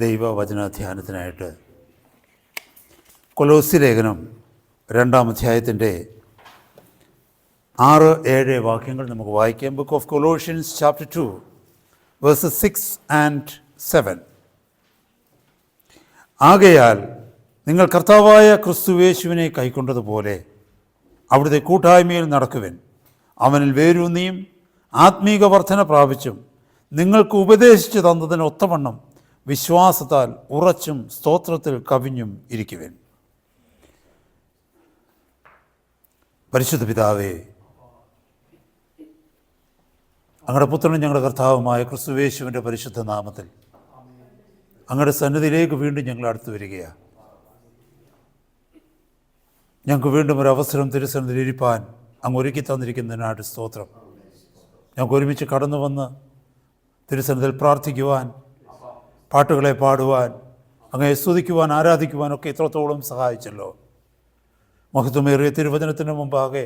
ദൈവവചന ധ്യാനത്തിനായിട്ട് കൊലോസ്യ ലേഖനം 2-ാം അധ്യായത്തിൻ്റെ 6-7 വാക്യങ്ങൾ നമുക്ക് വായിക്കാം. Book of Colossians chapter 2 versus 6 and 7. ആകയാൽ നിങ്ങൾ കർത്താവായ ക്രിസ്തുയേശുവിനെ കൈക്കൊണ്ടതുപോലെ അവിടുത്തെ കൂട്ടായ്മയിൽ നടക്കുവിൻ. അവനിൽ വേരൂന്നിയും ആത്മീക വർധന പ്രാപിച്ചും നിങ്ങൾക്ക് ഉപദേശിച്ചു തന്നതിന് ഒത്തവണ്ണം വിശ്വാസത്താൽ ഉറച്ചും സ്തോത്രത്തിൽ കവിഞ്ഞും ഇരിക്കുവിൻ. പരിശുദ്ധ പിതാവേ, അങ്ങയുടെ പുത്രനും ഞങ്ങളുടെ കർത്താവുമായ ക്രിസ്തുയേശുവിൻ്റെ പരിശുദ്ധ നാമത്തിൽ അങ്ങയുടെ സന്നിധിയിലേക്ക് വീണ്ടും ഞങ്ങൾ അടുത്തു വരികയാണ്. ഞങ്ങൾക്ക് വീണ്ടും ഒരു അവസരം തിരുസന്നിധിയിൽ ഇരിപ്പാൻ അങ്ങ് ഒരുക്കി തന്നിരിക്കുന്നതിനായിട്ട് സ്തോത്രം. ഞങ്ങൾക്ക് ഒരുമിച്ച് കടന്നു വന്ന് തിരുസന്നിധിയിൽ പ്രാർത്ഥിക്കുവാൻ, പാട്ടുകളെ പാടുവാൻ, അങ്ങയെ സ്തുതിക്കുവാൻ, ആരാധിക്കുവാനൊക്കെ ഇത്രത്തോളം സഹായിച്ചല്ലോ. മഹത്വമേറിയ തിരുവചനത്തിന് മുമ്പാകെ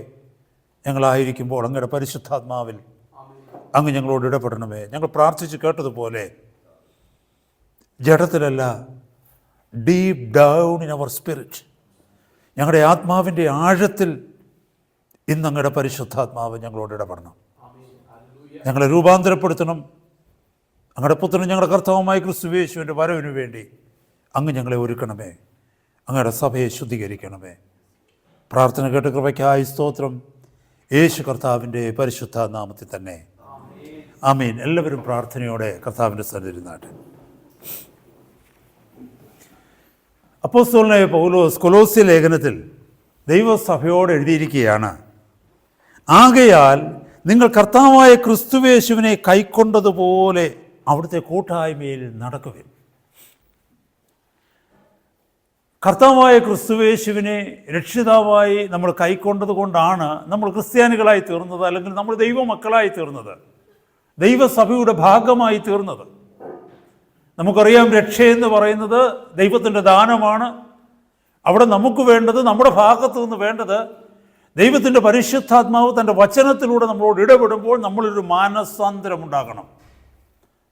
ഞങ്ങളായിരിക്കുമ്പോൾ അങ്ങയുടെ പരിശുദ്ധാത്മാവിൽ അങ്ങ് ഞങ്ങളോട് ഇടപെടണമേ. ഞങ്ങൾ പ്രാർത്ഥിച്ച് കേട്ടതുപോലെ ജഡത്തിലല്ല, deep down in our spirit, ഞങ്ങളുടെ ആത്മാവിൻ്റെ ആഴത്തിൽ ഇന്ന് അങ്ങയുടെ പരിശുദ്ധാത്മാവ് ഞങ്ങളോട് ഇടപെടണം. ഞങ്ങളെ രൂപാന്തരപ്പെടുത്തണം. അങ്ങയുടെ പുത്രനും ഞങ്ങളുടെ കർത്താവുമായ ക്രിസ്തുയേശുവിൻ്റെ വരവിനു വേണ്ടി അങ്ങ് ഞങ്ങളെ ഒരുക്കണമേ. അങ്ങയുടെ സഭയെ ശുദ്ധീകരിക്കണമേ. പ്രാർത്ഥന കേട്ട കൃപയ്ക്കായി സ്തോത്രം. യേശു കർത്താവിൻ്റെ പരിശുദ്ധ നാമത്തിൽ തന്നെ ആമീൻ. എല്ലാവരും പ്രാർത്ഥനയോടെ കർത്താവിൻ്റെ സന്നിധിയിൽ നാട്ടെ. അപ്പോസ്തലനായ പൗലോസ് കൊലോസ്യ ലേഖനത്തിൽ ദൈവസഭയോട് എഴുതിയിരിക്കുകയാണ്, ആകയാൽ നിങ്ങൾ കർത്താവായ ക്രിസ്തുയേശുവിനെ കൈക്കൊണ്ടതുപോലെ അവിടുത്തെ കൂട്ടായ്മയിൽ നടക്കുവിൻ. കർത്താവായ ക്രിസ്തുയേശുവിനെ രക്ഷിതാവായി നമ്മൾ കൈക്കൊണ്ടത് കൊണ്ടാണ് നമ്മൾ ക്രിസ്ത്യാനികളായി തീർന്നത്, അല്ലെങ്കിൽ നമ്മൾ ദൈവമക്കളായി തീർന്നത്, ദൈവസഭയുടെ ഭാഗമായി തീർന്നത്. നമുക്കറിയാം, രക്ഷയെന്ന് പറയുന്നത് ദൈവത്തിൻ്റെ ദാനമാണ്. അവിടെ നമുക്ക് വേണ്ടത്, നമ്മുടെ ഭാഗത്തു നിന്ന് വേണ്ടത്, ദൈവത്തിൻ്റെ പരിശുദ്ധാത്മാവ് തൻ്റെ വചനത്തിലൂടെ നമ്മളോട് ഇടപെടുമ്പോൾ നമ്മളൊരു മാനസാന്തരം ഉണ്ടാകണം.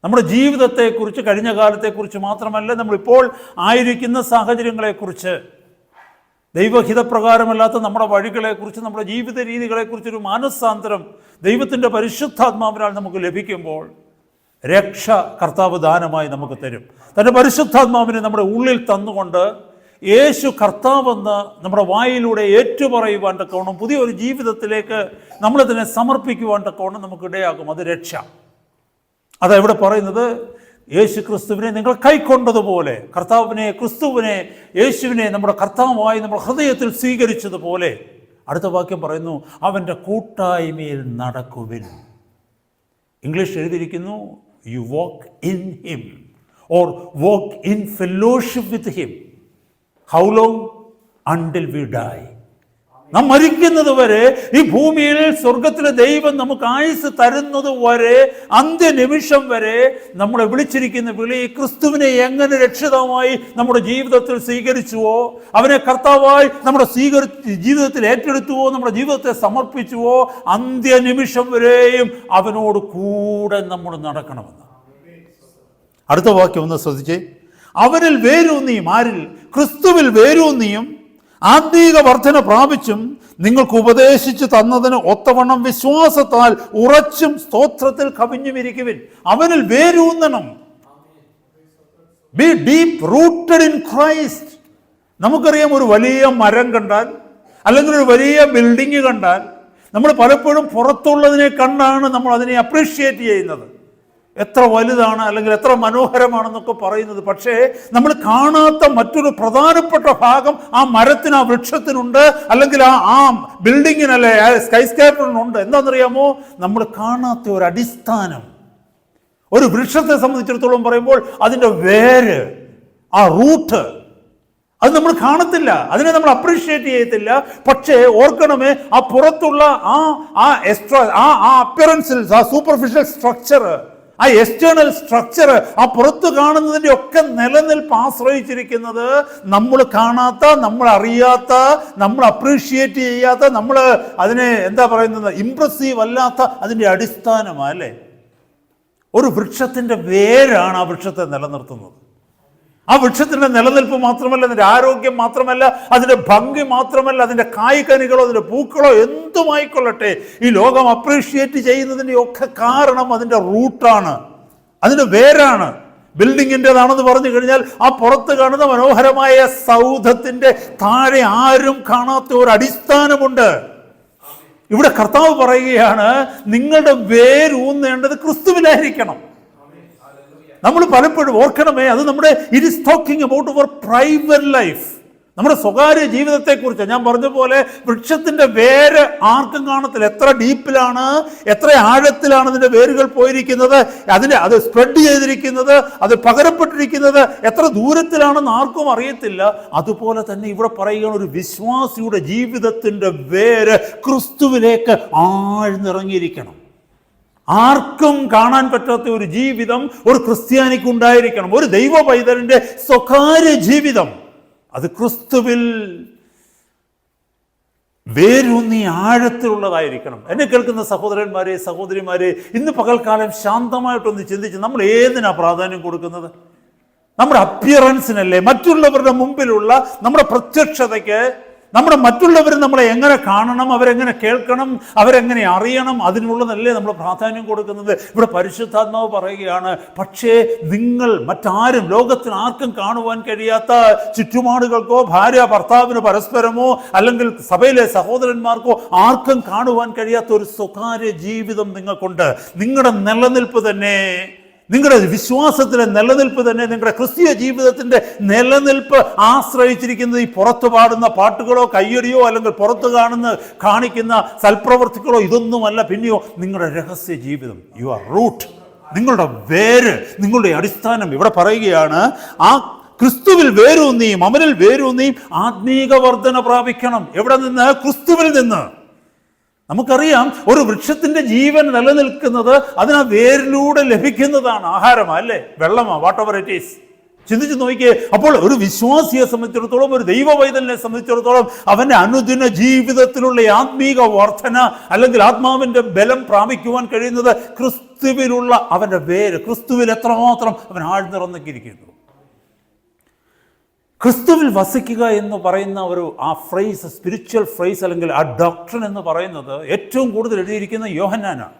നമ്മുടെ ജീവിതത്തെക്കുറിച്ച്, കഴിഞ്ഞ കാലത്തെക്കുറിച്ച് മാത്രമല്ല, നമ്മളിപ്പോൾ ആയിരിക്കുന്ന സാഹചര്യങ്ങളെക്കുറിച്ച്, ദൈവഹിതപ്രകാരമല്ലാത്ത നമ്മുടെ വഴികളെക്കുറിച്ച്, നമ്മുടെ ജീവിത രീതികളെക്കുറിച്ചൊരു മാനസാന്തരം ദൈവത്തിൻ്റെ പരിശുദ്ധാത്മാവിനാൽ നമുക്ക് ലഭിക്കുമ്പോൾ രക്ഷ കർത്താവ് ദാനമായി നമുക്ക് തരും. തൻ്റെ പരിശുദ്ധാത്മാവിനെ നമ്മുടെ ഉള്ളിൽ തന്നുകൊണ്ട് യേശു കർത്താവെന്ന് നമ്മുടെ വായിലൂടെ ഏറ്റുപറയുവാൻ തക്കവണ്ണം, പുതിയൊരു ജീവിതത്തിലേക്ക് നമ്മളതിനെ സമർപ്പിക്കുവാൻ തക്കവണ്ണം നമുക്ക് ഇടയാകും. അത് രക്ഷ. അതെവിടെ പറയുന്നത്? യേശു ക്രിസ്തുവിനെ നിങ്ങൾ കൈക്കൊണ്ടതുപോലെ, കർത്താവിനെ, ക്രിസ്തുവിനെ, യേശുവിനെ നമ്മുടെ കർത്താവായി നമ്മുടെ ഹൃദയത്തിൽ സ്വീകരിച്ചതുപോലെ. അടുത്ത വാക്യം പറയുന്നു, അവൻ്റെ കൂട്ടായ്മയിൽ നടക്കുവിൻ. ഇംഗ്ലീഷ് എഴുതിയിരിക്കുന്നു, you walk in him or walk in fellowship with him. How long? Until V dye. നാം മരിക്കുന്നത് വരെ, ഈ ഭൂമിയിൽ സ്വർഗത്തിലെ ദൈവം നമുക്ക് ആയുസ് തരുന്നത് വരെ, അന്ത്യനിമിഷം വരെ നമ്മളെ വിളിച്ചിരിക്കുന്ന വിളി, ക്രിസ്തുവിനെ എങ്ങനെ രക്ഷിതമായി നമ്മുടെ ജീവിതത്തിൽ സ്വീകരിച്ചുവോ, അവനെ കർത്താവായി നമ്മുടെ ജീവിതത്തിൽ ഏറ്റെടുത്തുവോ, നമ്മുടെ ജീവിതത്തെ സമർപ്പിച്ചുവോ, അന്ത്യനിമിഷം വരെയും അവനോട് കൂടെ നമ്മൾ നടക്കണമെന്ന്. അടുത്ത വാക്യം ഒന്ന് ശ്രദ്ധിച്ചേ. അവനിൽ വേരൂന്നിയും, ആരിൽ? ക്രിസ്തുവിൽ വേരൂന്നിയും ആത്മീക വർധന പ്രാപിച്ചും നിങ്ങൾക്ക് ഉപദേശിച്ചു തന്നതിന് ഒത്തവണ്ണം വിശ്വാസത്താൽ ഉറച്ചും സ്തോത്രത്തിൽ കവിഞ്ഞുമിരിക്കുവിൻ. അവനിൽ വേരൂന്നണം. Be deep rooted in Christ. നമുക്കറിയാം, ഒരു വലിയ മരം കണ്ടാൽ, അല്ലെങ്കിൽ ഒരു വലിയ ബിൽഡിങ് കണ്ടാൽ, നമ്മൾ പലപ്പോഴും പുറത്തുള്ളതിനെ കണ്ടാണ് നമ്മൾ അതിനെ അപ്രീഷിയേറ്റ് ചെയ്യുന്നത്. എത്ര വലുതാണ്, അല്ലെങ്കിൽ എത്ര മനോഹരമാണെന്നൊക്കെ പറയുന്നത്. പക്ഷേ നമ്മൾ കാണാത്ത മറ്റൊരു പ്രധാനപ്പെട്ട ഭാഗം ആ മരത്തിന്, ആ വൃക്ഷത്തിനുണ്ട്, അല്ലെങ്കിൽ ആ ബിൽഡിങ്ങിനല്ലേ, സ്കൈ സ്കാപ്പറിനുണ്ട്. എന്താണെന്നറിയാമോ? നമ്മൾ കാണാത്ത ഒരു അടിസ്ഥാനം. ഒരു വൃക്ഷത്തെ സംബന്ധിച്ചിടത്തോളം പറയുമ്പോൾ അതിൻ്റെ വേര്, ആ റൂട്ട്, അത് നമ്മൾ കാണത്തില്ല, അതിനെ നമ്മൾ അപ്രീഷിയേറ്റ് ചെയ്യത്തില്ല. പക്ഷേ ഓർക്കണമേ, ആ പുറത്തുള്ള ആ അപ്പിയറൻസിൽ, ആ സൂപ്പർഫിഷ്യൽ സ്ട്രക്ചർ, ആ എക്സ്റ്റേണൽ സ്ട്രക്ചർ, ആ പുറത്ത് കാണുന്നതിൻ്റെ ഒക്കെ നിലനിൽപ്പ് ആശ്രയിച്ചിരിക്കുന്നത് നമ്മൾ കാണാത്ത, നമ്മൾ അറിയാത്ത, നമ്മൾ അപ്രീഷിയേറ്റ് ചെയ്യാത്ത, നമ്മൾ അതിനെ എന്താ പറയുന്നത്, ഇംപ്രസീവ് അല്ലാത്ത അതിൻ്റെ അടിസ്ഥാനമാണ്, അല്ലേ? ഒരു വൃക്ഷത്തിൻ്റെ വേരാണ് ആ വൃക്ഷത്തെ നിലനിർത്തുന്നത്. ആ വൃക്ഷത്തിന്റെ നിലനിൽപ്പ് മാത്രമല്ല, അതിന്റെ ആരോഗ്യം മാത്രമല്ല, അതിന്റെ ഭംഗി മാത്രമല്ല, അതിന്റെ കായ്കനികളോ അതിന്റെ പൂക്കളോ എന്തുമായിക്കൊള്ളട്ടെ, ഈ ലോകം അപ്രീഷിയേറ്റ് ചെയ്യുന്നതിന്റെ ഒക്കെ കാരണം അതിന്റെ റൂട്ടാണ്, അതിന്റെ വേരാണ്. ബിൽഡിങ്ങിൻ്റെതാണെന്ന് പറഞ്ഞു കഴിഞ്ഞാൽ ആ പുറത്ത് കാണുന്ന മനോഹരമായ സൗധത്തിന്റെ താഴെ ആരും കാണാത്ത ഒരു അടിസ്ഥാനമുണ്ട്. ഇവിടെ കർത്താവ് പറയുകയാണ്, നിങ്ങളുടെ വേരൂന്നേണ്ടത് ക്രിസ്തുവിലായിരിക്കണം. നമ്മൾ പലപ്പോഴും ഓർക്കണമേ, അത് നമ്മുടെ it is talking about our private life, നമ്മുടെ സ്വകാര്യ ജീവിതത്തെക്കുറിച്ച്. ഞാൻ പറഞ്ഞ പോലെ വൃക്ഷത്തിന്റെ വേര് ആർക്കും കാണത്തില്ല. എത്ര ഡീപ്പിലാണ്, എത്ര ആഴത്തിലാണ് അതിന്റെ വേരുകൾ പോയിരിക്കുന്നത്, അത് സ്പ്രെഡ് ചെയ്തിരിക്കുന്നത്, അത് പകരപ്പെട്ടിരിക്കുന്നത് എത്ര ദൂരത്തിലാണെന്ന് ആർക്കും അറിയത്തില്ല. അതുപോലെ തന്നെ ഇവിടെ പറയുകയാണ്, ഒരു വിശ്വാസിയുടെ ജീവിതത്തിന്റെ വേര് ക്രിസ്തുവിലേക്ക് ആഴ്ന്നിറങ്ങിയിരിക്കണം. ആർക്കും കാണാൻ പറ്റാത്ത ഒരു ജീവിതം ഒരു ക്രിസ്ത്യാനിക്ക് ഉണ്ടായിരിക്കണം. ഒരു ദൈവ പൈതലിന്റെ സ്വകാര്യ ജീവിതം അത് ക്രിസ്തുവിൽ വേരൂന്നി ആഴത്തിലുള്ളതായിരിക്കണം. എന്നെ കേൾക്കുന്ന സഹോദരന്മാരെ, സഹോദരിമാരെ, ഇന്ന് പകൽക്കാലം ശാന്തമായിട്ടൊന്ന് ചിന്തിച്ച്, നമ്മൾ ഏതിനാ പ്രാധാന്യം കൊടുക്കുന്നത്? നമ്മുടെ അപ്പിയറൻസിനല്ലേ? മറ്റുള്ളവരുടെ മുമ്പിലുള്ള നമ്മുടെ പ്രത്യക്ഷതയ്ക്ക്, നമ്മുടെ മറ്റുള്ളവർ നമ്മളെ എങ്ങനെ കാണണം, അവരെങ്ങനെ കേൾക്കണം, അവരെങ്ങനെ അറിയണം, അതിനുള്ളതല്ലേ നമ്മൾ പ്രാധാന്യം കൊടുക്കുന്നത്. ഇവിടെ പരിശുദ്ധാത്മാവ് പറയുകയാണ്, പക്ഷേ നിങ്ങൾ മറ്റാരും, ലോകത്തിന് ആർക്കും കാണുവാൻ കഴിയാത്ത ചുറ്റുപാടുകൾക്കോ ഭാര്യ ഭർത്താവിന് പരസ്പരമോ അല്ലെങ്കിൽ സഭയിലെ സഹോദരന്മാർക്കോ ആർക്കും കാണുവാൻ കഴിയാത്ത ഒരു സ്വകാര്യ ജീവിതം നിങ്ങൾക്കുണ്ട്. നിങ്ങളുടെ നിലനിൽപ്പ് തന്നെ, നിങ്ങളുടെ വിശ്വാസത്തിലെ നിലനിൽപ്പ് തന്നെ, നിങ്ങളുടെ ക്രിസ്തീയ ജീവിതത്തിന്റെ നിലനിൽപ്പ് ആശ്രയിച്ചിരിക്കുന്നത് ഈ പുറത്തു പാടുന്ന പാട്ടുകളോ കയ്യടിയോ അല്ലെങ്കിൽ പുറത്ത് കാണിക്കുന്ന സൽപ്രവർത്തികളോ ഇതൊന്നുമല്ല. പിന്നെയോ നിങ്ങളുടെ രഹസ്യ ജീവിതം, യുവർ റൂട്ട്, നിങ്ങളുടെ വേര്, നിങ്ങളുടെ അടിസ്ഥാനം. ഇവിടെ പറയുകയാണ്, ആ ക്രിസ്തുവിൽ വേരൂന്നിയും അവനിൽ വേരൂന്നിയും ആത്മീക വർധന പ്രാപിക്കണം. എവിടെ നിന്ന്? ക്രിസ്തുവിൽ നിന്ന്. നമുക്കറിയാം, ഒരു വൃക്ഷത്തിന്റെ ജീവൻ നിലനിൽക്കുന്നത് അതിന് ആ വേരിലൂടെ ലഭിക്കുന്നതാണ്. ആഹാരമാ, അല്ലേ, വെള്ളമാ, വാട്ട് എവർ ഇറ്റ് ഈസ്. ചിന്തിച്ചു നോക്കിയേ. അപ്പോൾ ഒരു വിശ്വാസിയെ സംബന്ധിച്ചിടത്തോളം, ഒരു ദൈവ പൈതലിനെ സംബന്ധിച്ചിടത്തോളം, അവന്റെ അനുദിന ജീവിതത്തിലുള്ള ആത്മീക വർധന അല്ലെങ്കിൽ ആത്മാവിന്റെ ബലം പ്രാപിക്കുവാൻ കഴിയുന്നത് ക്രിസ്തുവിലുള്ള അവന്റെ വേര്, ക്രിസ്തുവിൽ എത്രമാത്രം അവൻ ആഴ്ന്നിറങ്ങിയിരിക്കുന്നു. ക്രിസ്തുവിൽ വസിക്കുക എന്ന് പറയുന്ന ആ ഫ്രേസ്, സ്പിരിച്വൽ ഫ്രേസ് അല്ലെങ്കിൽ ആ ഡോക്ട്രിൻ എന്ന് പറയുന്നത് ഏറ്റവും കൂടുതൽ എഴുതിയിരിക്കുന്ന യോഹന്നാനാണ്.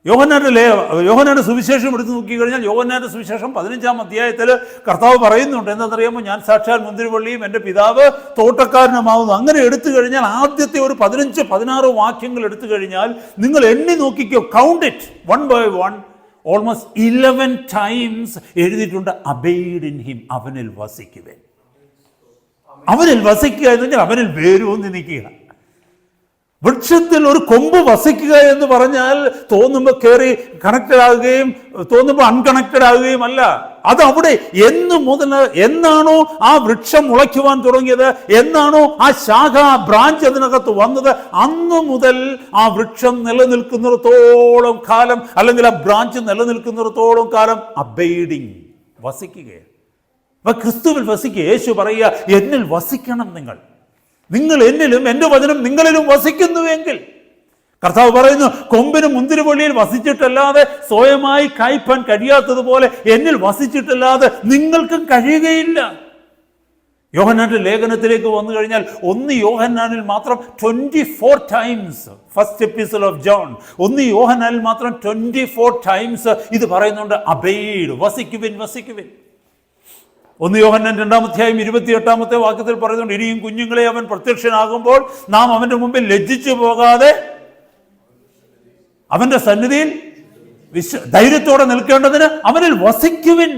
യോഹന്നാന്റെ സുവിശേഷം എടുത്ത് നോക്കിക്കഴിഞ്ഞാൽ, യോഹന്നാന്റെ സുവിശേഷം 15-ാം അധ്യായത്തിൽ കർത്താവ് പറയുന്നുണ്ട്, എന്താണെന്നറിയാമോ, ഞാൻ സാക്ഷാൽ മുന്തിരിവള്ളിയും എൻ്റെ പിതാവ് തോട്ടക്കാരനുമാവുന്നു. അങ്ങനെ എടുത്തു കഴിഞ്ഞാൽ ആദ്യത്തെ ഒരു 15-16 വാക്യങ്ങൾ എടുത്തു കഴിഞ്ഞാൽ നിങ്ങൾ എണ്ണി നോക്കിക്കോ, count it, 1 by 1, almost 11 times എഴുതിയിട്ടുണ്ട് അബൈഡ് ഇൻ ഹിം, അവനിൽ വസിക്കുവേൻ. അവനിൽ വസിക്കുക എന്ന് പറഞ്ഞാൽ അവനിൽ വേരൂന്നി നിൽക്കുക. വൃക്ഷത്തിൽ ഒരു കൊമ്പ് വസിക്കുക എന്ന് പറഞ്ഞാൽ തോന്നുമ്പോൾ കയറി കണക്റ്റഡ് ആകുകയും തോന്നുമ്പോൾ അൺകണക്റ്റഡ് ആകുകയും അല്ല. അത് അവിടെ എന്നാണോ ആ വൃക്ഷം മുളയ്ക്കുവാൻ തുടങ്ങിയത്, എന്നാണോ ആ ശാഖ, ബ്രാഞ്ച് അതിനകത്ത് വന്നത്, അന്നു മുതൽ ആ വൃക്ഷം നിലനിൽക്കുന്നിടത്തോളം കാലം അല്ലെങ്കിൽ ആ ബ്രാഞ്ച് നിലനിൽക്കുന്നിടത്തോളം കാലം അബൈഡിങ്, വസിക്കുകയാണ്. അപ്പൊ ക്രിസ്തുവിൽ വസിക്കുക. യേശു പറയുക, എന്നിൽ വസിക്കണം നിങ്ങൾ എന്നിലും എൻ്റെ വചനം നിങ്ങളിലും വസിക്കുന്നുവെങ്കിൽ. കർത്താവ് പറയുന്നു, കൊമ്പിന് മുന്തിരിവള്ളിയിൽ വസിച്ചിട്ടല്ലാതെ സ്വയമായി കായ്പാൻ കഴിയാത്തതുപോലെ എന്നിൽ വസിച്ചിട്ടല്ലാതെ നിങ്ങൾക്കും കഴിയുകയില്ല. യോഹന്നാന്റെ ലേഖനത്തിലേക്ക് വന്നു കഴിഞ്ഞാൽ 1 യോഹന്നാനിൽ മാത്രം 24 times, first episode of John, 1 യോഹന്നാനിൽ മാത്രം 24 times ഇത് പറയുന്നുണ്ട്, അബൈഡ്, വസിക്കുവിൻ. 1 യോഹന്നാൻ 2-ാം അധ്യായം 28-ാമത്തെ വാക്യത്തിൽ പറയുന്നുണ്ട്, ഇനിയും കുഞ്ഞുങ്ങളെ അവൻ പ്രത്യക്ഷനാകുമ്പോൾ നാം അവന്റെ മുമ്പിൽ ലജ്ജിച്ചു പോകാതെ അവന്റെ സന്നിധിയിൽ ധൈര്യത്തോടെ നിൽക്കേണ്ടതിന് അവനിൽ വസിക്കുവിൻ.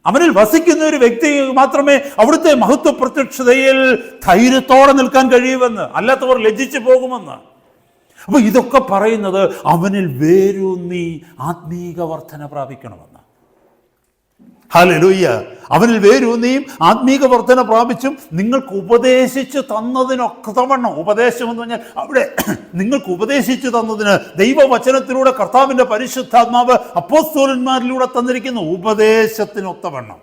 അവനിൽ വസിക്കുന്ന ഒരു വ്യക്തി മാത്രമേ അവിടുത്തെ മഹത്വ പ്രത്യക്ഷതയിൽ ധൈര്യത്തോടെ നിൽക്കാൻ കഴിയുമെന്ന്, അല്ലാത്തവർ ലജ്ജിച്ചു പോകുമെന്ന്. അപ്പൊ ഇതൊക്കെ പറയുന്നത് അവനിൽ വേരൂന്നി ആത്മീക വർധന പ്രാപിക്കണമെന്ന്. ഹല്ലേലൂയ. അവനിൽ വേരൂന്നിയും ആത്മീക വർധന പ്രാപിച്ചും നിങ്ങൾക്ക് ഉപദേശിച്ചു തന്നതിനൊക്കെ തവണ്ണം, ഉപദേശം എന്ന് പറഞ്ഞാൽ അവിടെ നിങ്ങൾക്ക് ഉപദേശിച്ചു തന്നതിന് ദൈവവചനത്തിലൂടെ കർത്താവിൻ്റെ പരിശുദ്ധാത്മാവ് അപ്പോസ്തലന്മാരിലൂടെ തന്നിരിക്കുന്ന ഉപദേശത്തിനൊത്തവണ്ണം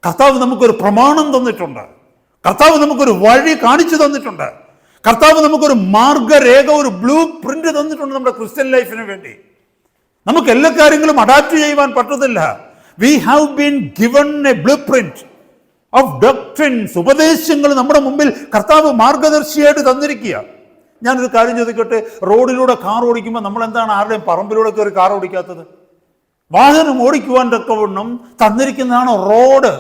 കർത്താവ് നമുക്കൊരു പ്രമാണം തന്നിട്ടുണ്ട്. കർത്താവ് നമുക്കൊരു വഴി കാണിച്ചു തന്നിട്ടുണ്ട്. കർത്താവ് നമുക്കൊരു മാർഗരേഖ, ഒരു ബ്ലൂ പ്രിന്റ് തന്നിട്ടുണ്ട് നമ്മുടെ ക്രിസ്ത്യൻ ലൈഫിന് വേണ്ടി. നമുക്ക് എല്ലാ കാര്യങ്ങളും അഡാപ്റ്റ് ചെയ്യുവാൻ പറ്റത്തില്ല. We have been given A blue print of doctrines. ഉപദേശങ്ങൾ നമ്മുടെ മുമ്പിൽ കർത്താവ് മാർഗദർശിയായിട്ട് തന്നിരിക്കുക. ഞാനൊരു കാര്യം ചോദിക്കട്ടെ, റോഡിലൂടെ കാർ ഓടിക്കുമ്പോൾ നമ്മൾ എന്താണ് ആരുടെയും പറമ്പിലൂടെ കയറി കാർ ഓടിക്കാത്തത്? വാഹനം ഓടിക്കുവാൻ തക്കവണ്ണം തന്നിരിക്കുന്നതാണ് റോഡ്.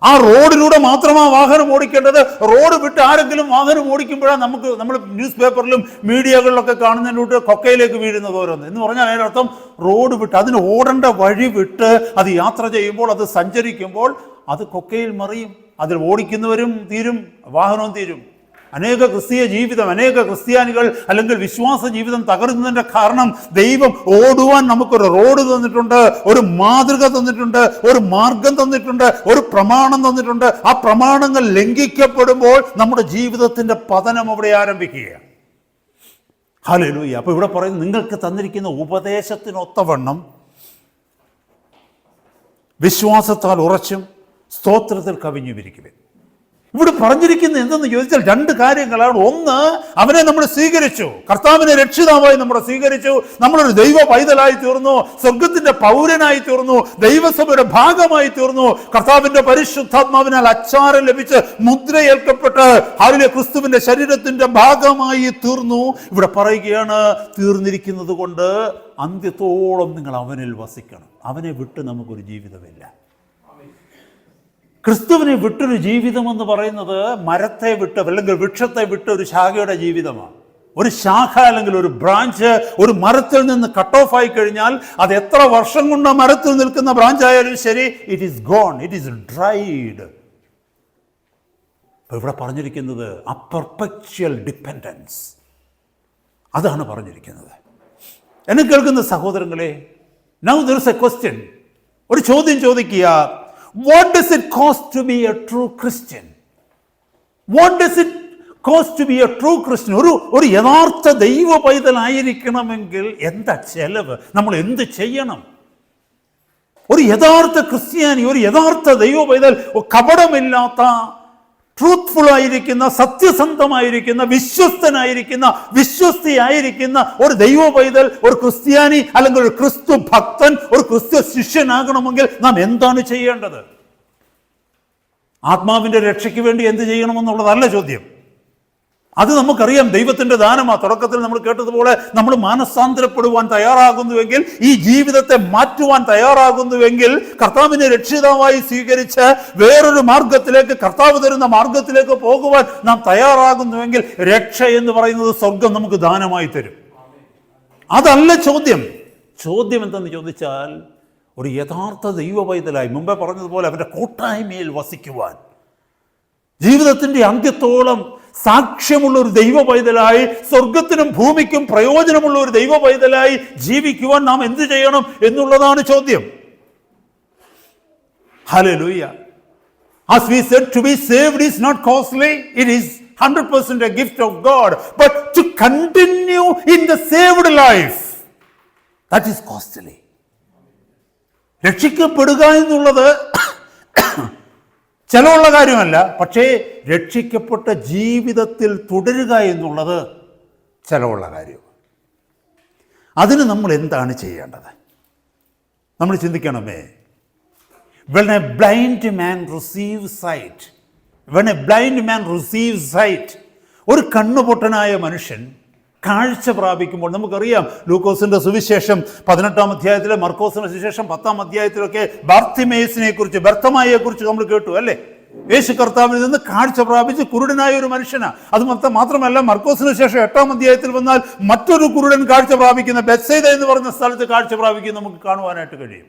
ആ റോഡിലൂടെ മാത്രമാണ് വാഹനം ഓടിക്കേണ്ടത്. റോഡ് വിട്ട് ആരെങ്കിലും വാഹനം ഓടിക്കുമ്പോഴാണ് നമ്മൾ ന്യൂസ് പേപ്പറിലും മീഡിയകളിലൊക്കെ കാണുന്നതിലൂടെ കൊക്കയിലേക്ക് വീഴുന്നത് ഓരോന്ന്. എന്ന് പറഞ്ഞാൽ അതിനർത്ഥം റോഡ് വിട്ട്, അതിന് ഓടേണ്ട വഴി വിട്ട് അത് യാത്ര ചെയ്യുമ്പോൾ, അത് സഞ്ചരിക്കുമ്പോൾ അത് കൊക്കയിൽ മറിയും. അതിൽ ഓടിക്കുന്നവരും തീരും, വാഹനവും തീരും. അനേക ക്രിസ്തീയ ജീവിതം, അനേക ക്രിസ്ത്യാനികൾ അല്ലെങ്കിൽ വിശ്വാസ ജീവിതം തകരുന്നതിൻ്റെ കാരണം ദൈവം ഓടുവാൻ നമുക്കൊരു റോഡ് തന്നിട്ടുണ്ട്, ഒരു മാതൃക തന്നിട്ടുണ്ട്, ഒരു മാർഗം തന്നിട്ടുണ്ട്, ഒരു പ്രമാണം തന്നിട്ടുണ്ട്. ആ പ്രമാണങ്ങൾ ലംഘിക്കപ്പെടുമ്പോൾ നമ്മുടെ ജീവിതത്തിൻ്റെ പതനം അവിടെ ആരംഭിക്കുകയാണ്. ഹല്ലേലൂയ. അപ്പോൾ ഇവിടെ പറയുന്നത്, നിങ്ങൾക്ക് തന്നിരിക്കുന്ന ഉപദേശത്തിനൊത്തവണ്ണം വിശ്വാസത്താൽ ഉറച്ചും സ്തോത്രത്തിൽ കവിഞ്ഞുമിരിക്കുവിൻ. ഇവിടെ പറഞ്ഞിരിക്കുന്നത് എന്തെന്ന് ചോദിച്ചാൽ രണ്ട് കാര്യങ്ങളാണ്. ഒന്ന്, അവനെ നമ്മൾ സ്വീകരിച്ചു, കർത്താവിനെ രക്ഷിതാവായി നമ്മൾ സ്വീകരിച്ചു, നമ്മളൊരു ദൈവ പൈതലായി തീർന്നു, സ്വർഗത്തിന്റെ പൗരനായി തീർന്നു, ദൈവസഭയുടെ ഭാഗമായി തീർന്നു, കർത്താവിന്റെ പരിശുദ്ധാത്മാവിനാൽ അച്ചാരം ലഭിച്ച് മുദ്രയേൽക്കപ്പെട്ട് അതിലെ ക്രിസ്തുവിന്റെ ശരീരത്തിന്റെ ഭാഗമായി തീർന്നു. ഇവിടെ പറയുകയാണ്, തീർന്നിരിക്കുന്നത് കൊണ്ട് അന്ത്യത്തോളം നിങ്ങൾ അവനിൽ വസിക്കണം. അവനെ വിട്ട് നമുക്കൊരു ജീവിതമില്ല. ക്രിസ്തുവിനെ വിട്ടൊരു ജീവിതം എന്ന് പറയുന്നത് മരത്തെ വിട്ട് അല്ലെങ്കിൽ വൃക്ഷത്തെ വിട്ട് ഒരു ശാഖയുടെ ജീവിതമാണ്. ഒരു ശാഖ അല്ലെങ്കിൽ ഒരു ബ്രാഞ്ച് ഒരു മരത്തിൽ നിന്ന് കട്ട് ഓഫ് ആയി കഴിഞ്ഞാൽ അത് എത്ര വർഷം കൊണ്ട് മരത്തിൽ നിൽക്കുന്ന ബ്രാഞ്ച് ആയാലും ശരി, it is gone, it is dried. ഇവിടെ പറഞ്ഞിരിക്കുന്നത് ആ പെർപെച്വൽ ഡിപ്പെൻഡൻസ്, അതാണ് പറഞ്ഞിരിക്കുന്നത്. എന്നെ കേൾക്കുന്ന സഹോദരങ്ങളെ, now there is A question. ഒരു ചോദ്യം ചോദിക്കുക, what does it cost to be a true Christian? What does it cost to be a true Christian? ഒരു യഥാർത്ഥ ദൈവ പൈതലായിരിക്കണമെങ്കിൽ എന്താ ചെലവ്? നമ്മൾ എന്ത് ചെയ്യണം? ഒരു യഥാർത്ഥ ക്രിസ്ത്യാനി, ഒരു യഥാർത്ഥ ദൈവ പൈതൽ, കപടമില്ലാത്ത, ട്രൂത്ത്ഫുൾ ആയിരിക്കുന്ന, സത്യസന്ധമായിരിക്കുന്ന, വിശ്വസ്തനായിരിക്കുന്ന, വിശ്വസ്തയായിരിക്കുന്ന ഒരു ദൈവ പൈതൽ, ഒരു ക്രിസ്ത്യാനി അല്ലെങ്കിൽ ഒരു ക്രിസ്തു ഭക്തൻ, ഒരു ക്രിസ്തു ശിഷ്യനാകണമെങ്കിൽ നാം എന്താണ് ചെയ്യേണ്ടത്? ആത്മാവിന്റെ രക്ഷയ്ക്ക് വേണ്ടി എന്ത് ചെയ്യണമെന്നുള്ളതല്ല ചോദ്യം. അത് നമുക്കറിയാം, ദൈവത്തിന്റെ ദാനമാണ്. തുടക്കത്തിൽ നമ്മൾ കേട്ടതുപോലെ നമ്മൾ മാനസാന്തരപ്പെടുവാൻ തയ്യാറാകുന്നുവെങ്കിൽ, ഈ ജീവിതത്തെ മാറ്റുവാൻ തയ്യാറാകുന്നുവെങ്കിൽ, കർത്താവിനെ രക്ഷിതാവായി സ്വീകരിച്ച് വേറൊരു മാർഗത്തിലേക്ക്, കർത്താവ് തരുന്ന മാർഗത്തിലേക്ക് പോകുവാൻ നാം തയ്യാറാകുന്നുവെങ്കിൽ, രക്ഷ എന്ന് പറയുന്നത് സ്വർഗം നമുക്ക് ദാനമായി തരും. അതല്ല ചോദ്യം. ചോദ്യം എന്തെന്ന് ചോദിച്ചാൽ, ഒരു യഥാർത്ഥ ദൈവ പൈതലായി മുമ്പേ പറഞ്ഞതുപോലെ അവരുടെ കൂട്ടായ്മയിൽ വസിക്കുവാൻ, ജീവിതത്തിന്റെ അന്ത്യത്തോളം സാക്ഷ്യമുള്ള ഒരു ദൈവ പൈതലായി, സ്വർഗത്തിനും ഭൂമിക്കും പ്രയോജനമുള്ള ഒരു ദൈവ പൈതലായി ജീവിക്കുവാൻ നാം എന്ത് ചെയ്യണം എന്നുള്ളതാണ് ചോദ്യം. Hallelujah. As we said, to be saved is not costly, it is 100% a gift of God, but to continue in the saved life, that is costly. രക്ഷിക്കപ്പെടുക എന്നുള്ളത് ചെലവുള്ള കാര്യമല്ല, പക്ഷേ രക്ഷിക്കപ്പെട്ട ജീവിതത്തിൽ തുടരുക എന്നുള്ളത് ചെലവുള്ള കാര്യമാണ്. അതിന് നമ്മൾ എന്താണ് ചെയ്യേണ്ടത്? നമ്മൾ ചിന്തിക്കണമേ. When a blind man receives sight, when a blind man receives sight, ഒരു കണ്ണുപൊട്ടനായ മനുഷ്യൻ കാഴ്ച പ്രാപിക്കുമ്പോൾ, നമുക്കറിയാം ലൂക്കോസിന്റെ സുവിശേഷം 18-ാം അധ്യായത്തിലെ, മർക്കോസിന്റെ സുവിശേഷം 10-ാം അധ്യായത്തിലൊക്കെ ബാർത്തിമേസിനെ കുറിച്ച്, ബർത്തമായെ കുറിച്ച് നമ്മൾ കേട്ടു അല്ലേ? യേശു കർത്താവിൽ നിന്ന് കാഴ്ച പ്രാപിച്ച് കുരുടനായ ഒരു മനുഷ്യനാണ്. അത് മാത്രമല്ല, മർക്കോസിന് ശേഷം 8-ാം അധ്യായത്തിൽ വന്നാൽ മറ്റൊരു കുരുടൻ കാഴ്ച പ്രാപിക്കുന്ന, ബെത്സൈദ എന്ന് പറയുന്ന സ്ഥലത്ത് കാഴ്ച പ്രാപിക്കുന്ന നമുക്ക് കാണുവാനായിട്ട് കഴിയും.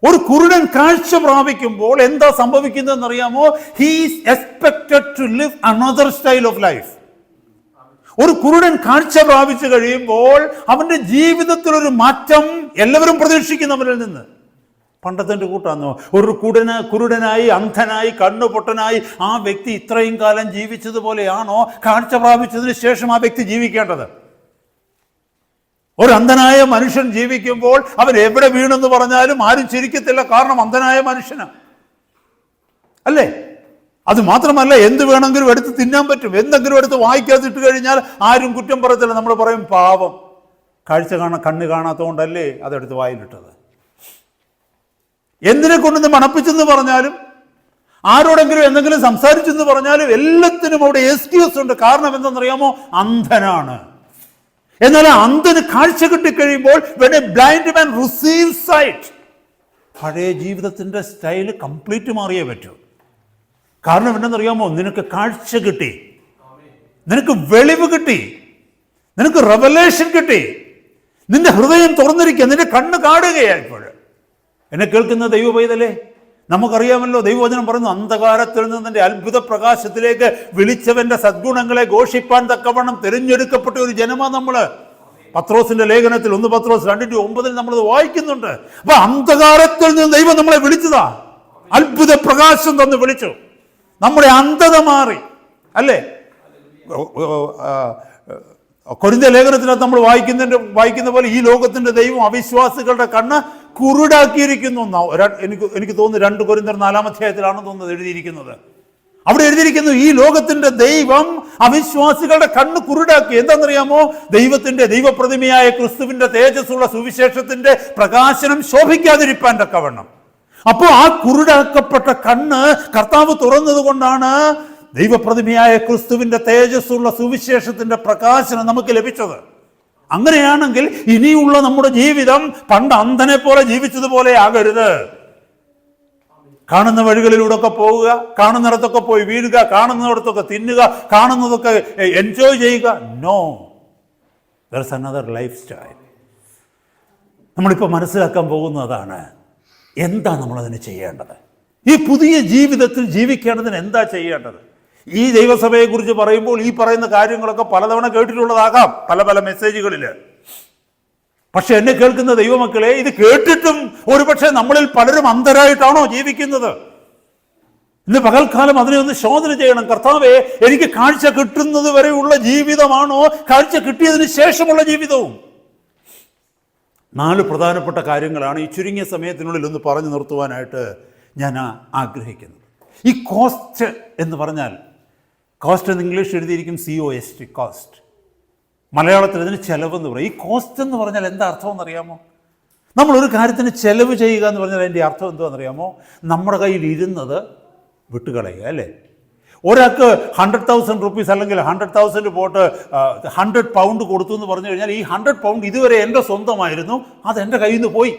ഒരു കുരുടൻ കാഴ്ച പ്രാപിക്കുമ്പോൾ എന്താ സംഭവിക്കുന്നതെന്ന് അറിയാമോ? He is expected to live another style of life. ഒരു കുരുടൻ കാഴ്ച പ്രാപിച്ചു കഴിയുമ്പോൾ അവന്റെ ജീവിതത്തിൽ ഒരു മാറ്റം എല്ലാവരും പ്രതീക്ഷിക്കുന്നവരിൽ നിന്ന്. പണ്ടത്തെ കൂട്ടാന്നോ, ഒരു കുരുടനായി, അന്ധനായി, കണ്ണുപൊട്ടനായി ആ വ്യക്തി ഇത്രയും കാലം ജീവിച്ചതുപോലെയാണോ കാഴ്ച പ്രാപിച്ചതിന് ശേഷം ആ വ്യക്തി ജീവിക്കേണ്ടത്? ഒരു അന്ധനായ മനുഷ്യൻ ജീവിക്കുമ്പോൾ അവൻ എവിടെ വീണെന്ന് പറഞ്ഞാലും ആരും ചിരിക്കത്തില്ല, കാരണം അന്ധനായ മനുഷ്യനാണ് അല്ലേ? അത് മാത്രമല്ല, എന്ത് വേണമെങ്കിലും എടുത്ത് തിന്നാൻ പറ്റും, എന്തെങ്കിലും എടുത്ത് വായിക്കാതിട്ട് കഴിഞ്ഞാൽ ആരും കുറ്റം പറയത്തില്ല. നമ്മൾ പറയും, പാവം, കണ്ണ് കാണാത്തതുകൊണ്ടല്ലേ അതെടുത്ത് വായിലിട്ടത്. എന്തിനെ കൊണ്ടുവന്ന് മണപ്പിച്ചെന്ന് പറഞ്ഞാലും, ആരോടെങ്കിലും എന്തെങ്കിലും സംസാരിച്ചെന്ന് പറഞ്ഞാലും എല്ലാത്തിനും അവിടെ എക്സ്ക്യൂസ് ഉണ്ട്. കാരണം എന്തെന്നറിയാമോ? അന്ധനാണ്. എന്നാൽ അന്ധന് കാഴ്ച കിട്ടിക്കഴിയുമ്പോൾ when a blind man receives sight, പഴയ ജീവിതത്തിന്റെ സ്റ്റൈല് കംപ്ലീറ്റ് മാറിയേ പറ്റൂ. കാരണം എന്തെന്നറിയാമോ? നിനക്ക് കാഴ്ച കിട്ടി, നിനക്ക് വെളിവ് കിട്ടി, നിനക്ക് റെവലേഷൻ കിട്ടി, നിന്റെ ഹൃദയം തുറന്നിരിക്കുക, നിന്റെ കണ്ണ് കാണുകയാണ്. ഇപ്പോൾ എന്നെ കേൾക്കുന്ന ദൈവ പൈതലേ, നമുക്കറിയാമല്ലോ ദൈവവചനം പറയുന്നു, അന്ധകാരത്തിൽ നിന്ന് നിന്റെ അത്ഭുത പ്രകാശത്തിലേക്ക് വിളിച്ചവന്റെ സദ്ഗുണങ്ങളെ ഘോഷിപ്പാൻ തക്കവണ്ണം തിരഞ്ഞെടുക്കപ്പെട്ട ഒരു ജനമാണ് നമ്മള്. പത്രോസിന്റെ ലേഖനത്തിൽ 1 പത്രോസ് 2:9 നമ്മളത് വായിക്കുന്നുണ്ട്. അപ്പൊ അന്ധകാരത്തിൽ നിന്ന് ദൈവം നമ്മളെ വിളിച്ചതാ, അത്ഭുത പ്രകാശം തന്ന് വിളിച്ചു, നമ്മുടെ അന്ധത മാറി. അല്ലേ? കൊരിന്ത്യ ലേഖനത്തിനകത്ത് നമ്മൾ വായിക്കുന്ന പോലെ ഈ ലോകത്തിന്റെ ദൈവം അവിശ്വാസികളുടെ കണ്ണ് കുരുടാക്കിയിരിക്കുന്നു. എനിക്ക് തോന്നുന്നു 2 കൊരിന്ത്യർ 4-ാം അധ്യായത്തിലാണെന്ന് തോന്നുന്നത് എഴുതിയിരിക്കുന്നത്. അവിടെ എഴുതിയിരിക്കുന്നു, ഈ ലോകത്തിന്റെ ദൈവം അവിശ്വാസികളുടെ കണ്ണ് കുരുടാക്കി. എന്താണെന്നറിയാമോ? ദൈവപ്രതിമയായ ക്രിസ്തുവിന്റെ തേജസ്സുള്ള സുവിശേഷത്തിന്റെ പ്രകാശനം ശോഭിക്കാതിരിപ്പാൻ തക്കവണ്ണം. അപ്പോൾ ആ കുരുടാക്കപ്പെട്ട കണ്ണ് കർത്താവ് തുറന്നത് കൊണ്ടാണ് ദൈവപ്രതിമയായ ക്രിസ്തുവിന്റെ തേജസ്സുള്ള സുവിശേഷത്തിന്റെ പ്രകാശനം നമുക്ക് ലഭിച്ചത്. അങ്ങനെയാണെങ്കിൽ ഇനിയുള്ള നമ്മുടെ ജീവിതം പണ്ട് അന്ധനെ പോലെ ജീവിച്ചതുപോലെ ആകരുത്. കാണുന്ന വഴികളിലൂടെ ഒക്കെ പോവുക, കാണുന്നിടത്തൊക്കെ പോയി വീഴുക, കാണുന്നിടത്തൊക്കെ തിന്നുക, കാണുന്നതൊക്കെ എൻജോയ് ചെയ്യുക. No, there is another life style. നമ്മളിപ്പോൾ മനസ്സിലാക്കാൻ പോകുന്നതാണ്, എന്താ നമ്മളതിന് ചെയ്യേണ്ടത്? ഈ പുതിയ ജീവിതത്തിൽ ജീവിക്കേണ്ടതിന് എന്താ ചെയ്യേണ്ടത്? ഈ ദൈവസഭയെക്കുറിച്ച് പറയുമ്പോൾ ഈ പറയുന്ന കാര്യങ്ങളൊക്കെ പലതവണ കേട്ടിട്ടുള്ളതാകാം പല മെസ്സേജുകളിൽ. പക്ഷെ എന്നെ കേൾക്കുന്ന ദൈവമക്കളെ, ഇത് കേട്ടിട്ടും ഒരുപക്ഷെ നമ്മളിൽ പലരും അന്ധരായിട്ടാണോ ജീവിക്കുന്നത്? ഇന്ന് പകൽക്കാലം അതിനെ ഒന്ന് ശോധന ചെയ്യണം. കർത്താവേ, എനിക്ക് കാഴ്ച കിട്ടുന്നത് വരെയുള്ള ജീവിതമാണോ കാഴ്ച കിട്ടിയതിന് ശേഷമുള്ള ജീവിതവും? 4 പ്രധാനപ്പെട്ട കാര്യങ്ങളാണ് ഈ ചുരുങ്ങിയ സമയത്തിനുള്ളിൽ ഒന്ന് പറഞ്ഞു നിർത്തുവാനായിട്ട് ഞാൻ ആഗ്രഹിക്കുന്നത്. ഈ കോസ്റ്റ് എന്ന് പറഞ്ഞാൽ, കോസ്റ്റ് എന്ന് ഇംഗ്ലീഷ് എഴുതിയിരിക്കും COST, കോസ്റ്റ്. മലയാളത്തിൽ ഇതിന് ചെലവെന്ന് പറയും. ഈ കോസ്റ്റ് എന്ന് പറഞ്ഞാൽ എന്താ അർത്ഥം എന്നറിയാമോ? നമ്മളൊരു കാര്യത്തിന് ചെലവ് ചെയ്യുക എന്ന് പറഞ്ഞാൽ അതിൻ്റെ അർത്ഥം എന്താണെന്നറിയാമോ? നമ്മുടെ കയ്യിൽ ഇരുന്നത് വിട്ടുകളയുക. അല്ലേ? ഒരാൾക്ക് 100,000 റുപ്പീസ് അല്ലെങ്കിൽ 100,000 പോട്ട് 100 പൗണ്ട് കൊടുത്തു എന്ന് പറഞ്ഞു കഴിഞ്ഞാൽ ഈ 100 പൗണ്ട് ഇതുവരെ എൻ്റെ സ്വന്തമായിരുന്നു, അതെൻ്റെ കയ്യിൽ നിന്ന് പോയി.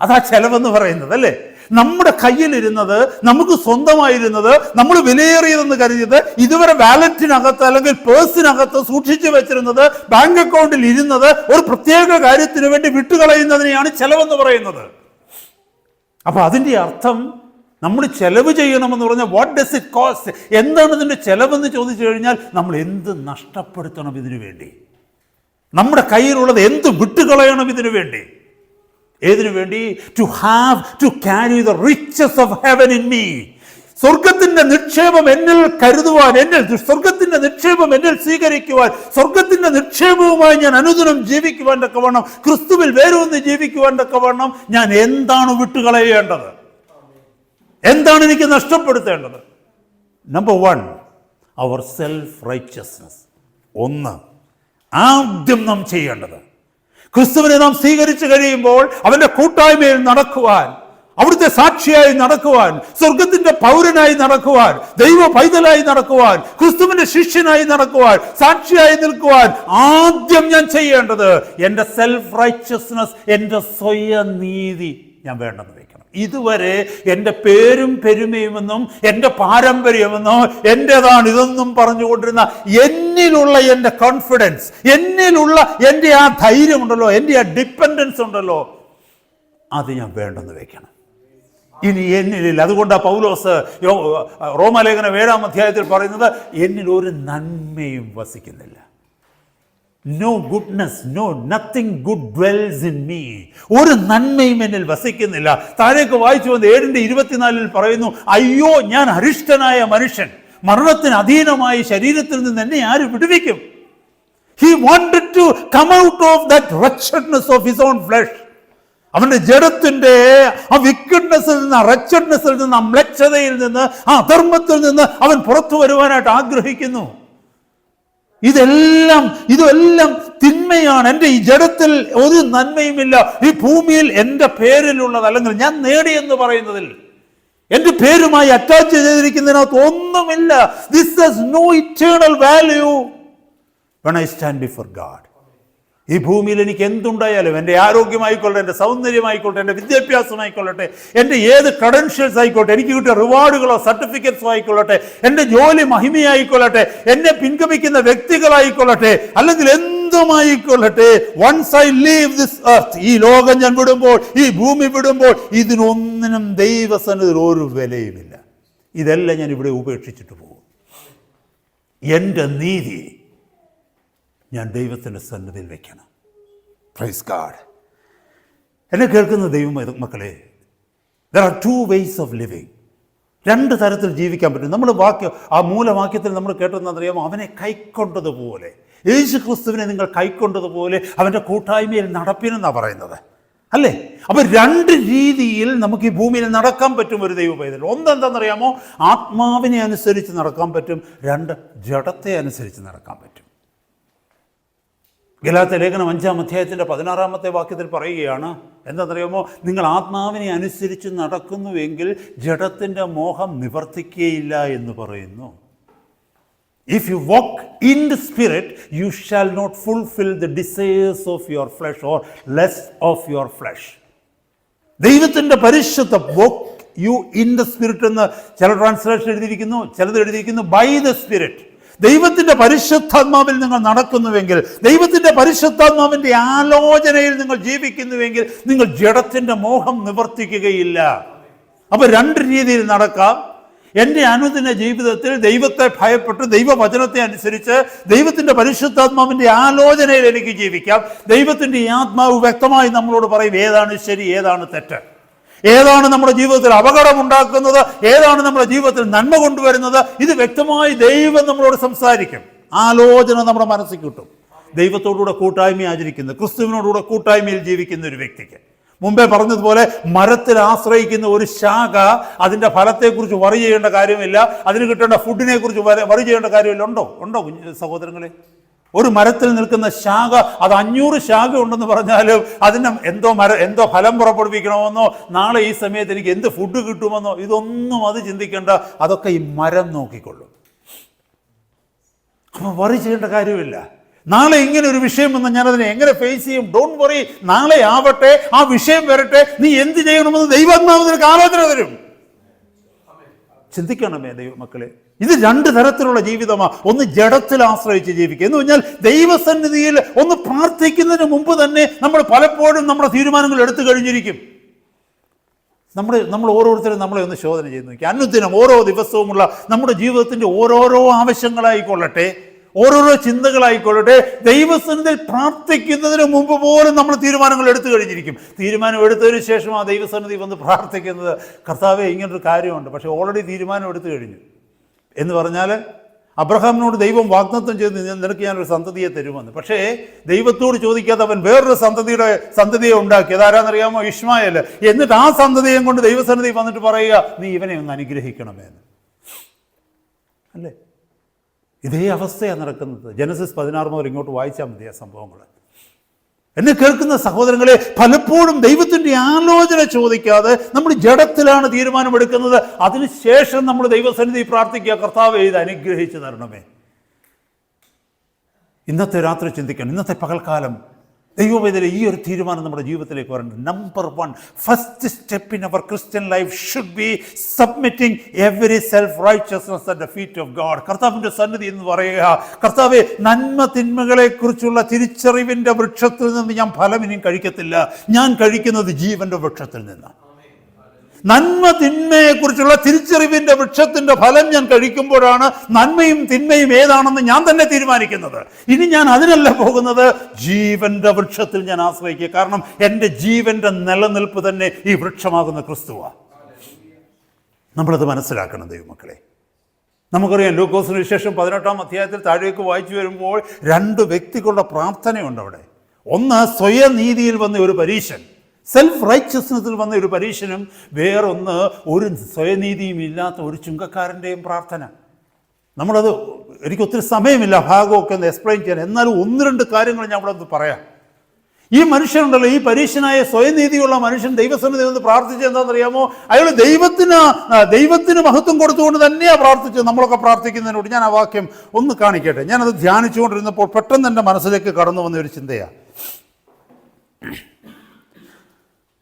അതാ ചെലവെന്ന് പറയുന്നത്. അല്ലേ? നമ്മുടെ കയ്യിലിരുന്നത്, നമുക്ക് സ്വന്തമായിരുന്നത്, നമ്മൾ വിലയേറിയതെന്ന് കരുതിയത്, ഇതുവരെ വാലറ്റിനകത്ത് അല്ലെങ്കിൽ പേഴ്സിനകത്ത് സൂക്ഷിച്ചു വെച്ചിരുന്നത്, ബാങ്ക് അക്കൗണ്ടിൽ ഇരുന്നത്, ഒരു പ്രത്യേക കാര്യത്തിന് വേണ്ടി വിട്ടുകളയുന്നതിനെയാണ് ചെലവെന്ന് പറയുന്നത്. അപ്പൊ അതിൻ്റെ അർത്ഥം, നമ്മൾ ചെലവ് ചെയ്യണമെന്ന് പറഞ്ഞാൽ വാട്ട് ഡസ് ഇറ്റ് കോസ്റ്റ്, എന്താണ് ഇതിൻ്റെ ചെലവെന്ന് ചോദിച്ചു കഴിഞ്ഞാൽ നമ്മൾ എന്ത് നഷ്ടപ്പെടുത്തണം ഇതിനു വേണ്ടി? നമ്മുടെ കയ്യിലുള്ളത് എന്ത് വിട്ടുകളയണം ഇതിനു വേണ്ടി? ഏതിനു വേണ്ടി? To have to carry the riches of heaven in me. സ്വർഗത്തിന്റെ നിക്ഷേപം എന്നിൽ കരുതുവാൻ, സ്വർഗത്തിന്റെ നിക്ഷേപം എന്നിൽ സ്വീകരിക്കുവാൻ, സ്വർഗത്തിന്റെ നിക്ഷേപവുമായി ഞാൻ അനുദിനം ജീവിക്കുവാൻ തക്കവണ്ണം, ക്രിസ്തുവിൽ വേരൂന്നി ജീവിക്കുവാൻ തക്കവണ്ണം ഞാൻ എന്താണ് വിട്ടുകളയേണ്ടത്? എന്താണ് എനിക്ക് നഷ്ടപ്പെടുത്തേണ്ടത്? Number 1, our self righteousness. 1, ആദ്യം നാം ചെയ്യേണ്ടത്, ക്രിസ്തുവിനെ നാം സ്വീകരിച്ചു കഴിയുമ്പോൾ അവന്റെ കൂട്ടായ്മയിൽ നടക്കുവാൻ, അവിടുത്തെ സാക്ഷിയായി നടക്കുവാൻ, സ്വർഗത്തിന്റെ പൗരനായി നടക്കുവാൻ, ദൈവ പൈതലായി നടക്കുവാൻ, ക്രിസ്തുവിന്റെ ശിഷ്യനായി നടക്കുവാൻ, സാക്ഷിയായി നിൽക്കുവാൻ ആദ്യം ഞാൻ ചെയ്യേണ്ടത് എൻ്റെ സെൽഫ് റൈച്ചസ്നസ്, എൻ്റെ സ്വയം നീതി ഞാൻ വേണ്ടെന്ന് വയ്ക്കണം. ഇതുവരെ എൻ്റെ പേരും പെരുമയുമെന്നും എൻ്റെ പാരമ്പര്യമെന്നോ എൻ്റെതാണ് ഇതൊന്നും പറഞ്ഞുകൊണ്ടിരുന്ന എന്നിലുള്ള എൻ്റെ കോൺഫിഡൻസ്, എന്നിലുള്ള എൻ്റെ ആ ധൈര്യമുണ്ടല്ലോ, എൻ്റെ ആ ഡിപ്പെൻഡൻസ് ഉണ്ടല്ലോ, അത് ഞാൻ വേണ്ടെന്ന് വയ്ക്കണം. ഇനി എന്നിലില്ല. അതുകൊണ്ടാണ് പൗലോസ് റോമാലേഖനം 7-ാം അധ്യായത്തിൽ പറയുന്നത്, എന്നിൽ ഒരു നന്മയും വസിക്കുന്നില്ല. No goodness, no, nothing good dwells in me. ഒരു നന്മയും എന്നിൽ വസിക്കുന്നില്ല. താഴേക്ക് വായിച്ചു വന്ന് 7:24 പറയുന്നു, അയ്യോ ഞാൻ അരിഷ്ടനായ മനുഷ്യൻ, മരണത്തിന് അധീനമായ ശരീരത്തിൽ നിന്ന് എന്നെ ആര് വിടുവിക്കും? He wanted to come out of that wretchedness of his own flesh. അവന്റെ ജഡത്തിന്റെ ആ വിക്കഡ്നെസ്സിൽ നിന്ന്, ആ റെച്ചഡ്നെസ്സിൽ നിന്ന്, ആ മ്ലേച്ഛതയിൽ നിന്ന്, ആ അധർമ്മത്തിൽ നിന്ന് അവൻ പുറത്തു വരുവാനായിട്ട് ആഗ്രഹിക്കുന്നു. ഇതെല്ലാം തിന്മയാണ്. എൻ്റെ ഈ ജഡത്തിൽ ഒരു നന്മയുമില്ല. ഈ ഭൂമിയിൽ എൻ്റെ പേരിലുള്ളത്, അല്ലെങ്കിൽ ഞാൻ നേടിയെന്ന് പറയുന്നതിൽ, എൻ്റെ പേരുമായി അറ്റാച്ച് ചെയ്തിരിക്കുന്നതിനകത്ത് ഒന്നുമില്ല. This has no eternal value when I stand before God. ഈ ഭൂമിയിൽ എനിക്ക് എന്തുണ്ടായാലും, എൻ്റെ ആരോഗ്യമായിക്കൊള്ളട്ടെ, എൻ്റെ സൗന്ദര്യമായിക്കൊള്ളട്ടെ, എൻ്റെ വിദ്യാഭ്യാസമായിക്കൊള്ളട്ടെ, എൻ്റെ ഏത് ക്രെഡൻഷ്യൽസ് ആയിക്കോട്ടെ, എനിക്ക് കിട്ടിയ റിവാർഡുകളോ സർട്ടിഫിക്കറ്റ്സോ ആയിക്കൊള്ളട്ടെ, എൻ്റെ ജോലി മഹിമയായിക്കൊള്ളട്ടെ, എന്നെ പിൻഗമിക്കുന്ന വ്യക്തികളായിക്കൊള്ളട്ടെ, അല്ലെങ്കിൽ എന്തുമായിക്കൊള്ളട്ടെ, once I leave this earth, ഈ ലോകം ഞാൻ വിടുമ്പോൾ, ഈ ഭൂമി വിടുമ്പോൾ, ഇതിനൊന്നിനും ദൈവസന്നിധിയിൽ ഒരു വിലയുമില്ല. ഇതെല്ലാം ഞാൻ ഇവിടെ ഉപേക്ഷിച്ചിട്ട് പോകും. എൻ്റെ നീതി ഞാൻ ദൈവത്തിൻ്റെ സന്നിധിയിൽ വയ്ക്കണം. Praise God. എന്നെ കേൾക്കുന്ന ദൈവമക്കളെ, there are 2 ways of living. 2 തരത്തിൽ ജീവിക്കാൻ പറ്റും. നമ്മൾ ആ മൂലവാക്യത്തിൽ നമ്മൾ കേട്ടതെന്നറിയാമോ? അവനെ കൈക്കൊണ്ടതുപോലെ, യേശു ക്രിസ്തുവിനെ നിങ്ങൾ കൈക്കൊണ്ടതുപോലെ അവൻ്റെ കൂട്ടായ്മയിൽ നടപ്പിനെന്നാണ് പറയുന്നത്, അല്ലേ? അപ്പോൾ 2 രീതിയിൽ നമുക്ക് ഈ ഭൂമിയിൽ നടക്കാൻ പറ്റും ഒരു ദൈവ പൈതൽ. ഒന്നെന്താണെന്നറിയാമോ? ആത്മാവിനെ അനുസരിച്ച് നടക്കാൻ പറ്റും. 2 ജഡത്തെ അനുസരിച്ച് നടക്കാൻ പറ്റും. ഗലാത്യ ലേഖനം 5-ാം അധ്യായത്തിൻ്റെ 16-ാമത്തെ വാക്യത്തിൽ പറയുകയാണ്, എന്താണെന്നറിയാമോ? നിങ്ങൾ ആത്മാവിനെ അനുസരിച്ച് നടക്കുന്നുവെങ്കിൽ ജഡത്തിൻ്റെ മോഹം നിവർത്തിക്കുകയില്ല എന്ന് പറയുന്നു. If you walk in the spirit, you shall not fulfill the desires of your flesh or lust of your flesh. ദൈവത്തിൻ്റെ പരിശുദ്ധ walk you in the spirit എന്ന് ചില ട്രാൻസ്ലേഷൻ എഴുതിയിരിക്കുന്നു, ചിലത് എഴുതിയിരിക്കുന്നു by the spirit. ദൈവത്തിൻ്റെ പരിശുദ്ധാത്മാവിൽ നിങ്ങൾ നടക്കുന്നുവെങ്കിൽ, ദൈവത്തിൻ്റെ പരിശുദ്ധാത്മാവിൻ്റെ ആലോചനയിൽ നിങ്ങൾ ജീവിക്കുന്നുവെങ്കിൽ, നിങ്ങൾ ജഡത്തിൻ്റെ മോഹം നിവർത്തിക്കുകയില്ല. അപ്പോൾ 2 രീതിയിൽ നടക്കാം. എൻ്റെ അനുദിന ജീവിതത്തിൽ ദൈവത്തെ ഭയപ്പെട്ട് ദൈവവചനത്തെ അനുസരിച്ച് ദൈവത്തിൻ്റെ പരിശുദ്ധാത്മാവിൻ്റെ ആലോചനയിൽ എനിക്ക് ജീവിക്കാം. ദൈവത്തിൻ്റെ ഈ ആത്മാവ് വ്യക്തമായി നമ്മളോട് പറയും ഏതാണ് ശരി, ഏതാണ് തെറ്റ്, ഏതാണ് നമ്മുടെ ജീവിതത്തിൽ അപകടമുണ്ടാക്കുന്നത്, ഏതാണ് നമ്മുടെ ജീവിതത്തിൽ നന്മ കൊണ്ടുവരുന്നത്. ഇത് വ്യക്തമായി ദൈവം നമ്മളോട് സംസാരിക്കും. ആലോചന നമ്മുടെ മനസ്സിൽ കിട്ടും. ദൈവത്തോടുകൂടെ കൂട്ടായ്മ ആചരിക്കുന്ന, ക്രിസ്തുവിനോടുകൂടെ കൂട്ടായ്മയിൽ ജീവിക്കുന്ന ഒരു വ്യക്തിക്ക്, മുമ്പേ പറഞ്ഞതുപോലെ മരത്തിൽ ആശ്രയിക്കുന്ന ഒരു ശാഖ അതിൻ്റെ ഫലത്തെക്കുറിച്ച് വറി ചെയ്യേണ്ട കാര്യമില്ല, അതിന് കിട്ടേണ്ട ഫുഡിനെ കുറിച്ച് വറി ചെയ്യേണ്ട കാര്യമില്ല. ഉണ്ടോ സഹോദരങ്ങളെ? ഒരു മരത്തിൽ നിൽക്കുന്ന ശാഖ, അത് 500 ശാഖ ഉണ്ടെന്ന് പറഞ്ഞാലും അതിന് എന്തോ ഫലം പുറപ്പെടുവിക്കണമെന്നോ, നാളെ ഈ സമയത്ത് എനിക്ക് എന്ത് ഫുഡ് കിട്ടുമെന്നോ, ഇതൊന്നും അത് ചിന്തിക്കേണ്ട. അതൊക്കെ ഈ മരം നോക്കിക്കൊള്ളും. അപ്പോൾ വറി ചെയ്യേണ്ട കാര്യമില്ല. നാളെ ഇങ്ങനെ ഒരു വിഷയം വന്നാൽ ഞാനതിനെ എങ്ങനെ ഫേസ് ചെയ്യും? ഡോണ്ട് വറി, നാളെ ആവട്ടെ, ആ വിഷയം വരട്ടെ, നീ എന്ത് ചെയ്യണമെന്ന് ദൈവാത്മാവ് നിനക്ക് ആലോചന തരും. ചിന്തിക്കണമേ ദൈവമക്കളെ, ഇത് 2 തരത്തിലുള്ള ജീവിതമാണ്. ഒന്ന് ജഡത്തിൽ ആശ്രയിച്ച് ജീവിക്കുക എന്ന് പറഞ്ഞാൽ ദൈവസന്നിധിയിൽ ഒന്ന് പ്രാർത്ഥിക്കുന്നതിന് മുമ്പ് തന്നെ നമ്മൾ പലപ്പോഴും നമ്മുടെ തീരുമാനങ്ങൾ എടുത്തു കഴിഞ്ഞിരിക്കും. നമ്മൾ ഓരോരുത്തരും നമ്മളെ ഒന്ന് ശോധന ചെയ്ത് നോക്കി. അനുദിനം ഓരോ ദിവസവുമുള്ള നമ്മുടെ ജീവിതത്തിൻ്റെ ഓരോരോ ആവശ്യങ്ങളായിക്കൊള്ളട്ടെ, ഓരോരോ ചിന്തകളായിക്കൊള്ളട്ടെ, ദൈവസന്നിധിയിൽ പ്രാർത്ഥിക്കുന്നതിന് മുമ്പ് പോലും നമ്മൾ തീരുമാനങ്ങൾ എടുത്തു കഴിഞ്ഞിരിക്കും. തീരുമാനം എടുത്തതിന് ശേഷം ആ ദൈവസന്നിധി വന്ന് പ്രാർത്ഥിക്കുന്നത്, കർത്താവേ ഇങ്ങനൊരു കാര്യമുണ്ട്, പക്ഷേ ഓൾറെഡി തീരുമാനം എടുത്തു കഴിഞ്ഞു എന്ന് പറഞ്ഞാൽ, അബ്രഹാമിനോട് ദൈവം വാഗ്ദത്തം ചെയ്ത് നിനക്ക് ഞാനൊരു സന്തതിയെ തരുമെന്ന്. പക്ഷേ ദൈവത്തോട് ചോദിക്കാതെ അവൻ വേറൊരു സന്തതിയെ ഉണ്ടാക്കി. അതാരാന്നറിയാമോ? ഇശ്മായേൽ. എന്നിട്ട് ആ സന്തതിയെ കൊണ്ട് ദൈവസന്നിധി വന്നിട്ട് പറയുക, നീ ഇവനെ ഒന്ന് അനുഗ്രഹിക്കണമെന്ന്. അല്ലേ? ഇതേ അവസ്ഥയാണ് നടക്കുന്നത്. ജനസിസ് 16 മുതൽ ഇങ്ങോട്ട് വായിച്ചാൽ മതി ആ സംഭവങ്ങൾ. എന്നെ കേൾക്കുന്ന സഹോദരങ്ങളെ, പലപ്പോഴും ദൈവത്തിൻ്റെ ആലോചന ചോദിക്കാതെ നമ്മൾ ജഡത്തിലാണ് തീരുമാനമെടുക്കുന്നത്. അതിനുശേഷം നമ്മൾ ദൈവസന്നിധി പ്രാർത്ഥിക്കുക, കർത്താവേ ഇത് അനുഗ്രഹിച്ചു തരണമേ. ഇന്നത്തെ രാത്രി ചിന്തിക്കണം, ഇന്നത്തെ പകൽക്കാലം ദൈവവേദന ഈ ഒരു തീരുമാനം നമ്മുടെ ജീവിതത്തിലേക്ക് വരണം. Number 1, first step in our Christian life should be submitting every self righteousness at the feet of God. കർത്താവിൻ്റെ സന്നിധി എന്ന് പറയുക, കർത്താവെ നന്മ തിന്മകളെ കുറിച്ചുള്ള തിരിച്ചറിവിൻ്റെ വൃക്ഷത്തിൽ നിന്ന് ഞാൻ ഫലം ഇനിയും കഴിക്കത്തില്ല, ഞാൻ കഴിക്കുന്നത് ജീവന്റെ വൃക്ഷത്തിൽ നിന്നാണ്. നന്മ തിന്മയെക്കുറിച്ചുള്ള തിരിച്ചറിവിൻ്റെ വൃക്ഷത്തിൻ്റെ ഫലം ഞാൻ കഴിക്കുമ്പോഴാണ് നന്മയും തിന്മയും ഏതാണെന്ന് ഞാൻ തന്നെ തീരുമാനിക്കുന്നത്. ഇനി ഞാൻ അതിനല്ല പോകുന്നത്, ജീവന്റെ വൃക്ഷത്തിൽ ഞാൻ ആശ്രയിക്കുക. കാരണം എൻ്റെ ജീവന്റെ നിലനിൽപ്പ് തന്നെ ഈ വൃക്ഷമാകുന്ന ക്രിസ്തുവാണ്. നമ്മളത് മനസ്സിലാക്കണം ദൈവമക്കളെ. നമുക്കറിയാം, ലൂക്കോസിന് വിശേഷം 18-ാം അധ്യായത്തിൽ താഴേക്ക് വായിച്ചു വരുമ്പോൾ 2 വ്യക്തികളുടെ പ്രാർത്ഥനയുണ്ട് അവിടെ. ഒന്ന് സ്വയനീതിയിൽ വന്ന ഒരു പരീശൻ, സെൽഫ് റൈച്ചസ്നെസ്സിൽ വന്ന ഒരു പരീശനും, വേറൊന്ന് ഒരു സ്വയനീതിയും ഇല്ലാത്ത ഒരു ചുങ്കക്കാരൻ്റെയും പ്രാർത്ഥന. നമ്മളത് എനിക്കൊത്തിരി സമയമില്ല ഭാഗമൊക്കെ ഒന്ന് എക്സ്പ്ലെയിൻ ചെയ്യാൻ. എന്നാലും ഒന്ന് രണ്ട് കാര്യങ്ങൾ ഞാൻ ഇവിടെ ഒന്ന് പറയാം. ഈ മനുഷ്യനുണ്ടല്ലോ, ഈ പരീക്ഷനായ സ്വയനീതിയുള്ള മനുഷ്യൻ ദൈവസന്നിധി നിന്ന് പ്രാർത്ഥിച്ചത് എന്താണെന്നറിയാമോ? അയാൾ ദൈവത്തിന് മഹത്വം കൊടുത്തുകൊണ്ട് തന്നെയാണ് പ്രാർത്ഥിച്ചത്. നമ്മളൊക്കെ പ്രാർത്ഥിക്കുന്നതിനോട് ഞാൻ ആ വാക്യം ഒന്ന് കാണിക്കട്ടെ. ഞാനത് ധ്യാനിച്ചുകൊണ്ടിരുന്നപ്പോൾ പെട്ടെന്ന് എൻ്റെ മനസ്സിലേക്ക് കടന്നു വന്ന ഒരു ചിന്തയാണ്.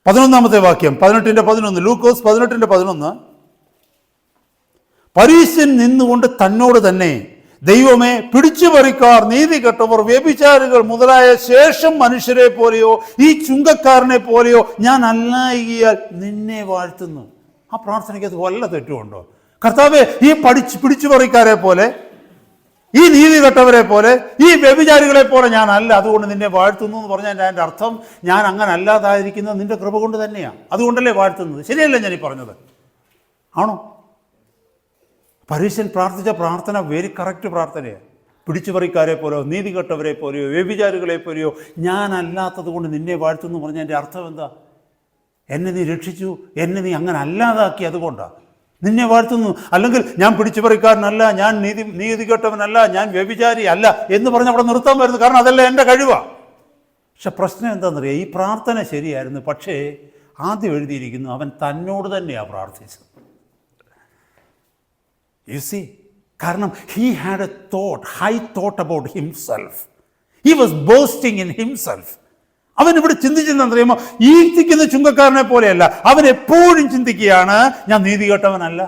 11-ാമത്തെ വാക്യം, 18:11, ലൂക്കോസ് 18:11. പരീശൻ നിന്നുകൊണ്ട് തന്നോട് തന്നെ, ദൈവമേ, പിടിച്ചുപറിക്കാർ, നീതി കെട്ടവർ, വ്യഭിചാരികൾ മുതലായ ശേഷം മനുഷ്യരെ പോലെയോ ഈ ചുങ്കക്കാരനെ പോലെയോ ഞാൻ അല്ലായികയാൽ നിന്നെ വാഴ്ത്തുന്നു. ആ പ്രാർത്ഥനയ്ക്ക് അത് വല്ല തെറ്റുമുണ്ടോ? കർത്താവേ, ഈ പിടിച്ചുപറിക്കാരെ പോലെ, ഈ നീതി കെട്ടവരെ പോലെ, ഈ വ്യഭിചാരികളെ പോലെ ഞാൻ അല്ല, അതുകൊണ്ട് നിന്നെ വാഴ്ത്തുന്നു എന്ന് പറഞ്ഞാൽ എൻ്റെ അർത്ഥം ഞാൻ അങ്ങനെ അല്ലാതായിരിക്കുന്നത് നിന്റെ കൃപ കൊണ്ട് തന്നെയാണ്. അതുകൊണ്ടല്ലേ വാഴ്ത്തുന്നത്. ശരിയല്ലേ ഞാൻ ഈ പറഞ്ഞത്? ആണോ? പരീശൻ പ്രാർത്ഥിച്ച പ്രാർത്ഥന വെരി കറക്റ്റ് പ്രാർത്ഥനയാണ്. പിടിച്ചുപറിക്കാരെ പോലെയോ നീതി കെട്ടവരെ പോലെയോ വ്യഭിചാരികളെ പോലെയോ ഞാൻ അല്ലാത്തത് കൊണ്ട് നിന്നെ വാഴ്ത്തുന്നു പറഞ്ഞാൽ എൻ്റെ അർത്ഥം എന്താ? എന്നെ നീ രക്ഷിച്ചു, എന്നെ നീ അങ്ങനെ അല്ലാതാക്കി, അതുകൊണ്ടാണ് നിന്നെ വാഴ്ത്തുന്നു. അല്ലെങ്കിൽ ഞാൻ പിടിച്ചുപറിക്കാരനല്ല, ഞാൻ നീതി കെട്ടവനല്ല, ഞാൻ വ്യഭിചാരി അല്ല എന്ന് പറഞ്ഞ് അവിടെ നിർത്താൻ വരുന്നു. കാരണം അതല്ല എൻ്റെ കഴിവാണ്. പക്ഷെ പ്രശ്നം എന്താണെന്നറിയാം, ഈ പ്രാർത്ഥന ശരിയായിരുന്നു, പക്ഷേ ആദ്യം എഴുതിയിരിക്കുന്നു അവൻ തന്നോട് തന്നെയാണ് പ്രാർത്ഥിച്ചത്. You see, കാരണം he had a high thought about himself. He was boasting in himself. അവൻ ഇവിടെ ചിന്തിച്ചെന്നറിയുമോ? ഈ ചിന്തിക്കുന്ന ചുങ്കക്കാരനെ പോലെയല്ല. അവൻ എപ്പോഴും ചിന്തിക്കുകയാണ്, ഞാൻ നീതി കെട്ടവനല്ല,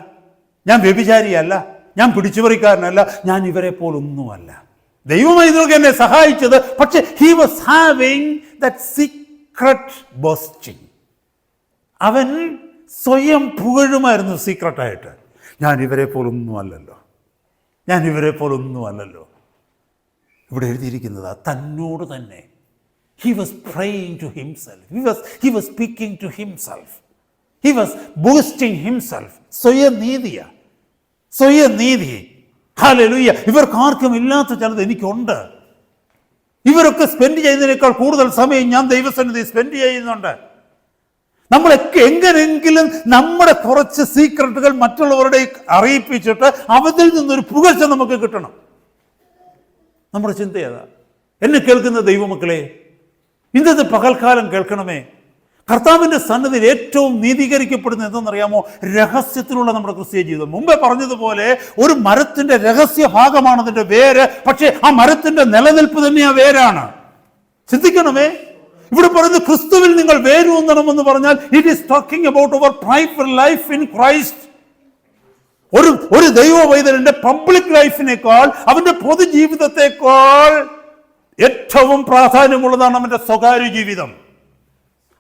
ഞാൻ വ്യഭിചാരിയല്ല, ഞാൻ പിടിച്ചുപറിക്കാരനല്ല, ഞാൻ ഇവരെ പോലൊന്നുമല്ല. ദൈവമായി ഇതിനൊക്കെ എന്നെ സഹായിച്ചത്. പക്ഷെ he was having that secret boasting. അവൻ സ്വയം പുകഴുമായിരുന്നു സീക്രട്ടായിട്ട്. ഞാൻ ഇവരെ പോലൊന്നും അല്ലല്ലോ, ഞാൻ ഇവരെ പോലൊന്നും അല്ലല്ലോ. ഇവിടെ എഴുതിയിരിക്കുന്നത് തന്നോട് തന്നെ. He was praying to himself. He was speaking to himself. He was boasting himself. സ്വയനീതി. ഹല്ലേലൂയ. ഇവർക്കാർക്കും ഇല്ലാത്ത ചിലത് എനിക്കുണ്ട്. ഇവരൊക്കെ സ്പെൻഡ് ചെയ്യുന്നതിനേക്കാൾ കൂടുതൽ സമയം ഞാൻ ദൈവസന്നിധി സ്പെൻഡ് ചെയ്യുന്നുണ്ട്. നമ്മളൊക്കെ എങ്ങനെയെങ്കിലും നമ്മുടെ കുറച്ച് സീക്രട്ടുകൾ മറ്റുള്ളവരുടെ അറിയിപ്പിച്ചിട്ട് അവരിൽ നിന്നൊരു പുകഴ്ച നമുക്ക് കിട്ടണം. നമ്മുടെ ചിന്ത ഏതാ? എന്നെ കേൾക്കുന്ന ദൈവമക്കളെ, ഇന്നത്തെ പകൽക്കാലം കേൾക്കണമേ. കർത്താവിൻ്റെ സന്നിധിയിൽ ഏറ്റവും നീതീകരിക്കപ്പെടുന്നത് എന്തെന്നറിയാമോ? രഹസ്യത്തിലുള്ള നമ്മുടെ ക്രിസ്തീയ ജീവിതം. മുമ്പേ പറഞ്ഞതുപോലെ ഒരു മരത്തിൻ്റെ രഹസ്യ ഭാഗമാണ് അതിൻ്റെ വേര്. പക്ഷേ ആ മരത്തിൻ്റെ നിലനിൽപ്പ് തന്നെ ആ വേരാണ്. ചിന്തിക്കണമേ. ഇവിടെ പറയുന്നത് ക്രിസ്തുവിൽ നിങ്ങൾ വേരൂന്നണമെന്ന് പറഞ്ഞാൽ it is talking about our private life in Christ. ഒരു ദൈവ പൈതലിന്റെ പബ്ലിക് ലൈഫിനേക്കാൾ, അവന്റെ പൊതുജീവിതത്തെക്കാൾ ഏറ്റവും പ്രാധാന്യമുള്ളതാണ് അവന്റെ സ്വകാര്യ ജീവിതം.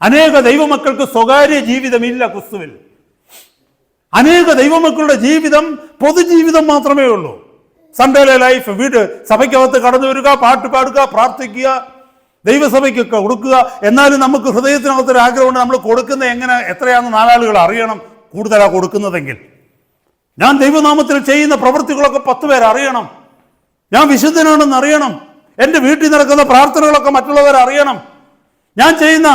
അനേക ദൈവമക്കൾക്ക് സ്വകാര്യ ജീവിതമില്ല ക്രിസ്തുവിൽ. അനേക ദൈവമക്കളുടെ ജീവിതം പൊതുജീവിതം മാത്രമേ ഉള്ളൂ. സൺഡേ ലൈഫ്, വീട്, സഭയ്ക്കകത്ത് കടന്നു വരിക, പാട്ട് പാടുക, പ്രാർത്ഥിക്കുക, ദൈവസഭയ്ക്കൊക്കെ കൊടുക്കുക. എന്നാലും നമുക്ക് ഹൃദയത്തിനകത്തൊരു ആഗ്രഹമുണ്ട്, നമ്മൾ കൊടുക്കുന്ന എത്രയാണെന്ന് നാലാളുകൾ അറിയണം. കൂടുതലാണ് കൊടുക്കുന്നതെങ്കിൽ ഞാൻ ദൈവനാമത്തിൽ ചെയ്യുന്ന പ്രവൃത്തികളൊക്കെ 10 പേർ അറിയണം. ഞാൻ വിശുദ്ധനാണെന്ന് അറിയണം. എൻ്റെ വീട്ടിൽ നടക്കുന്ന പ്രാർത്ഥനകളൊക്കെ മറ്റുള്ളവർ അറിയണം. ഞാൻ ചെയ്യുന്ന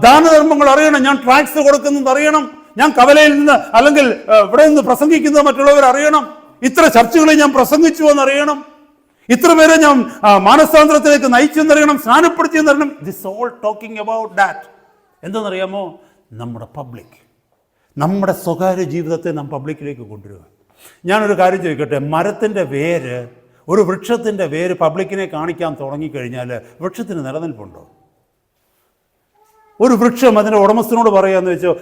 ദാനധർമ്മങ്ങൾ അറിയണം. ഞാൻ ട്രാക്സ് കൊടുക്കുന്നത് അറിയണം. ഞാൻ കവലയിൽ നിന്ന് അല്ലെങ്കിൽ ഇവിടെ നിന്ന് പ്രസംഗിക്കുന്നത് മറ്റുള്ളവർ അറിയണം. ഇത്ര ചർച്ചകളിൽ ഞാൻ പ്രസംഗിച്ചു എന്നറിയണം. ഇത്ര പേരെ ഞാൻ മാനസാന്തരത്തിലേക്ക് നയിച്ചെന്നറിയണം, സ്നാനപ്പെടുത്തിയെന്നറിയണം. This all talking about that. എന്തെന്നറിയാമോ? നമ്മുടെ പബ്ലിക്, നമ്മുടെ സ്വകാര്യ ജീവിതത്തെ നാം പബ്ലിക്കിലേക്ക് കൊണ്ടുവരിക. ഞാനൊരു കാര്യം ചോദിക്കട്ടെ, മരത്തിൻ്റെ വേര്, ഒരു വൃക്ഷത്തിൻ്റെ വേര് പബ്ലിക്കിനെ കാണിക്കാൻ തുടങ്ങിക്കഴിഞ്ഞാൽ വൃക്ഷത്തിന് നിലനിൽപ്പുണ്ടോ? ഒരു വൃക്ഷം അതിൻ്റെ ഉടമസ്ഥനോട് പറയാമെന്ന് വെച്ചോ,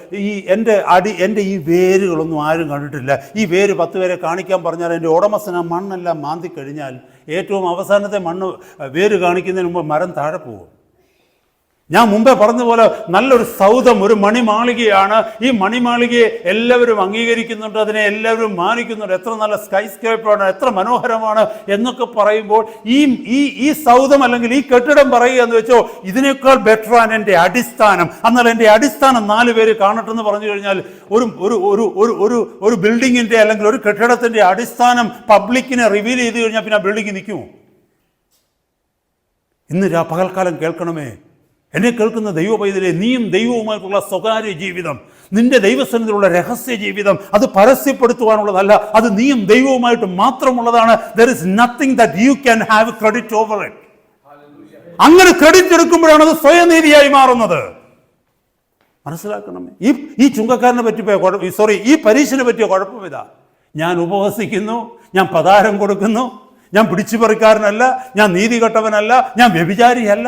എൻ്റെ ഈ വേരുകളൊന്നും ആരും കണ്ടിട്ടില്ല, ഈ വേര് 10 പേരെ കാണിക്കാൻ പറഞ്ഞാൽ എൻ്റെ ഉടമസ്ഥന മണ്ണെല്ലാം മാന്തിക്കഴിഞ്ഞാൽ ഏറ്റവും അവസാനത്തെ മണ്ണ് വേര് കാണിക്കുന്നതിന് മുമ്പ് മരം താഴെ പോകും. ഞാൻ മുമ്പേ പറഞ്ഞ പോലെ നല്ലൊരു സൗധം, ഒരു മണിമാളികയാണ്. ഈ മണിമാളികയെ എല്ലാവരും അംഗീകരിക്കുന്നുണ്ട്, അതിനെ എല്ലാവരും മാനിക്കുന്നുണ്ട്. എത്ര നല്ല സ്കൈ സ്കേപ്പാണ്, എത്ര മനോഹരമാണ് എന്നൊക്കെ പറയുമ്പോൾ ഈ സൗധം അല്ലെങ്കിൽ ഈ കെട്ടിടം പറയുക എന്ന് വെച്ചോ, ഇതിനേക്കാൾ ബെറ്ററാണ് എൻ്റെ അടിസ്ഥാനം. എന്നാൽ എൻ്റെ അടിസ്ഥാനം 4 പേര് കാണട്ടെന്ന് പറഞ്ഞു കഴിഞ്ഞാൽ ഒരു ബിൽഡിങ്ങിൻ്റെ അല്ലെങ്കിൽ ഒരു കെട്ടിടത്തിൻ്റെ അടിസ്ഥാനം പബ്ലിക്കിനെ റിവീൽ ചെയ്ത് കഴിഞ്ഞാൽ പിന്നെ ആ ബിൽഡിംഗ് നിൽക്കുമോ? ഇന്ന് പകൽക്കാലം കേൾക്കണമേ, എന്നെ കേൾക്കുന്ന ദൈവ പൈതലേ, നീയും ദൈവവുമായിട്ടുള്ള സ്വകാര്യ ജീവിതം, നിന്റെ ദൈവസന്നിധിയിലുള്ള രഹസ്യ ജീവിതം അത് പരസ്യപ്പെടുത്തുവാനുള്ളതല്ല. അത് നീയും ദൈവവുമായിട്ട് മാത്രമുള്ളതാണ്. There is nothing that you can have credit over it. അങ്ങനെ ക്രെഡിറ്റ് എടുക്കുമ്പോഴാണ് അത് സ്വയനീതിയായി മാറുന്നത്. മനസ്സിലാക്കണമേ. ഈ ചുങ്കക്കാരനെ പറ്റി ഈ പരീക്ഷനെ പറ്റിയ കുഴപ്പം ഇതാ: ഞാൻ ഉപവസിക്കുന്നു, ഞാൻ പതാരം കൊടുക്കുന്നു, ഞാൻ പിടിച്ചുപറിക്കാരനല്ല, ഞാൻ നീതി കെട്ടവനല്ല, ഞാൻ വ്യഭിചാരിയല്ല.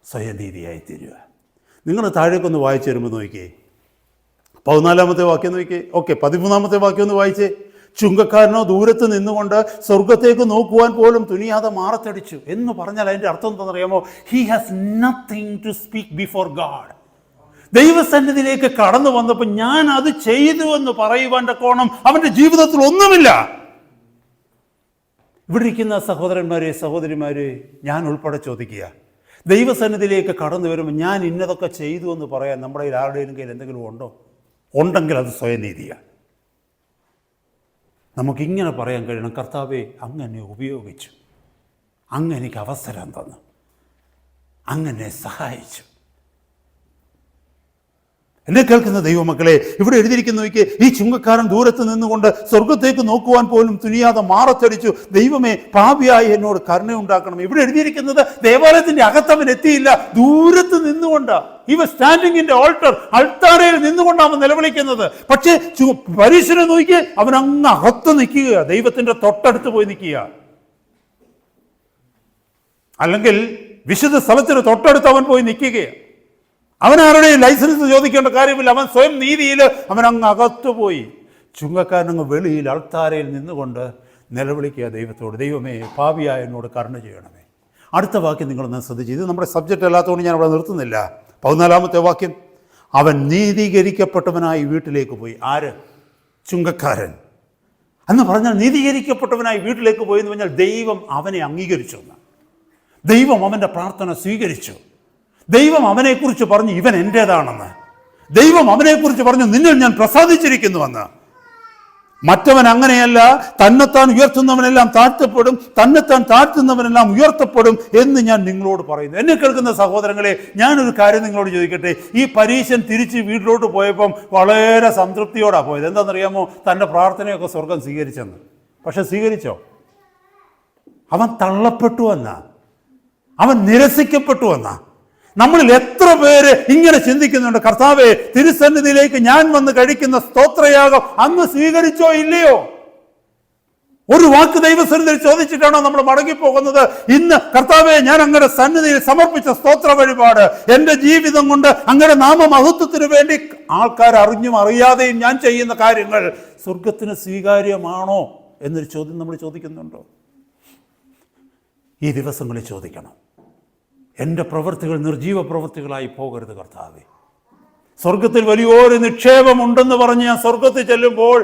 സ്വയനീതിയായി തീരുക. നിങ്ങൾ താഴേക്കൊന്ന് വായിച്ചു തരുമ്പോൾ നോക്കിയേ, 14-ാമത്തെ വാക്യം നോക്കിയേ. 13-ാമത്തെ വാക്യം ഒന്ന് വായിച്ചേ. ചുങ്കക്കാരനോ ദൂരത്ത് നിന്നുകൊണ്ട് സ്വർഗത്തേക്ക് നോക്കുവാൻ പോലും തുനിയാതെ മാറത്തടിച്ചു എന്ന് പറഞ്ഞാൽ അതിൻ്റെ അർത്ഥം എന്താണെന്നറിയാമോ? He has nothing to speak before God. ദൈവസന്നിധിയിലേക്ക് കടന്നു വന്നപ്പോൾ ഞാൻ അത് ചെയ്തു എന്ന് പറയുവാൻ്റെ കോണം അവൻ്റെ ജീവിതത്തിൽ ഒന്നുമില്ല. ഇവിടെ ഇരിക്കുന്ന സഹോദരന്മാരെ, സഹോദരിമാരെ, ഞാൻ ഉൾപ്പെടെ ചോദിക്കുക, ദൈവസന്നിധിയിലേക്ക് കടന്നു വരുമ്പോൾ ഞാൻ ഇന്നതൊക്കെ ചെയ്തു എന്ന് പറയാൻ നമ്മുടെ ആരുടെയും കയ്യിൽ എന്തെങ്കിലും ഉണ്ടോ? ഉണ്ടെങ്കിൽ അത് സ്വയനീതിയാണ്. നമുക്കിങ്ങനെ പറയാൻ കഴിയണം: കർത്താവേ, അങ്ങനെ ഉപയോഗിച്ചു, അങ്ങ് എനിക്ക് അവസരം തന്നു, അങ്ങനെ സഹായിച്ചു. എന്നെ കേൾക്കുന്ന ദൈവമക്കളെ, ഇവിടെ എഴുതിയിരിക്കുന്ന നോക്കിയേ, ഈ ചുങ്കക്കാരൻ ദൂരത്ത് നിന്നുകൊണ്ട് സ്വർഗത്തേക്ക് നോക്കുവാൻ പോലും തുനിയാതെ മാറത്തടിച്ചു. ദൈവമേ, പാപിയായി എന്നോട് കരുണയുണ്ടാക്കണം. ഇവിടെ എഴുതിയിരിക്കുന്നത് ദേവാലയത്തിന്റെ അകത്തവൻ എത്തിയില്ല, ദൂരത്ത് നിന്നുകൊണ്ട്. ഇവ സ്റ്റാൻഡിങ് ഇൻ ദ ഓൾട്ടർ, അൾത്താരയിൽ നിന്നുകൊണ്ടാണ് അവൻ നിലവിളിക്കുന്നത്. പക്ഷേ പരീശനെ നോക്കിയേ, അവൻ അങ്ങ് അകത്ത് നിൽക്കുക, ദൈവത്തിന്റെ തൊട്ടടുത്ത് പോയി നിൽക്കുക. അല്ലെങ്കിൽ വിശുദ്ധ സ്ഥലത്തിന് തൊട്ടടുത്ത് അവൻ പോയി നിൽക്കുകയാണ്. അവൻ ആരുടെയും ലൈസൻസ് ചോദിക്കേണ്ട കാര്യമില്ല. അവൻ സ്വയം നീതിയിൽ അവൻ അങ്ങ് അകത്തു പോയി. ചുങ്കക്കാരനങ്ങ് വെളിയിൽ അൾത്താരയിൽ നിന്നുകൊണ്ട് നിലവിളിക്കുക ദൈവത്തോട്: ദൈവമേ, പാപിയായ എന്നോട് കരുണ ചെയ്യണമേ. അടുത്ത വാക്യം നിങ്ങളൊന്ന് ശ്രദ്ധിച്ചു. ഇത് നമ്മുടെ സബ്ജക്റ്റ് അല്ലാത്തതുകൊണ്ട് ഞാൻ അവിടെ നിർത്തുന്നില്ല. 14-ാമത്തെ വാക്യം: അവൻ നീതീകരിക്കപ്പെട്ടവനായി വീട്ടിലേക്ക് പോയി. ആര്? ചുങ്കക്കാരൻ എന്ന് പറഞ്ഞാൽ നീതീകരിക്കപ്പെട്ടവനായി വീട്ടിലേക്ക് പോയി എന്ന് പറഞ്ഞാൽ ദൈവം അവനെ അംഗീകരിച്ചു എന്ന്. ദൈവം അവൻ്റെ പ്രാർത്ഥന സ്വീകരിച്ചു. ദൈവം അവനെക്കുറിച്ച് പറഞ്ഞു ഇവൻ എൻ്റേതാണെന്ന്. ദൈവം അവനെക്കുറിച്ച് പറഞ്ഞു നിന്നിൽ ഞാൻ പ്രസാദിച്ചിരിക്കുന്നുവെന്ന്. മറ്റവൻ അങ്ങനെയല്ല, തന്നെത്താൻ ഉയർത്തുന്നവനെല്ലാം താഴ്ത്തപ്പെടും, തന്നെത്താൻ താഴ്ത്തുന്നവനെല്ലാം ഉയർത്തപ്പെടും എന്ന് ഞാൻ നിങ്ങളോട് പറയുന്നു. എന്നെ കേൾക്കുന്ന സഹോദരങ്ങളെ, ഞാനൊരു കാര്യം നിങ്ങളോട് ചോദിക്കട്ടെ. ഈ പരീശൻ തിരിച്ച് വീട്ടിലോട്ട് പോയപ്പം വളരെ സംതൃപ്തിയോടാണ് പോയത്. എന്താണെന്നറിയാമോ? തൻ്റെ പ്രാർത്ഥനയൊക്കെ സ്വർഗം സ്വീകരിച്ചെന്ന്. പക്ഷെ സ്വീകരിച്ചോ? അവൻ തള്ളപ്പെട്ടു എന്നാ, അവൻ നിരസിക്കപ്പെട്ടു എന്നാ. നമ്മളിൽ എത്ര പേര് ഇങ്ങനെ ചിന്തിക്കുന്നുണ്ട്: കർത്താവേ, തിരുസന്നിധിയിലേക്ക് ഞാൻ വന്ന് കഴിക്കുന്ന സ്തോത്രയാഗം അങ്ങ് സ്വീകരിച്ചോ ഇല്ലയോ? ഒരു വാക്ക് ദൈവസന്നിധിയിൽ ചോദിച്ചിട്ടാണോ നമ്മൾ മടങ്ങിപ്പോകുന്നത്? ഇന്ന് കർത്താവേ, ഞാൻ അങ്ങയുടെ സന്നിധിയിൽ സമർപ്പിച്ച സ്തോത്ര വഴിപാട്, എൻ്റെ ജീവിതം കൊണ്ട് അങ്ങയുടെ നാമമഹത്വത്തിന് വേണ്ടി ആൾക്കാർ അറിഞ്ഞും അറിയാതെയും ഞാൻ ചെയ്യുന്ന കാര്യങ്ങൾ സ്വർഗത്തിന് സ്വീകാര്യമാണോ എന്നൊരു ചോദ്യം നമ്മൾ ചോദിക്കുന്നുണ്ടോ? ഈ ദിവസങ്ങളിൽ ചോദിക്കണം. എൻ്റെ പ്രവൃത്തികൾ നിർജീവ പ്രവൃത്തികളായി പോകരുത് കർത്താവേ. സ്വർഗത്തിൽ വലിയൊരു നിക്ഷേപമുണ്ടെന്ന് പറഞ്ഞ് ഞാൻ സ്വർഗത്തിൽ ചെല്ലുമ്പോൾ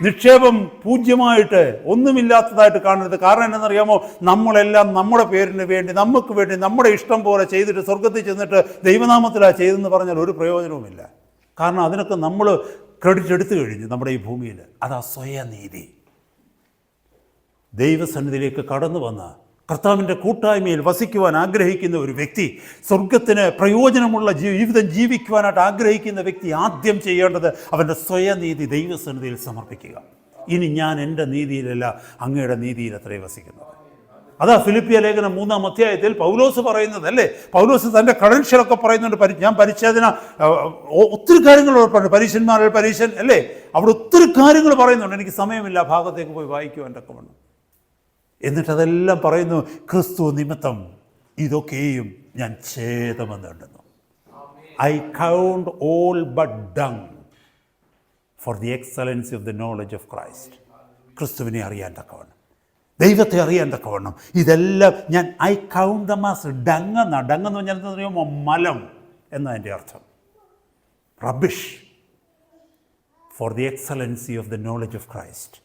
നിക്ഷേപം പൂജ്യമായിട്ട് ഒന്നുമില്ലാത്തതായിട്ട് കാണരുത്. കാരണം എന്താണെന്നറിയാമോ? നമ്മളെല്ലാം നമ്മുടെ പേരിന് വേണ്ടി, നമുക്ക് വേണ്ടി, നമ്മുടെ ഇഷ്ടം പോലെ ചെയ്തിട്ട് സ്വർഗത്തിൽ ചെന്നിട്ട് ദൈവനാമത്തിലാണ് ചെയ്തെന്ന് പറഞ്ഞാൽ ഒരു പ്രയോജനവുമില്ല. കാരണം അതിനൊക്കെ നമ്മൾ ക്രെഡിറ്റ് എടുത്തു കഴിഞ്ഞു നമ്മുടെ ഈ ഭൂമിയിൽ. അതാ സ്വയനീതി. ദൈവസന്നിധിയിലേക്ക് കടന്നു വന്ന കർത്താവിൻ്റെ കൂട്ടായ്മയിൽ വസിക്കുവാൻ ആഗ്രഹിക്കുന്ന ഒരു വ്യക്തി, സ്വർഗത്തിന് പ്രയോജനമുള്ള ജീവിതം ജീവിക്കുവാനായിട്ട് ആഗ്രഹിക്കുന്ന വ്യക്തി ആദ്യം ചെയ്യേണ്ടത് അവൻ്റെ സ്വയനീതി ദൈവസന്നിധിയിൽ സമർപ്പിക്കുക. ഇനി ഞാൻ എൻ്റെ നീതിയിലല്ല, അങ്ങയുടെ നീതിയിൽ അത്രേ വസിക്കുന്നത്. അതാ ഫിലിപ്പിയ ലേഖനം 3-ാം അധ്യായത്തിൽ പൗലോസ് പറയുന്നത് അല്ലേ. പൗലോസ് തൻ്റെ ക്രെഡൻഷ്യലൊക്കെ പറയുന്നുണ്ട്. ഞാൻ പരിച്ഛേദന ഒത്തിരി കാര്യങ്ങൾ പറഞ്ഞു, പരീശന്മാരിൽ പരീശൻ അല്ലേ, അവിടെ ഒത്തിരി കാര്യങ്ങൾ പറയുന്നുണ്ട്. എനിക്ക് സമയമില്ല ഭാഗത്തേക്ക് പോയി വായിക്കുവാൻ തക്കവണ്ണം. എന്നിട്ടതെല്ലാം പറയുന്നു, ക്രിസ്തു നിമിത്തം ഇതൊക്കെയും ഞാൻ ഛേദമെന്നുണ്ടെന്നു. I count all but dung for the excellency of the knowledge of Christ. ക്രിസ്തുവിനെ അറിയാൻ തക്കവണ്ണം, ദൈവത്തെ അറിയാൻ തക്കവണ്ണം ഇതെല്ലാം ഞാൻ I count them as dung എന്നാണ്. ഡങ് എന്ന് പറഞ്ഞാൽ എന്താ പറയുമോ? മലം എന്നതിൻ്റെ അർത്ഥം. Rubbish for the excellency of the knowledge of Christ.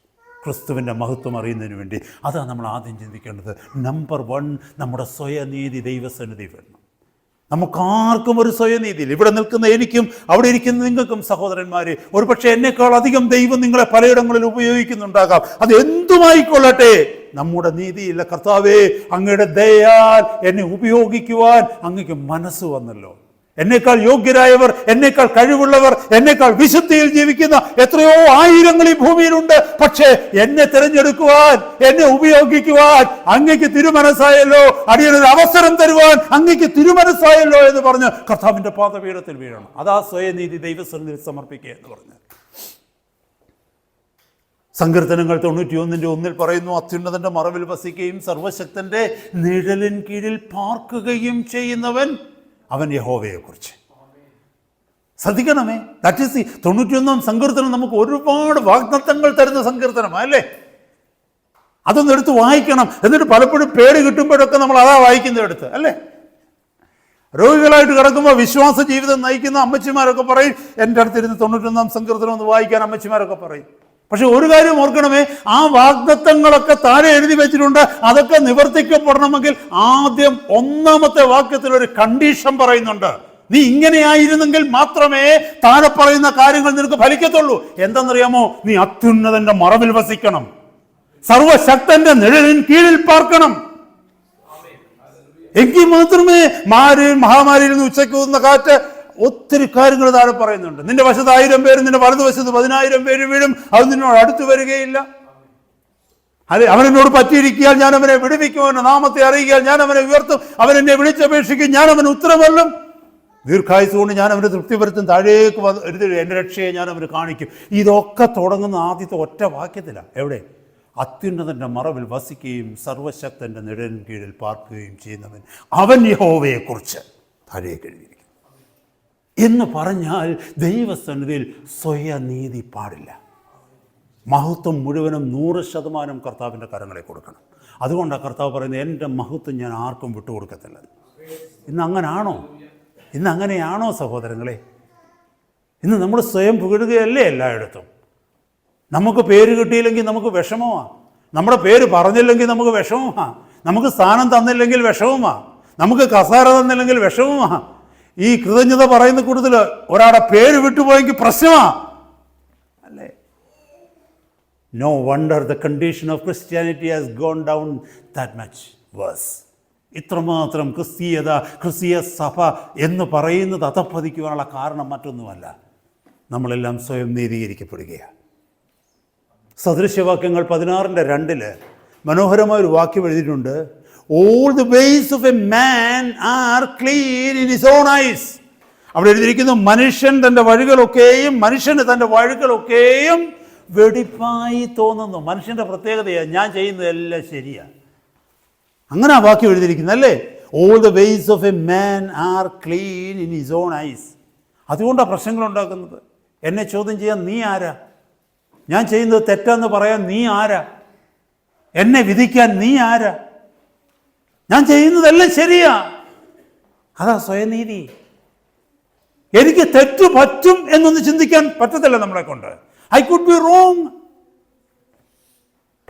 ക്രിസ്തുവിൻ്റെ മഹത്വം അറിയുന്നതിന് വേണ്ടി അതാണ് നമ്മൾ ആദ്യം ചിന്തിക്കേണ്ടത്. നമ്പർ 1, നമ്മുടെ സ്വയനീതി ദൈവസന്നിധി വേണം. നമുക്കാർക്കും ഒരു സ്വയനീതിയിൽ, ഇവിടെ നിൽക്കുന്ന എനിക്കും അവിടെ ഇരിക്കുന്ന നിങ്ങൾക്കും സഹോദരന്മാരെ, ഒരു പക്ഷേ എന്നെക്കാൾ അധികം ദൈവം നിങ്ങളെ പലയിടങ്ങളിൽ ഉപയോഗിക്കുന്നുണ്ടാകാം. അത് എന്തുമായിക്കൊള്ളട്ടെ, നമ്മുടെ നീതിയില്ല. കർത്താവേ, അങ്ങയുടെ ദയാൽ എന്നെ ഉപയോഗിക്കുവാൻ അങ്ങക്ക് മനസ്സ് വന്നല്ലോ. എന്നേക്കാൾ യോഗ്യരായവർ, എന്നേക്കാൾ കഴിവുള്ളവർ, എന്നേക്കാൾ വിശുദ്ധിയിൽ ജീവിക്കുന്ന എത്രയോ ആയിരങ്ങൾ ഈ ഭൂമിയിലുണ്ട്. പക്ഷേ എന്നെ തിരഞ്ഞെടുക്കുവാൻ, എന്നെ ഉപയോഗിക്കുവാൻ അങ്ങയ്ക്ക് തിരുമനസ്സായല്ലോ, അടിയൊരു അവസരം തരുവാൻ അങ്ങയ്ക്ക് തിരുമനസ്സായല്ലോ എന്ന് പറഞ്ഞ് കർത്താവിന്റെ പാദപീഠത്തിൽ വീഴണം. അതാ സ്വയനീതി ദൈവസന്നിധിയിൽ സമർപ്പിക്കുക എന്ന് പറഞ്ഞ്. സങ്കീർത്തനങ്ങൾ 91:1 പറയുന്നു, അത്യുന്നതന്റെ മറവിൽ വസിക്കുകയും സർവശക്തന്റെ നിഴലിൻ കീഴിൽ പാർക്കുകയും ചെയ്യുന്നവൻ അവൻ യഹോവയെക്കുറിച്ച്. ശ്രദ്ധിക്കണമേ, ദാറ്റ് ഈസ് 91 സങ്കീർത്തനം നമുക്ക് ഒരുപാട് വാഗ്ദത്തങ്ങൾ തരുന്ന സങ്കീർത്തനമാണ് അല്ലേ? അതൊന്ന് എടുത്ത് വായിക്കണം. എന്നിട്ട് പലപ്പോഴും പേര് കിട്ടുമ്പോഴൊക്കെ നമ്മൾ അതാ വായിക്കുന്നത് എടുത്ത് അല്ലേ? രോഗികളായിട്ട് കിടക്കുമ്പോൾ വിശ്വാസ ജീവിതം നയിക്കുന്ന അമ്മച്ചിമാരൊക്കെ പറയും, എൻ്റെ അടുത്തിരുന്ന് 91 സങ്കീർത്തനം ഒന്ന് വായിക്കാൻ അമ്മച്ചിമാരൊക്കെ പറയും. പക്ഷെ ഒരു കാര്യം ഓർക്കണമേ, ആ വാഗ്ദത്തങ്ങളൊക്കെ താഴെ എഴുതി വെച്ചിട്ടുണ്ട്. അതൊക്കെ നിവർത്തിക്കപ്പെടണമെങ്കിൽ ആദ്യം 1-ാമത്തെ വാക്യത്തിൽ ഒരു കണ്ടീഷൻ പറയുന്നുണ്ട്. നീ ഇങ്ങനെയായിരുന്നെങ്കിൽ മാത്രമേ താഴെ പറയുന്ന കാര്യങ്ങൾ നിനക്ക് ഫലിക്കത്തുള്ളൂ. എന്തെന്നറിയാമോ? നീ അത്യുന്നതന്റെ മറവിൽ വസിക്കണം, സർവശക്തന്റെ നിഴലിൻ കീഴിൽ പാർക്കണം. എങ്കിൽ മാത്രമേ മഹാമാരിയിൽ നിന്ന് ഉച്ചയ്ക്ക് വന്ന കാറ്റ്, ഒത്തിരി കാര്യങ്ങൾ താഴെ പറയുന്നുണ്ട്. നിന്റെ വശത്ത് 1000 പേരും നിന്റെ വലതുവശത്ത് 10,000 പേര് വീഴും, അത് നിന്നോട് അടുത്ത് വരികയില്ല. അല്ലെ, അവനെന്നോട് പറ്റിയിരിക്കാൻ ഞാൻ അവനെ വിടുവിക്കും, അവന്റെ നാമത്തെ അറിയിക്കാൻ ഞാൻ അവനെ ഉയർത്തും, അവൻ എന്നെ വിളിച്ചപേക്ഷിക്കും, ഞാൻ അവന് ഉത്തരവല്ലും, ദീർഘായുസ് കൊണ്ട് ഞാൻ അവന് തൃപ്തി വരുത്തും, താഴേക്ക് എൻ്റെ രക്ഷയെ ഞാൻ അവന് കാണിക്കും. ഇതൊക്കെ തുടങ്ങുന്ന ആദ്യത്തെ ഒറ്റ വാക്യത്തിലാണ്. എവിടെ? അത്യുന്നതന്റെ മറവിൽ വസിക്കുകയും സർവശക്തന്റെ നിഴലിൻ കീഴിൽ പാർക്കുകയും ചെയ്യുന്നവൻ അവൻ യഹോവയെക്കുറിച്ച് താഴേക്ക് എഴുതിയിരിക്കും എന്ന് പറഞ്ഞാൽ ദൈവസന്നിധിയിൽ സ്വയനീതി പാടില്ല. മഹത്വം മുഴുവനും 100% കർത്താവിൻ്റെ കരങ്ങളെ കൊടുക്കണം. അതുകൊണ്ടാണ് കർത്താവ് പറയുന്നത്, എൻ്റെ മഹത്വം ഞാൻ ആർക്കും വിട്ടുകൊടുക്കത്തില്ല. ഇന്ന് അങ്ങനാണോ? ഇന്ന് അങ്ങനെയാണോ സഹോദരങ്ങളെ? ഇന്ന് നമ്മൾ സ്വയം പുകഴുകയല്ലേ എല്ലായിടത്തും? നമുക്ക് പേര് കിട്ടിയില്ലെങ്കിൽ നമുക്ക് വിഷമമാണ്, നമ്മുടെ പേര് പറഞ്ഞില്ലെങ്കിൽ നമുക്ക് വിഷമമാണ്, നമുക്ക് സ്ഥാനം തന്നില്ലെങ്കിൽ വിഷമമാണ്, നമുക്ക് കസേര തന്നില്ലെങ്കിൽ വിഷമമാണ്. ഈ കൃതജ്ഞത പറയുന്ന കൂടുതൽ ഒരാളുടെ പേര് വിട്ടുപോയെങ്കിൽ പ്രശ്നമാണ് അല്ലേ? No wonder the condition of Christianity has gone down that much worse. ഇത്രമാത്രം ക്രിസ്തീയ സഭ എന്ന് പറയുന്നത് അധപ്പതിക്കുവാനുള്ള കാരണം മറ്റൊന്നുമല്ല, നമ്മളെല്ലാം സ്വയം നീതീകരിക്കപ്പെടുകയാണ്. സദൃശ്യവാക്യങ്ങൾ 16:2 മനോഹരമായൊരു വാക്യം എഴുതിയിട്ടുണ്ട്. All the ways of a man are clean in his own eyes. അവിടെ എഴുതിയിരിക്കുന്നു, മനുഷ്യന് തൻ്റെ വഴികളൊക്കെയും വെടിപ്പായി തോന്നുന്നു. മനുഷ്യൻ്റെ പ്രത്യേകതയാണ്, ഞാൻ ചെയ്യുന്നതെല്ലാം ശരിയാണ്. അങ്ങനെ ആ വാക്യം എഴുതിയിരിക്കുന്നത് അല്ലേ? All the ways of a man are clean in his own eyes. അതുകൊണ്ടാണ് പ്രശ്നങ്ങൾ ഉണ്ടാക്കുന്നത്. എന്നെ ചോദ്യം ചെയ്യാൻ നീ ആരാ? ഞാൻ ചെയ്യുന്നത് തെറ്റാന്ന് പറയാൻ നീ ആരാ? എന്നെ വിധിക്കാൻ നീ ആരാ? ഞാൻ ചെയ്യുന്നതെല്ലാം ശരിയാ. അതാ സ്വയനീതി. എനിക്ക് തെറ്റ് പറ്റും എന്നൊന്ന് ചിന്തിക്കാൻ പറ്റത്തില്ല നമ്മളെ കൊണ്ട്. I could be wrong.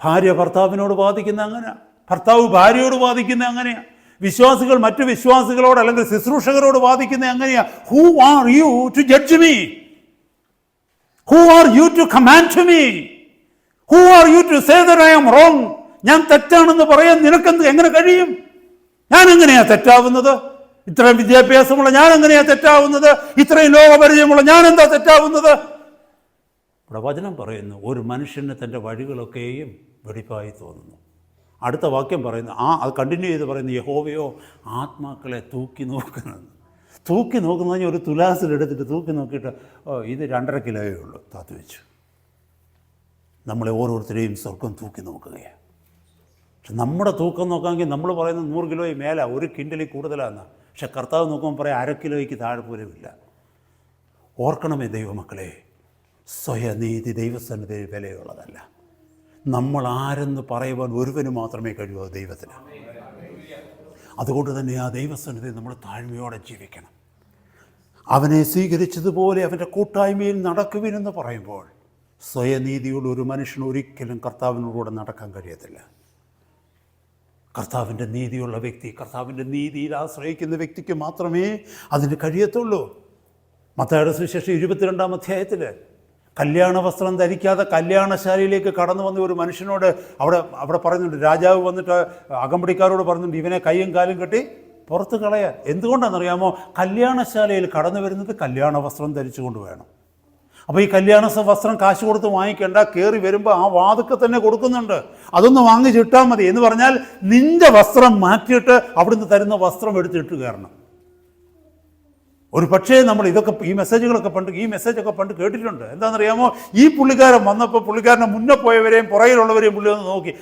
ഭാര്യ ഭർത്താവിനോട് വാദിക്കുന്ന അങ്ങനെയാ, ഭർത്താവ് ഭാര്യയോട് വാദിക്കുന്ന അങ്ങനെയാ, വിശ്വാസികൾ മറ്റു വിശ്വാസികളോട് അല്ലെങ്കിൽ ശുശ്രൂഷകരോട് വാദിക്കുന്ന അങ്ങനെയാ. Who are you to judge me? Who are you to command me? Who are you to say that I am wrong? ഞാൻ തെറ്റാണെന്ന് പറയാൻ നിനക്കെന്ത് എങ്ങനെ കഴിയും? ഞാൻ എങ്ങനെയാ തെറ്റാവുന്നത്? ഇത്രയും വിദ്യാഭ്യാസമുള്ള ഞാൻ എങ്ങനെയാ തെറ്റാവുന്നത്? ഇത്രയും ലോകപരിചയമുള്ള ഞാൻ എന്താ തെറ്റാവുന്നത്? ഇവിടെ വചനം പറയുന്നു, ഒരു മനുഷ്യന് തൻ്റെ വഴികളൊക്കെയും വെടിപ്പായി തോന്നുന്നു. അടുത്ത വാക്യം പറയുന്നു, അത് കണ്ടിന്യൂ ചെയ്ത് പറയുന്നു, യഹോവയോ ആത്മാക്കളെ തൂക്കി നോക്കുന്നത്. തൂക്കി നോക്കുന്നതിന് ഒരു തുലാസിലെടുത്തിട്ട് തൂക്കി നോക്കിയിട്ട് ഇത് 2.5 കിലോയേ ഉള്ളൂ താത്തു വെച്ചു. നമ്മളെ ഓരോരുത്തരെയും സ്വർഗം തൂക്കി നോക്കുകയാണ്. പക്ഷെ നമ്മുടെ തൂക്കം നോക്കാമെങ്കിൽ നമ്മൾ പറയുന്നത് 100 കിലോയിൽ മേല, 1 കിൻഡലിൽ കൂടുതലാണ്. പക്ഷെ കർത്താവ് നോക്കുമ്പോൾ പറയാം 1/2 കിലോയ്ക്ക് താഴെ പോലും ഇല്ല. ഓർക്കണമേ ദൈവമക്കളെ, സ്വയനീതി ദൈവസന്നിധിയിൽ വിലയുള്ളതല്ല. നമ്മൾ ആരെന്ന് പറയുവാൻ ഒരുവന് മാത്രമേ കഴിയൂ, ദൈവത്തിന്. അതുകൊണ്ട് തന്നെ ആ ദൈവസന്നിധി നമ്മൾ താഴ്മയോടെ ജീവിക്കണം. അവനെ സ്വീകരിച്ചതുപോലെ അവൻ്റെ കൂട്ടായ്മയിൽ നടക്കുവിനെന്ന് പറയുമ്പോൾ സ്വയനീതിയുള്ള ഒരു മനുഷ്യന് ഒരിക്കലും കർത്താവിനോടുകൂടെ നടക്കാൻ കഴിയത്തില്ല. കർത്താവിൻ്റെ നീതിയുള്ള വ്യക്തി, കർത്താവിൻ്റെ നീതിയിൽ ആശ്രയിക്കുന്ന വ്യക്തിക്ക് മാത്രമേ അതിന് കഴിയത്തുള്ളൂ. മത്തായിയുടെ സുവിശേഷം 22-ാം അധ്യായത്തിൽ കല്യാണ വസ്ത്രം ധരിക്കാതെ കല്യാണശാലയിലേക്ക് കടന്നു വന്ന ഒരു മനുഷ്യനോട് അവിടെ പറയുന്നുണ്ട്, രാജാവ് വന്നിട്ട് അകമ്പടിക്കാരോട് പറഞ്ഞിട്ടുണ്ട്, ഇവനെ കൈയും കാലും കെട്ടി പുറത്ത് കളയാൻ. എന്തുകൊണ്ടാണെന്നറിയാമോ? കല്യാണശാലയിൽ കടന്നു വരുന്നത് കല്യാണ വസ്ത്രം ധരിച്ചുകൊണ്ട് വേണം. അപ്പോൾ ഈ കല്യാണ വസ്ത്രം കാശ് കൊടുത്ത് വാങ്ങിക്കേണ്ട, കയറി വരുമ്പോൾ ആ വാതുക്കെ തന്നെ കൊടുക്കുന്നുണ്ട്, അതൊന്ന് വാങ്ങിച്ചിട്ടാൽ മതി എന്ന് പറഞ്ഞാൽ നിന്റെ വസ്ത്രം മാറ്റിയിട്ട് അവിടുന്ന് തരുന്ന വസ്ത്രം എടുത്തിട്ട് കയറണം. ഒരു പക്ഷേ നമ്മൾ ഇതൊക്കെ ഈ മെസ്സേജൊക്കെ പണ്ട് കേട്ടിട്ടുണ്ട്. എന്താണെന്നറിയാമോ? ഈ പുള്ളിക്കാരൻ വന്നപ്പോൾ പുള്ളിക്കാരനെ മുന്നേ പോയവരെയും പുറകിലുള്ളവരെയും പുള്ളി ഒന്ന് നോക്കി,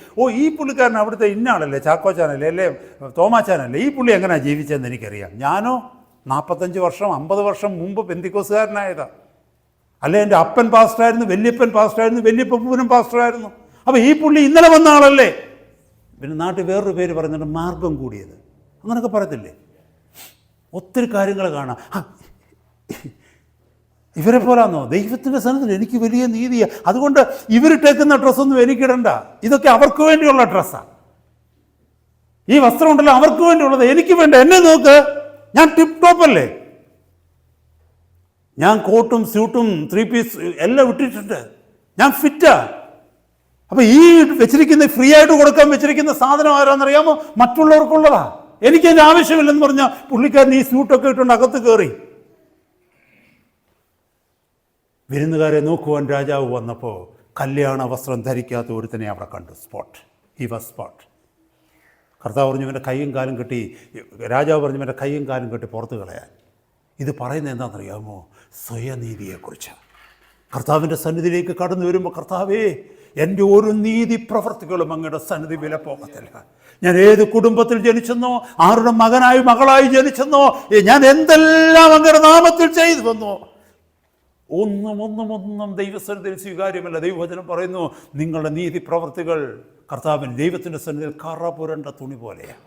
ഈ പുള്ളിക്കാരൻ അവിടുത്തെ ഇന്നാളല്ലേ, ചാക്കോച്ചാനല്ലേ, അല്ലേ തോമാച്ചാനല്ലേ, ഈ പുള്ളി എങ്ങനെയാണ് ജീവിച്ചതെന്ന് എനിക്കറിയാം. ഞാനോ 45 വർഷം 50 വർഷം മുമ്പ് പെന്തിക്കോസുകാരനായതാണ്. അല്ലെ എൻ്റെ അപ്പൻ പാസ്റ്ററായിരുന്നു, വല്യപ്പൻ പാസ്റ്ററായിരുന്നു, വല്യപ്പൂനും പാസ്റ്ററായിരുന്നു. അപ്പോൾ ഈ പുള്ളി ഇന്നലെ വന്ന ആളല്ലേ. പിന്നെ നാട്ടിൽ വേറൊരു പേര് പറയുന്നുണ്ട്, മാർഗം കൂടിയത്, അങ്ങനെയൊക്കെ പറയത്തില്ലേ. ഒത്തിരി കാര്യങ്ങൾ കാണാം. ഇവരെ പോലാന്നോ? ദൈവത്തിൻ്റെ സന്നിധിയിൽ എനിക്ക് വലിയ നീതിയാണ്, അതുകൊണ്ട് ഇവരിട്ടേക്കുന്ന ഡ്രസ്സൊന്നും എനിക്കിടണ്ട, ഇതൊക്കെ അവർക്ക് വേണ്ടിയുള്ള ഡ്രസ്സാണ്. ഈ വസ്ത്രം ഉണ്ടല്ലോ അവർക്ക് വേണ്ടിയുള്ളത്, എനിക്ക് വേണ്ട. എന്നെ നോക്ക്, ഞാൻ ടിപ്പ് ടോപ്പല്ലേ, ഞാൻ കോട്ടും സ്യൂട്ടും 3 പീസ് എല്ലാം ഇട്ടിട്ടുണ്ട്, ഞാൻ ഫിറ്റാ. അപ്പം ഈ വെച്ചിരിക്കുന്ന ഫ്രീ ആയിട്ട് കൊടുക്കാൻ വെച്ചിരിക്കുന്ന സാധനം ആരാന്നറിയാമോ? മറ്റുള്ളവർക്കുള്ളതാ. എനിക്കതിൻ്റെ ആവശ്യമില്ലെന്ന് പറഞ്ഞാൽ പുള്ളിക്കാരൻ ഈ സ്യൂട്ടൊക്കെ ഇട്ടുകൊണ്ട് അകത്ത് കയറി. വിരുന്നുകാരെ നോക്കുവാൻ രാജാവ് വന്നപ്പോൾ കല്യാണ വസ്ത്രം ധരിക്കാത്ത ഒരുത്തനെ അവിടെ കണ്ടു. He was spot. കർത്താവ് പറഞ്ഞു ഇവൻ്റെ കൈയും കാലും കെട്ടി, രാജാവ് പറഞ്ഞു ഇവൻ്റെ കൈയും കാലും കെട്ടി പുറത്ത് കളയാൻ. ഇത് പറയുന്നത് എന്താണെന്നറിയാമോ? സ്വയനീതിയെക്കുറിച്ചാണ്. കർത്താവിൻ്റെ സന്നിധിയിലേക്ക് കടന്നു വരുമ്പോൾ, കർത്താവേ, എൻ്റെ ഒരു നീതി പ്രവർത്തികളും അങ്ങയുടെ സന്നിധി വില പോകത്തില്ല. ഞാൻ ഏത് കുടുംബത്തിൽ ജനിച്ചെന്നോ, ആരുടെ മകനായി മകളായി ജനിച്ചെന്നോ, ഞാൻ എന്തെല്ലാം അങ്ങയുടെ നാമത്തിൽ ചെയ്തു വന്നോ, ഒന്നും ദൈവസന്നിധിയിൽ സ്വീകാര്യമല്ല. ദൈവവചനം പറയുന്നു, നിങ്ങളുടെ നീതി പ്രവർത്തികൾ കർത്താവിന് ദൈവത്തിൻ്റെ സന്നിധിയിൽ കറ പുരണ്ട തുണി പോലെയാണ്.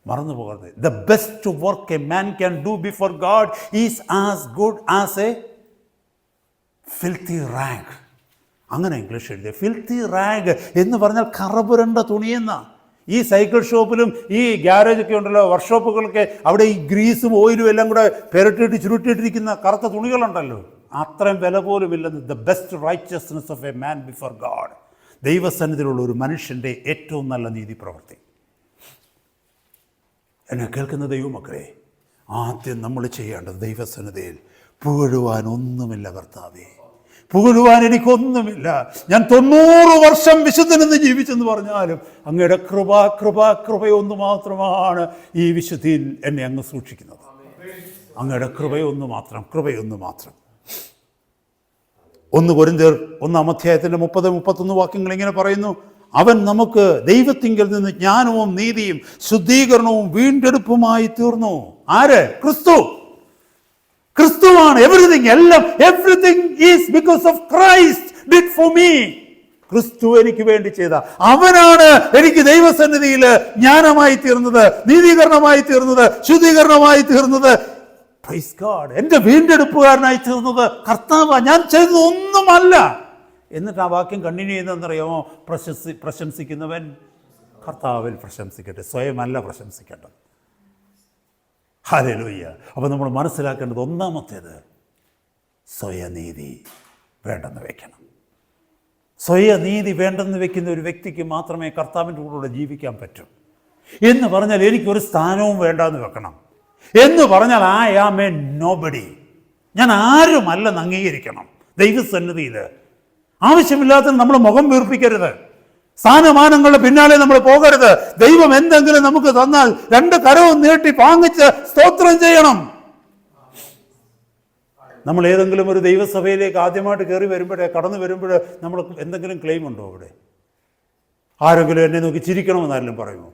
മറന്നു പോകരുത്. The best work a man can do before God is as good as A filthy rag. അങ്ങനെ ഇംഗ്ലീഷ് എഴുതിയ ഫിൽത്തി റാഗ് എന്ന് പറഞ്ഞാൽ കറപുരണ്ട തുണിയെന്ന. ഈ സൈക്കിൾ ഷോപ്പിലും ഈ ഗ്യാരേജൊക്കെ ഉണ്ടല്ലോ, വർക്ക്ഷോപ്പുകളൊക്കെ, അവിടെ ഈ ഗ്രീസും ഓയിലും എല്ലാം കൂടെ പെരട്ടിയിട്ട് ചുരുട്ടിയിട്ടിരിക്കുന്ന കറുത്ത തുണികളുണ്ടല്ലോ, അത്രയും വില പോലും ഇല്ലെന്ന്. The best righteousness of a man before God, ദൈവസന്നിധിയിലുള്ള ഒരു മനുഷ്യൻ്റെ ഏറ്റവും നല്ല നീതി പ്രവൃത്തി. എന്നെ കേൾക്കുന്ന ദൈവമക്കളെ, ആദ്യം നമ്മൾ ചെയ്യേണ്ടത് ദൈവസന്നിധിയിൽ പുകഴുവാൻ ഒന്നുമില്ല. കർത്താവേ, പുകഴുവാൻ എനിക്കൊന്നുമില്ല. ഞാൻ 90 വർഷം വിശുദ്ധനെന്ന് ജീവിച്ചെന്ന് പറഞ്ഞാലും അങ്ങയുടെ കൃപയൊന്നു മാത്രമാണ് ഈ വിശുദ്ധിയിൽ എന്നെ അങ്ങ് സൂക്ഷിക്കുന്നത്. അങ്ങയുടെ കൃപയൊന്നു മാത്രം. 1 കൊരിന്ത്യർ 1-ാം അധ്യായത്തിൻ്റെ 30-31 വാക്യങ്ങൾ ഇങ്ങനെ പറയുന്നു, അവൻ നമുക്ക് ദൈവത്തിങ്കിൽ നിന്ന് ജ്ഞാനവും നീതിയും ശുദ്ധീകരണവും വീണ്ടെടുപ്പുമായി തീർന്നു. ആര്? ക്രിസ്തുവാണ് everything. Everything is because of Christ did for me. ക്രിസ്തു എനിക്ക് വേണ്ടി ചെയ്ത, അവനാണ് എനിക്ക് ദൈവസന്നിധിയിൽ ജ്ഞാനമായി തീർന്നത്, നീതീകരണമായി തീർന്നത്, ശുദ്ധീകരണമായി തീർന്നത്. Praise God. എൻ്റെ വീണ്ടെടുപ്പുകാരനായി തീർന്നത് കർത്താവ്. ഞാൻ ചെയ്തത് ഒന്നുമല്ല. എന്നിട്ട് ആ വാക്യം കണ്ടിന്യൂ ചെയ്യുന്നതെന്നറിയാമോ? പ്രശംസിക്കുന്നവൻ കർത്താവിൽ പ്രശംസിക്കട്ടെ, സ്വയമല്ല പ്രശംസിക്കേണ്ടത്. ഹല്ലേലൂയ. അപ്പോൾ നമ്മൾ മനസ്സിലാക്കേണ്ടത് ഒന്നാമത്തേത്, സ്വയനീതി വേണ്ടെന്ന് വെക്കണം. സ്വയനീതി വേണ്ടെന്ന് വെക്കുന്ന ഒരു വ്യക്തിക്ക് മാത്രമേ കർത്താവിൻ്റെ കൂടെ ജീവിക്കാൻ പറ്റൂ. എന്ന് പറഞ്ഞാൽ എനിക്കൊരു സ്ഥാനവും വേണ്ടെന്ന് വെക്കണം. എന്ന് പറഞ്ഞാൽ ഐ ആം എ നോബഡി, ഞാൻ ആരുമല്ലെന്ന് അംഗീകരിക്കണം. ദൈവസന്നിധിയിൽ ആവശ്യമില്ലാത്ത നമ്മൾ മുഖം വീർപ്പിക്കരുത്. സ്ഥാനമാനങ്ങളുടെ പിന്നാലെ നമ്മൾ പോകരുത്. ദൈവം എന്തെങ്കിലും നമുക്ക് തന്നാൽ 2 കരവും നീട്ടി വാങ്ങിച്ച് സ്തോത്രം ചെയ്യണം. നമ്മൾ ഏതെങ്കിലും ഒരു ദൈവസഭയിലേക്ക് ആദ്യമായിട്ട് കടന്നു വരുമ്പോൾ നമ്മൾ എന്തെങ്കിലും ക്ലെയിം ഉണ്ടോ? അവിടെ ആരെങ്കിലും എന്നെ നോക്കി ചിരിക്കണമെന്നാരെങ്കിലും പറയുമോ?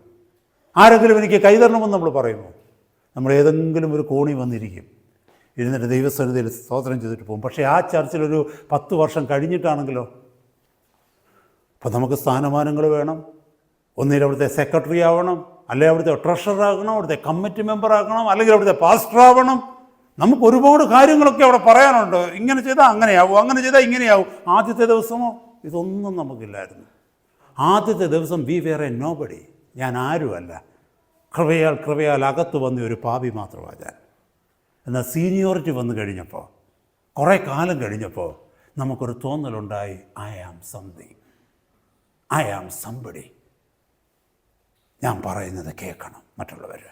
ആരെങ്കിലും എനിക്ക് കൈതരണമെന്ന് നമ്മൾ പറയുമോ? നമ്മൾ ഏതെങ്കിലും ഒരു കോണി വന്നിരിക്കും, ഇരുന്നിട്ട് ദൈവസന്നിധിയിൽ സ്തോത്രം ചെയ്തിട്ട് പോകും. പക്ഷേ ആ ചർച്ചിലൊരു 10 വർഷം കഴിഞ്ഞിട്ടാണെങ്കിലോ, അപ്പോൾ നമുക്ക് സ്ഥാനമാനങ്ങൾ വേണം. ഒന്നിൽ അവിടുത്തെ സെക്രട്ടറി ആവണം, അല്ലെങ്കിൽ അവിടുത്തെ ട്രഷറർ ആകണം, അവിടുത്തെ കമ്മിറ്റി മെമ്പർ ആകണം, അല്ലെങ്കിൽ അവിടുത്തെ പാസ്റ്റർ ആവണം. നമുക്ക് ഒരുപാട് കാര്യങ്ങളൊക്കെ അവിടെ പറയാനുണ്ട്. ഇങ്ങനെ ചെയ്താൽ അങ്ങനെയാവും, അങ്ങനെ ചെയ്താൽ ഇങ്ങനെയാവും. ആദ്യത്തെ ദിവസമോ ഇതൊന്നും നമുക്കില്ലായിരുന്നു. ആദ്യത്തെ ദിവസം വി വേർ എ നോബഡി. ഞാൻ ആരുമല്ല, കൃപയാൽ അകത്ത് വന്ന ഒരു പാപി മാത്രമാണ് ഞാൻ. എന്നാൽ സീനിയോറിറ്റി വന്നു കഴിഞ്ഞപ്പോൾ, കുറേ കാലം കഴിഞ്ഞപ്പോൾ നമുക്കൊരു തോന്നലുണ്ടായി, I am something, I am somebody. ഞാൻ പറയുന്നത് കേൾക്കണം മറ്റുള്ളവർ.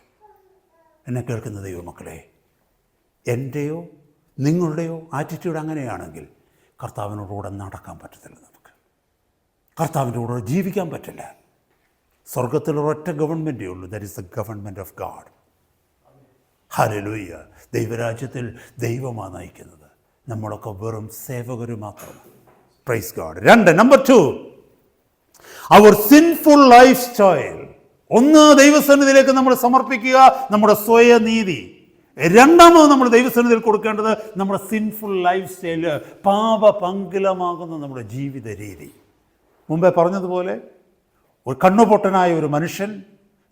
എന്നെ കേൾക്കുന്ന ദൈവമക്കളെ, എൻ്റെയോ നിങ്ങളുടെയോ ആറ്റിറ്റ്യൂഡ് അങ്ങനെയാണെങ്കിൽ കർത്താവിനോടുകൂടെ നടക്കാൻ പറ്റത്തില്ല. നമുക്ക് കർത്താവിൻ്റെ കൂടെ ജീവിക്കാൻ പറ്റില്ല. സ്വർഗത്തിൽ ഒരൊറ്റ ഗവൺമെൻറ്റേ ഉള്ളൂ. That is the government of God. Hallelujah. ദൈവരാജ്യത്തിൽ ദൈവമാണ് നയിക്കുന്നത്. നമ്മളൊക്കെ വെറും സേവകർ മാത്രമാണ്. Praise God. 2, നമ്പർ 2, അവർ സിൻഫുൾ ലൈഫ് സ്റ്റൈൽ. ഒന്ന്, ദൈവസന്നിധിയിലേക്ക് നമ്മൾ സമർപ്പിക്കുക നമ്മുടെ സ്വയനീതി. രണ്ടാമത് നമ്മൾ ദൈവസന്നിധിയിൽ കൊടുക്കേണ്ടത് നമ്മുടെ സിൻഫുൾ ലൈഫ് സ്റ്റൈല്, പാപപങ്കിലമാകുന്ന നമ്മുടെ ജീവിത രീതി. മുമ്പേ പറഞ്ഞതുപോലെ ഒരു കണ്ണുപൊട്ടനായ ഒരു മനുഷ്യൻ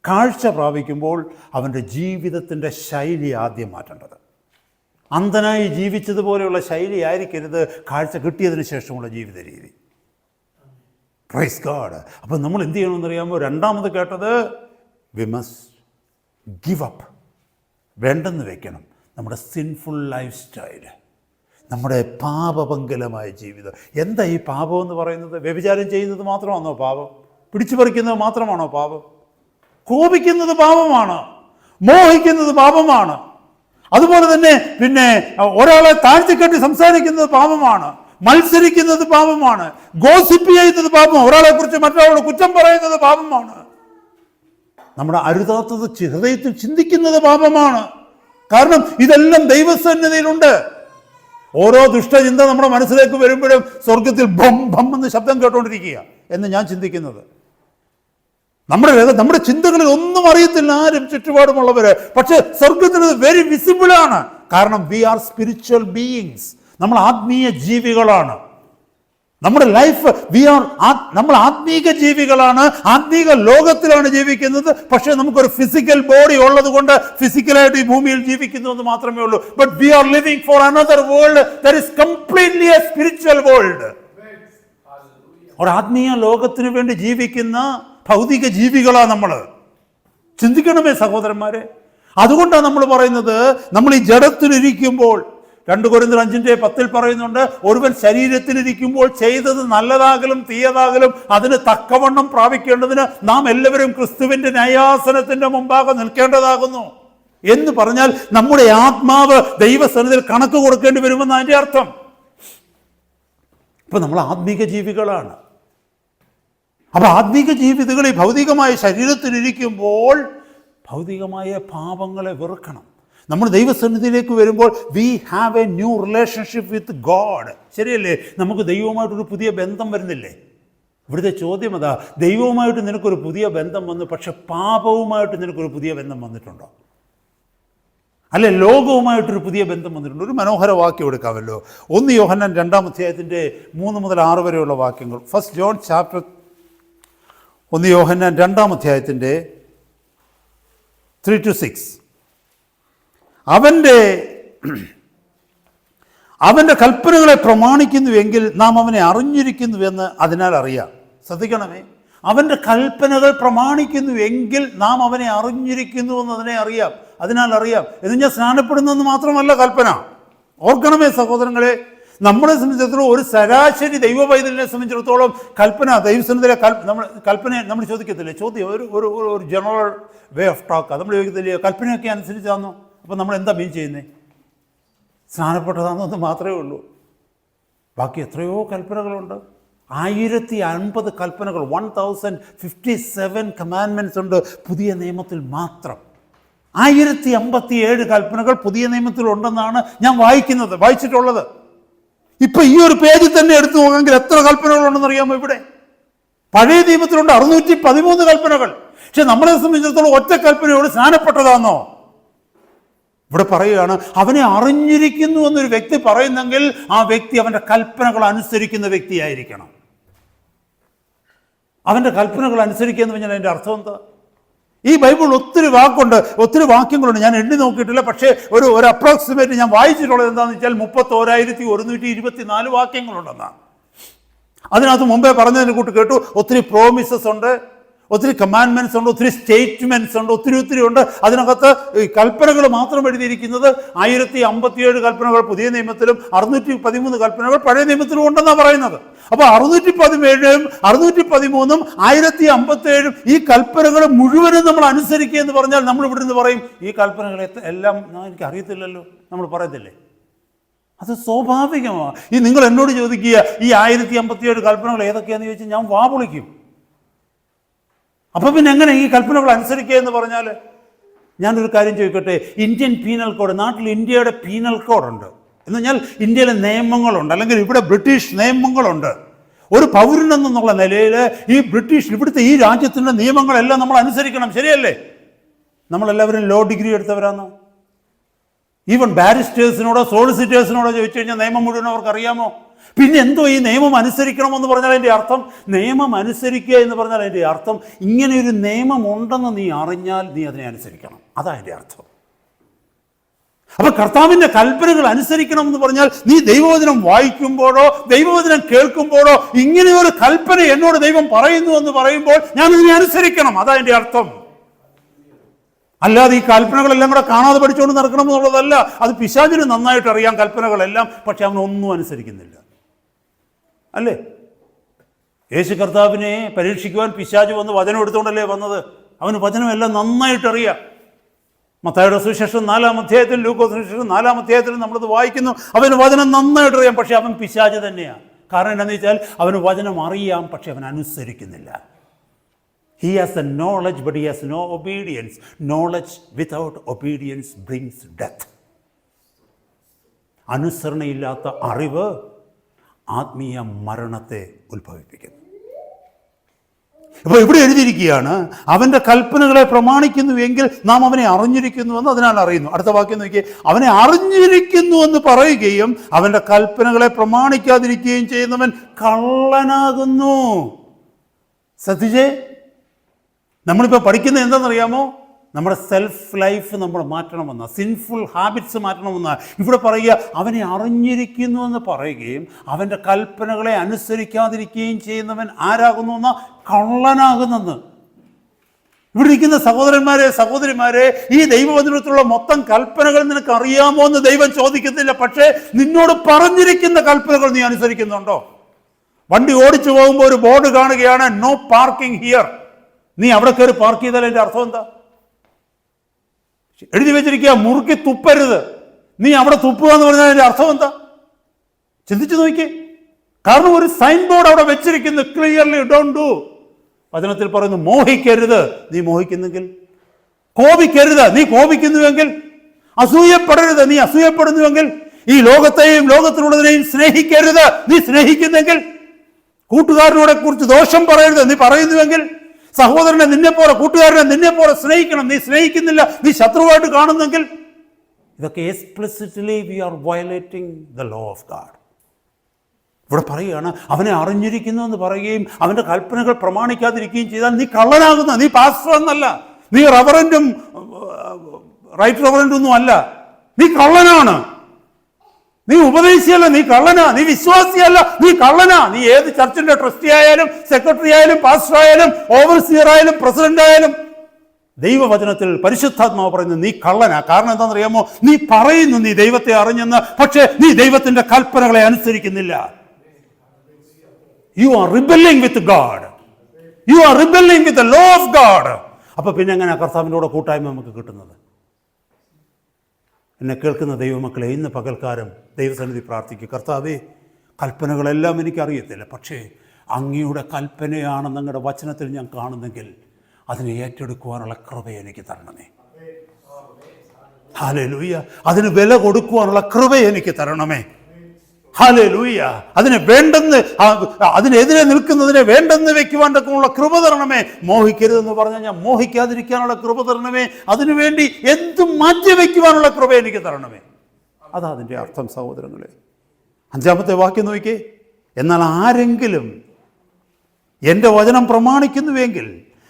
കാഴ്ച പ്രാപിക്കുമ്പോൾ അവൻ്റെ ജീവിതത്തിൻ്റെ ശൈലി ആദ്യം മാറ്റേണ്ടത്. അന്ധനായി ജീവിച്ചതുപോലെയുള്ള ശൈലി ആയിരിക്കരുത് കാഴ്ച കിട്ടിയതിന് ശേഷമുള്ള ജീവിത രീതി. Praise God. അപ്പം നമ്മൾ എന്ത് ചെയ്യണമെന്നറിയാമോ? രണ്ടാമത് കേട്ടത്, വി മസ്റ്റ് ഗിവ് അപ്പ്. വേണ്ടെന്ന് വെക്കണം നമ്മുടെ സിൻഫുൾ ലൈഫ് സ്റ്റൈല്, നമ്മുടെ പാപപങ്കലമായ ജീവിതം. എന്താ ഈ പാപം എന്ന് പറയുന്നത്? വ്യഭിചാരം ചെയ്യുന്നത് മാത്രമാണോ പാപം? പിടിച്ചു പറിക്കുന്നത് മാത്രമാണോ പാപം? കോപിക്കുന്നത് പാപമാണ്, മോഹിക്കുന്നത് പാപമാണ്. അതുപോലെ തന്നെ പിന്നെ ഒരാളെ താഴ്ത്തിക്കെട്ടി സംസാരിക്കുന്നത് പാപമാണ്, മത്സരിക്കുന്നത് പാപമാണ്, ഗോസിപ്പ് ചെയ്യുന്നത് പാപമാണ്, ഒരാളെ കുറിച്ച് മറ്റൊരാളോട് കുറ്റം പറയുന്നത് പാപമാണ്, നമ്മുടെ അരുതാത്തത് ഹൃദയത്തിൽ ചിന്തിക്കുന്നത് പാപമാണ്. കാരണം ഇതെല്ലാം ദൈവസന്നിധിയിലുണ്ട്. ഓരോ ദുഷ്ടചിന്ത നമ്മുടെ മനസ്സിലേക്ക് വരുമ്പോഴും സ്വർഗത്തിൽ ഭം ഭം എന്ന് ശബ്ദം കേട്ടുകൊണ്ടിരിക്കുക എന്ന് ഞാൻ ചിന്തിക്കുന്നത്. നമ്മുടെ ചിന്തകളിൽ ഒന്നും അറിയത്തില്ല ആരും ചുറ്റുപാടുമുള്ളവര്. പക്ഷെ സ്വർഗത്തിൽ വെരി വിസിബിളാണ്. കാരണം വി ആർ സ്പിരിച്വൽ ബീയിങ്സ്. നമ്മൾ ആത്മീയ ജീവികളാണ്. നമ്മുടെ ലൈഫ് നമ്മൾ ആത്മീക ജീവികളാണ്. ആത്മീക ലോകത്തിലാണ് ജീവിക്കുന്നത്. പക്ഷേ നമുക്കൊരു ഫിസിക്കൽ ബോഡി ഉള്ളത് കൊണ്ട് ഫിസിക്കലായിട്ട് ഈ ഭൂമിയിൽ ജീവിക്കുന്നു എന്ന് മാത്രമേ ഉള്ളൂ. But we are living for another world that is completely A spiritual world. ഒരു ആത്മീയ ലോകത്തിന് വേണ്ടി ജീവിക്കുന്ന ഭൗതിക ജീവികളാണ് നമ്മൾ. ചിന്തിക്കണമേ സഹോദരന്മാരെ. അതുകൊണ്ടാണ് നമ്മൾ പറയുന്നത്, നമ്മൾ ഈ ജഡത്തിലിരിക്കുമ്പോൾ 2 കൊരിന്ത്യർ 5:10 പറയുന്നുണ്ട്, ഒരുവൻ ശരീരത്തിലിരിക്കുമ്പോൾ ചെയ്തത് നല്ലതാകലും തീയതാകലും അതിന് തക്കവണ്ണം പ്രാപിക്കേണ്ടതിന് നാം എല്ലാവരും ക്രിസ്തുവിന്റെ ന്യായാസനത്തിന്റെ മുമ്പാകെ നിൽക്കേണ്ടതാകുന്നു എന്ന് പറഞ്ഞാൽ നമ്മുടെ ആത്മാവ് ദൈവസന്നിധിയിൽ കണക്ക് കൊടുക്കേണ്ടി വരുമെന്ന് അതിൻ്റെ അർത്ഥം. ഇപ്പൊ നമ്മൾ ആത്മീക ജീവികളാണ്. അപ്പൊ ആത്മീക ജീവിതങ്ങൾ ഈ ഭൗതികമായ ശരീരത്തിലിരിക്കുമ്പോൾ ഭൗതികമായ പാപങ്ങളെ വെറുക്കണം. നമ്മൾ ദൈവസന്നിധിയിലേക്ക് വരുമ്പോൾ we have A new relationship with God. ശരിയല്ലേ? നമുക്ക് ദൈവവുമായിട്ടൊരു പുതിയ ബന്ധം വരുന്നില്ലേ? ഇവിടുത്തെ ചോദ്യം അതാ, ദൈവവുമായിട്ട് നിനക്കൊരു പുതിയ ബന്ധം വന്നു, പക്ഷെ പാപവുമായിട്ട് നിനക്കൊരു പുതിയ ബന്ധം വന്നിട്ടുണ്ടോ? അല്ലെ, ലോകവുമായിട്ടൊരു പുതിയ ബന്ധം വന്നിട്ടുണ്ട്. ഒരു മനോഹര വാക്യം എടുക്കാമല്ലോ. 1 യോഹന്നാൻ 2-ാം അധ്യായത്തിൻ്റെ 3 മുതൽ 6 വരെയുള്ള വാക്യങ്ങൾ. 1 John chapter 1 യോഹന്നാൻ 2-ാം അധ്യായത്തിൻ്റെ 3-6. അവൻ്റെ കൽപ്പനകളെ പ്രമാണിക്കുന്നുവെങ്കിൽ നാം അവനെ അറിഞ്ഞിരിക്കുന്നുവെന്ന് അതിനാൽ അറിയാം. ശ്രദ്ധിക്കണമേ, അവൻ്റെ കൽപ്പനകൾ പ്രമാണിക്കുന്നുവെങ്കിൽ നാം അവനെ അറിഞ്ഞിരിക്കുന്നുവെന്ന് അതിനെ അറിയാം, അതിനാൽ അറിയാം. എന്ന് ഞാൻ സ്നാനപ്പെടുന്നെന്ന് മാത്രമല്ല കൽപ്പന. ഓർക്കണമേ സഹോദരങ്ങളെ, നമ്മളെ സംബന്ധിച്ചിടത്തോളം ഒരു ശരാശരി ദൈവ പൈതലിനെ സംബന്ധിച്ചിടത്തോളം കൽപ്പന ദൈവസന്നിധിയിലെ കൽപ്പന നമ്മൾ ചോദിക്കത്തില്ലേ? ചോദ്യം ഒരു ജനറൽ വേ ഓഫ് ടോക്ക്. നമ്മൾ ചോദിക്കത്തില്ലേ കൽപ്പനയൊക്കെ അനുസരിച്ചാന്നോ? അപ്പം നമ്മൾ എന്താ മീൻ ചെയ്യുന്നത്? സ്നാനപ്പെട്ടതാണെന്ന് മാത്രമേ ഉള്ളൂ. ബാക്കി എത്രയോ കൽപ്പനകളുണ്ട്. 1050 കൽപ്പനകൾ, 1057 കമാൻഡ്മെൻറ്റ്സ് ഉണ്ട് പുതിയ നിയമത്തിൽ മാത്രം. 1057 കൽപ്പനകൾ പുതിയ നിയമത്തിലുണ്ടെന്നാണ് ഞാൻ വായിച്ചിട്ടുള്ളത്. ഇപ്പൊ ഈ ഒരു പേജിൽ തന്നെ എടുത്തു നോക്കെങ്കിൽ എത്ര കൽപ്പനകളുണ്ടെന്ന് അറിയാമോ? ഇവിടെ പഴയ നിയമത്തിലുണ്ട് 613 കൽപ്പനകൾ. പക്ഷെ നമ്മളെ സംബന്ധിച്ചിടത്തോളം ഒറ്റ കൽപ്പനയോട് സ്നാനപ്പെട്ടതാണോ? ഇവിടെ പറയുകയാണ്, അവനെ അറിഞ്ഞിരിക്കുന്നു എന്നൊരു വ്യക്തി പറയുന്നെങ്കിൽ ആ വ്യക്തി അവൻ്റെ കൽപ്പനകൾ അനുസരിക്കുന്ന വ്യക്തിയായിരിക്കണം. അവൻ്റെ കൽപ്പനകൾ അനുസരിക്കുക എന്ന് പറഞ്ഞാൽ അതിൻ്റെ അർത്ഥം എന്താ? ഈ ബൈബിളിൽ ഒത്തിരി വാക്യങ്ങളുണ്ട്. ഞാൻ എണ്ണി നോക്കിയിട്ടില്ല. പക്ഷേ ഒരു അപ്രോക്സിമേറ്റ് ഞാൻ വായിച്ചിട്ടുള്ളത് എന്താണെന്ന് വെച്ചാൽ 31,124 വാക്യങ്ങളുണ്ടെന്നാണ്. അതിനകത്ത് മുമ്പേ പറഞ്ഞതിനെ കൂട്ട് കേട്ടു ഒത്തിരി പ്രോമിസസ് ഉണ്ട്, ഒത്തിരി കമാൻഡ്മെൻറ്റ്സ് ഉണ്ട്, ഒത്തിരി സ്റ്റേറ്റ്മെൻറ്റ്സ് ഉണ്ട്, ഒത്തിരി ഉണ്ട്. അതിനകത്ത് കൽപ്പനകൾ മാത്രം എഴുതിയിരിക്കുന്നത് 1057 കൽപ്പനകൾ പുതിയ നിയമത്തിലും 613 കൽപ്പനകൾ പഴയ നിയമത്തിലും ഉണ്ടെന്നാണ് പറയുന്നത്. അപ്പോൾ 617 613 1057 ഈ കൽപ്പനകൾ മുഴുവനും നമ്മൾ അനുസരിക്കുക എന്ന് പറഞ്ഞാൽ നമ്മൾ ഇവിടുന്ന് പറയും ഈ കൽപ്പനകൾ എല്ലാം എനിക്ക് അറിയത്തില്ലല്ലോ, നമ്മൾ പറയത്തില്ലേ? അത് സ്വാഭാവികമാണ്. നിങ്ങൾ എന്നോട് ചോദിക്കുക ഈ 1057 കൽപ്പനകൾ ഏതൊക്കെയാണെന്ന് ചോദിച്ചാൽ ഞാൻ വാ പൊളിക്കും. അപ്പം പിന്നെ എങ്ങനെ ഈ കൽപ്പനകൾ അനുസരിക്കുക എന്ന് പറഞ്ഞാൽ? ഞാനൊരു കാര്യം ചോദിക്കട്ടെ, ഇന്ത്യൻ പീനൽ കോഡ്, നാട്ടിൽ ഇന്ത്യയുടെ പീനൽ കോഡുണ്ട് എന്ന് പറഞ്ഞാൽ ഇന്ത്യയിലെ നിയമങ്ങളുണ്ട്, അല്ലെങ്കിൽ ഇവിടെ ബ്രിട്ടീഷ് നിയമങ്ങളുണ്ട്. ഒരു പൗരനെന്നുള്ള നിലയിൽ ഈ ബ്രിട്ടീഷ്, ഇവിടുത്തെ ഈ രാജ്യത്തിൻ്റെ നിയമങ്ങളെല്ലാം നമ്മൾ അനുസരിക്കണം, ശരിയല്ലേ? നമ്മളെല്ലാവരും ലോ ഡിഗ്രി എടുത്തവരാണ്. ഈവൻ ബാരിസ്റ്റേഴ്സിനോടോ സോളിസിറ്റേഴ്സിനോടോ ചോദിച്ചു കഴിഞ്ഞാൽ നിയമം മുഴുവൻ അവർക്ക് അറിയാമോ? പിന്നെ എന്തോ ഈ നിയമം അനുസരിക്കണമെന്ന് പറഞ്ഞാൽ അതിൻ്റെ അർത്ഥം? നിയമം അനുസരിക്കുക എന്ന് പറഞ്ഞാൽ അതിൻ്റെ അർത്ഥം ഇങ്ങനെയൊരു നിയമം ഉണ്ടെന്ന് നീ അറിഞ്ഞാൽ നീ അതിനെ അനുസരിക്കണം, അതാ അതിൻ്റെ അർത്ഥം. അപ്പൊ കർത്താവിൻ്റെ കൽപ്പനകൾ അനുസരിക്കണം എന്ന് പറഞ്ഞാൽ നീ ദൈവവചനം വായിക്കുമ്പോഴോ ദൈവവചനം കേൾക്കുമ്പോഴോ ഇങ്ങനെയൊരു കൽപ്പന എന്നോട് ദൈവം പറയുന്നു എന്ന് പറയുമ്പോൾ ഞാൻ ഇതിനെ അനുസരിക്കണം, അതാ അതിൻ്റെ അർത്ഥം. അല്ലാതെ ഈ കൽപ്പനകളെല്ലാം കൂടെ കാണാതെ പഠിച്ചുകൊണ്ട് നടക്കണം എന്നുള്ളതല്ല. അത് പിശാചിന് നന്നായിട്ട് അറിയാം കൽപ്പനകളെല്ലാം, പക്ഷെ അവനൊന്നും അനുസരിക്കുന്നില്ല, അല്ലേ? യേശു കർത്താവിനെ പരീക്ഷിക്കുവാൻ പിശാച് വന്ന് വചനം എടുത്തുകൊണ്ടല്ലേ വന്നത്? അവന് വചനമെല്ലാം നന്നായിട്ടറിയാം. മത്തായിയുടെ സുവിശേഷം 4-ാം അധ്യായത്തിൽ, ലൂക്കോസ് സുവിശേഷം 4-ാം അധ്യായത്തിൽ നമ്മളത് വായിക്കുന്നു. അവന് വചനം നന്നായിട്ടറിയാം, പക്ഷെ അവൻ പിശാച് തന്നെയാണ്. കാരണം എന്താണെന്ന് വെച്ചാൽ അവന് വചനം അറിയാം, പക്ഷെ അവൻ അനുസരിക്കുന്നില്ല. He has the knowledge, but he has no obedience. Knowledge without obedience brings death. അനുസരണയില്ലാത്ത അറിവ് ആത്മീയ മരണത്തെ ഉത്ഭവിപ്പിക്കുന്നു. ഇപ്പോൾ ഇവിടെ എഴുതിയിരിക്കുകയാണ്, അവൻ്റെ കൽപ്പനകളെ പ്രമാണിക്കുന്നുവെങ്കിൽ നാം അവനെ അറിഞ്ഞിരിക്കുന്നുവെന്ന് അതിനാൽ അറിയുന്നു. അടുത്ത വാക്യം നോക്കിയേ, അവനെ അറിഞ്ഞിരിക്കുന്നുവെന്ന് പറയുകയും അവൻ്റെ കൽപ്പനകളെ പ്രമാണിക്കാതിരിക്കുകയും ചെയ്യുന്നവൻ കള്ളനാകുന്നു. ശ്രദ്ധിച്ചേ, നമ്മളിപ്പോൾ പഠിക്കുന്നത് എന്താണെന്നറിയാമോ? നമ്മുടെ സെൽഫ് ലൈഫ് നമ്മൾ മാറ്റണമെന്ന, സിൻഫുൾ ഹാബിറ്റ്സ് മാറ്റണമെന്ന. ഇവിടെ പറയുക അവനെ അറിഞ്ഞിരിക്കുന്നു എന്ന് പറയുകയും അവൻ്റെ കൽപ്പനകളെ അനുസരിക്കാതിരിക്കുകയും ചെയ്യുന്നവൻ ആരാകുന്നു എന്ന കള്ളനാകുന്നെന്ന്. ഇവിടെ ഇരിക്കുന്ന സഹോദരന്മാരെ സഹോദരിമാരെ, ഈ ദൈവവചനത്തിലുള്ള മൊത്തം കൽപ്പനകൾ നിനക്ക് അറിയാമോ എന്ന് ദൈവം ചോദിക്കുന്നില്ല. പക്ഷേ നിന്നോട് പറഞ്ഞിരിക്കുന്ന കൽപ്പനകൾ നീ അനുസരിക്കുന്നുണ്ടോ? വണ്ടി ഓടിച്ചു പോകുമ്പോൾ ഒരു ബോർഡ് കാണുകയാണ്, നോ പാർക്കിംഗ് ഹിയർ. നീ അവിടെ കയറി പാർക്ക് ചെയ്താൽ അതിൻ്റെ അർത്ഥം എന്താ? എഴുതി വെച്ചിരിക്കുക മുറുക്കി തുപ്പരുത്. നീ അവിടെ തുപ്പുക എന്ന് പറഞ്ഞാൽ അതിൻ്റെ അർത്ഥം എന്താ? ചിന്തിച്ചു നോക്കിയേ. കാരണം ഒരു സൈൻ ബോർഡ് അവിടെ വെച്ചിരിക്കുന്നു, ക്ലിയർലി ഡോണ്ട് ഡു. വചനത്തിൽ പറയുന്നു മോഹിക്കരുത്. നീ മോഹിക്കുന്നെങ്കിൽ, കോപിക്കരുത്, നീ കോപിക്കുന്നുവെങ്കിൽ, അസൂയപ്പെടരുത്, നീ അസൂയപ്പെടുന്നുവെങ്കിൽ, ഈ ലോകത്തെയും ലോകത്തിലുള്ളതിനെയും സ്നേഹിക്കരുത്, നീ സ്നേഹിക്കുന്നെങ്കിൽ, കൂട്ടുകാരനോടെ കുറിച്ച് ദോഷം പറയരുത്, നീ പറയുന്നുവെങ്കിൽ, സഹോദരനെ നിന്നെ പോലെ, കൂട്ടുകാരനെ നിന്നെ പോലെ സ്നേഹിക്കണം, നീ സ്നേഹിക്കുന്നില്ല, നീ ശത്രുവായിട്ട് കാണുന്നെങ്കിൽ, ഇതൊക്കെ explicitly we are violating the law of God. ഇവിടെ പറയുകയാണ് അവനെ അറിഞ്ഞിരിക്കുന്നു എന്ന് പറയുകയും അവൻ്റെ കൽപ്പനകൾ പ്രമാണിക്കാതിരിക്കുകയും ചെയ്താൽ നീ കള്ളനാകുന്ന, നീ പാസ്റ്റർ എന്നല്ല, നീ റവറൻറ്റും റൈറ്റ് റവറൻറ്റും ഒന്നും അല്ല, നീ കള്ളനാണ്. നീ ഉപദേശിയല്ല, നീ കള്ളനാ. നീ വിശ്വാസിയല്ല, നീ കള്ളനാ. നീ ഏത് ചർച്ചിന്റെ ട്രസ്റ്റി ആയാലും സെക്രട്ടറി ആയാലും പാസ്റ്റർ ആയാലും ഓവർസിയർ ആയാലും പ്രസിഡന്റ് ആയാലും ദൈവവചനത്തിൽ പരിശുദ്ധാത്മാവ് പറയുന്നു നീ കള്ളനാ. കാരണം എന്താണെന്നറിയാമോ? നീ പറയുന്നു നീ ദൈവത്തെ അറിഞ്ഞെന്ന്, പക്ഷേ നീ ദൈവത്തിന്റെ കൽപ്പനകളെ അനുസരിക്കുന്നില്ല. You are rebelling with God, you are rebelling with the law of God. അപ്പൊ പിന്നെ എങ്ങനെ കർത്താവിൻ്റെ കൂടെ കൂട്ടായ്മ നമുക്ക് കിട്ടുന്നത്? എന്നെ കേൾക്കുന്ന ദൈവമക്കളെ, ഇന്ന് പകൽക്കാലം ദൈവസന്നിധി പ്രാർത്ഥിക്കുക. കർത്താവേ, കൽപ്പനകളെല്ലാം എനിക്കറിയത്തില്ല, പക്ഷേ അങ്ങയുടെ കൽപ്പനയാണ് നിങ്ങളുടെ വചനത്തിൽ ഞാൻ കാണുന്നെങ്കിൽ അതിനെ ഏറ്റെടുക്കുവാനുള്ള കൃപ എനിക്ക് തരണമേ. ഹല്ലേലൂയ. അതിന് വില കൊടുക്കുവാനുള്ള കൃപ എനിക്ക് തരണമേ. ഹല്ലേലൂയ. അതിനെ വേണ്ടെന്ന്, അതിനെതിരെ നിൽക്കുന്നതിനെ വേണ്ടെന്ന് വെക്കുവാൻ തക്കമുള്ള കൃപ തരണമേ. മോഹിക്കരുതെന്ന് പറഞ്ഞാൽ ഞാൻ മോഹിക്കാതിരിക്കാനുള്ള കൃപ തരണമേ. അതിനുവേണ്ടി എന്തും മാറ്റിവെക്കുവാനുള്ള കൃപ എനിക്ക് തരണമേ. അതാ അതിൻ്റെ അർത്ഥം സഹോദരങ്ങളെ. 5-ാമത്തെ വാക്യം നോക്കിയേ. എന്നാൽ ആരെങ്കിലും എൻ്റെ വചനം പ്രമാണിക്കുന്നുവെങ്കിൽ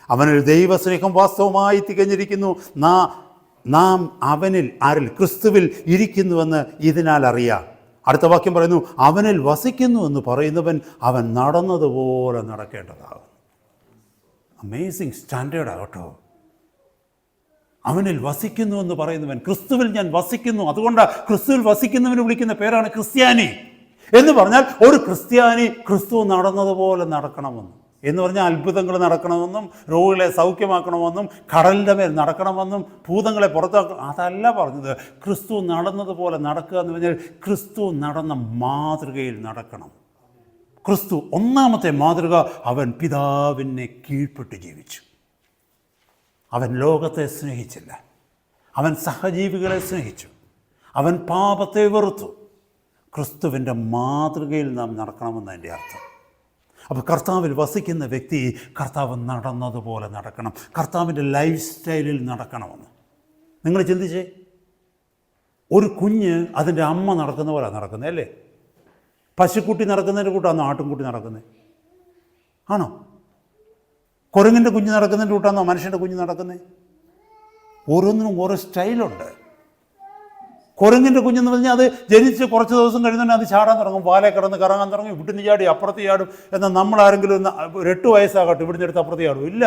അവനിൽ ദൈവസ്നേഹം വാസ്തവമായി തികഞ്ഞിരിക്കുന്നു. നാം അവനിൽ, ആരിൽ? ക്രിസ്തുവിൽ ഇരിക്കുന്നുവെന്ന് ഇതിനാൽ അറിയാം. അടുത്ത വാക്യം പറയുന്നു അവനിൽ വസിക്കുന്നു എന്ന് പറയുന്നവൻ അവൻ നടന്നതുപോലെ നടക്കേണ്ടതാകും. അമേസിങ് സ്റ്റാൻഡേർഡാണ് കേട്ടോ. അവനിൽ വസിക്കുന്നു എന്ന് പറയുന്നവൻ, ക്രിസ്തുവിൽ ഞാൻ വസിക്കുന്നു, അതുകൊണ്ടാണ് ക്രിസ്തുവിൽ വസിക്കുന്നവന് വിളിക്കുന്ന പേരാണ് ക്രിസ്ത്യാനി എന്ന് പറഞ്ഞാൽ ഒരു ക്രിസ്ത്യാനി ക്രിസ്തു നടന്നതുപോലെ നടക്കണമെന്നും, എന്ന് പറഞ്ഞാൽ അത്ഭുതങ്ങൾ നടക്കണമെന്നും, രോഗികളെ സൗഖ്യമാക്കണമെന്നും, കടലിൻ്റെ മേൽ നടക്കണമെന്നും, ഭൂതങ്ങളെ പുറത്താക്കണം, അതല്ല പറഞ്ഞത്. ക്രിസ്തു നടന്നതുപോലെ നടക്കുക എന്ന് പറഞ്ഞാൽ ക്രിസ്തു നടന്ന മാതൃകയിൽ നടക്കണം. ക്രിസ്തു ഒന്നാമത്തെ മാതൃക, അവൻ പിതാവിനെ കീഴ്പ്പെട്ട് ജീവിച്ചു. അവൻ ലോകത്തെ സ്നേഹിച്ചില്ല, അവൻ സഹജീവികളെ സ്നേഹിച്ചു, അവൻ പാപത്തെ വെറുത്തു. ക്രിസ്തുവിൻ്റെ മാതൃകയിൽ നാം നടക്കണമെന്ന് എൻ്റെ അർത്ഥം. അപ്പോൾ കർത്താവിൽ വസിക്കുന്ന വ്യക്തി കർത്താവ് നടന്നതുപോലെ നടക്കണം, കർത്താവിൻ്റെ ലൈഫ് സ്റ്റൈലിൽ നടക്കണമെന്ന്. നിങ്ങൾ ചിന്തിച്ചേ, ഒരു കുഞ്ഞ് അതിൻ്റെ അമ്മ നടക്കുന്ന പോലെ നടക്കുന്നത് അല്ലേ? പശുക്കുട്ടി നടക്കുന്നതിൻ്റെ കൂട്ടാണ് ആട്ടുംകുട്ടി നടക്കുന്നത്, ആണോ? കുരങ്ങിൻ്റെ കുഞ്ഞ് നടക്കുന്നതിൻ്റെ കൂട്ടാണോ മനുഷ്യൻ്റെ കുഞ്ഞ് നടക്കുന്നത്? ഓരോന്നിനും ഓരോ സ്റ്റൈലുണ്ട്. കുരങ്ങിൻ്റെ കുഞ്ഞെന്ന് പറഞ്ഞാൽ അത് ജനിച്ച് കുറച്ച് ദിവസം കഴിഞ്ഞാൽ അത് ചാടാൻ തുടങ്ങും, വാലേ കിടന്ന് കറങ്ങാൻ തുടങ്ങും, ഇവിടുന്ന് ചാടി അപ്പുറത്ത് ചാടും. എന്നാൽ നമ്മളാരെങ്കിലും ഒരു 8 വയസ്സാകട്ടെ ഇവിടുന്ന് എടുത്ത് അപ്പുറത്ത് ചാടും? ഇല്ല.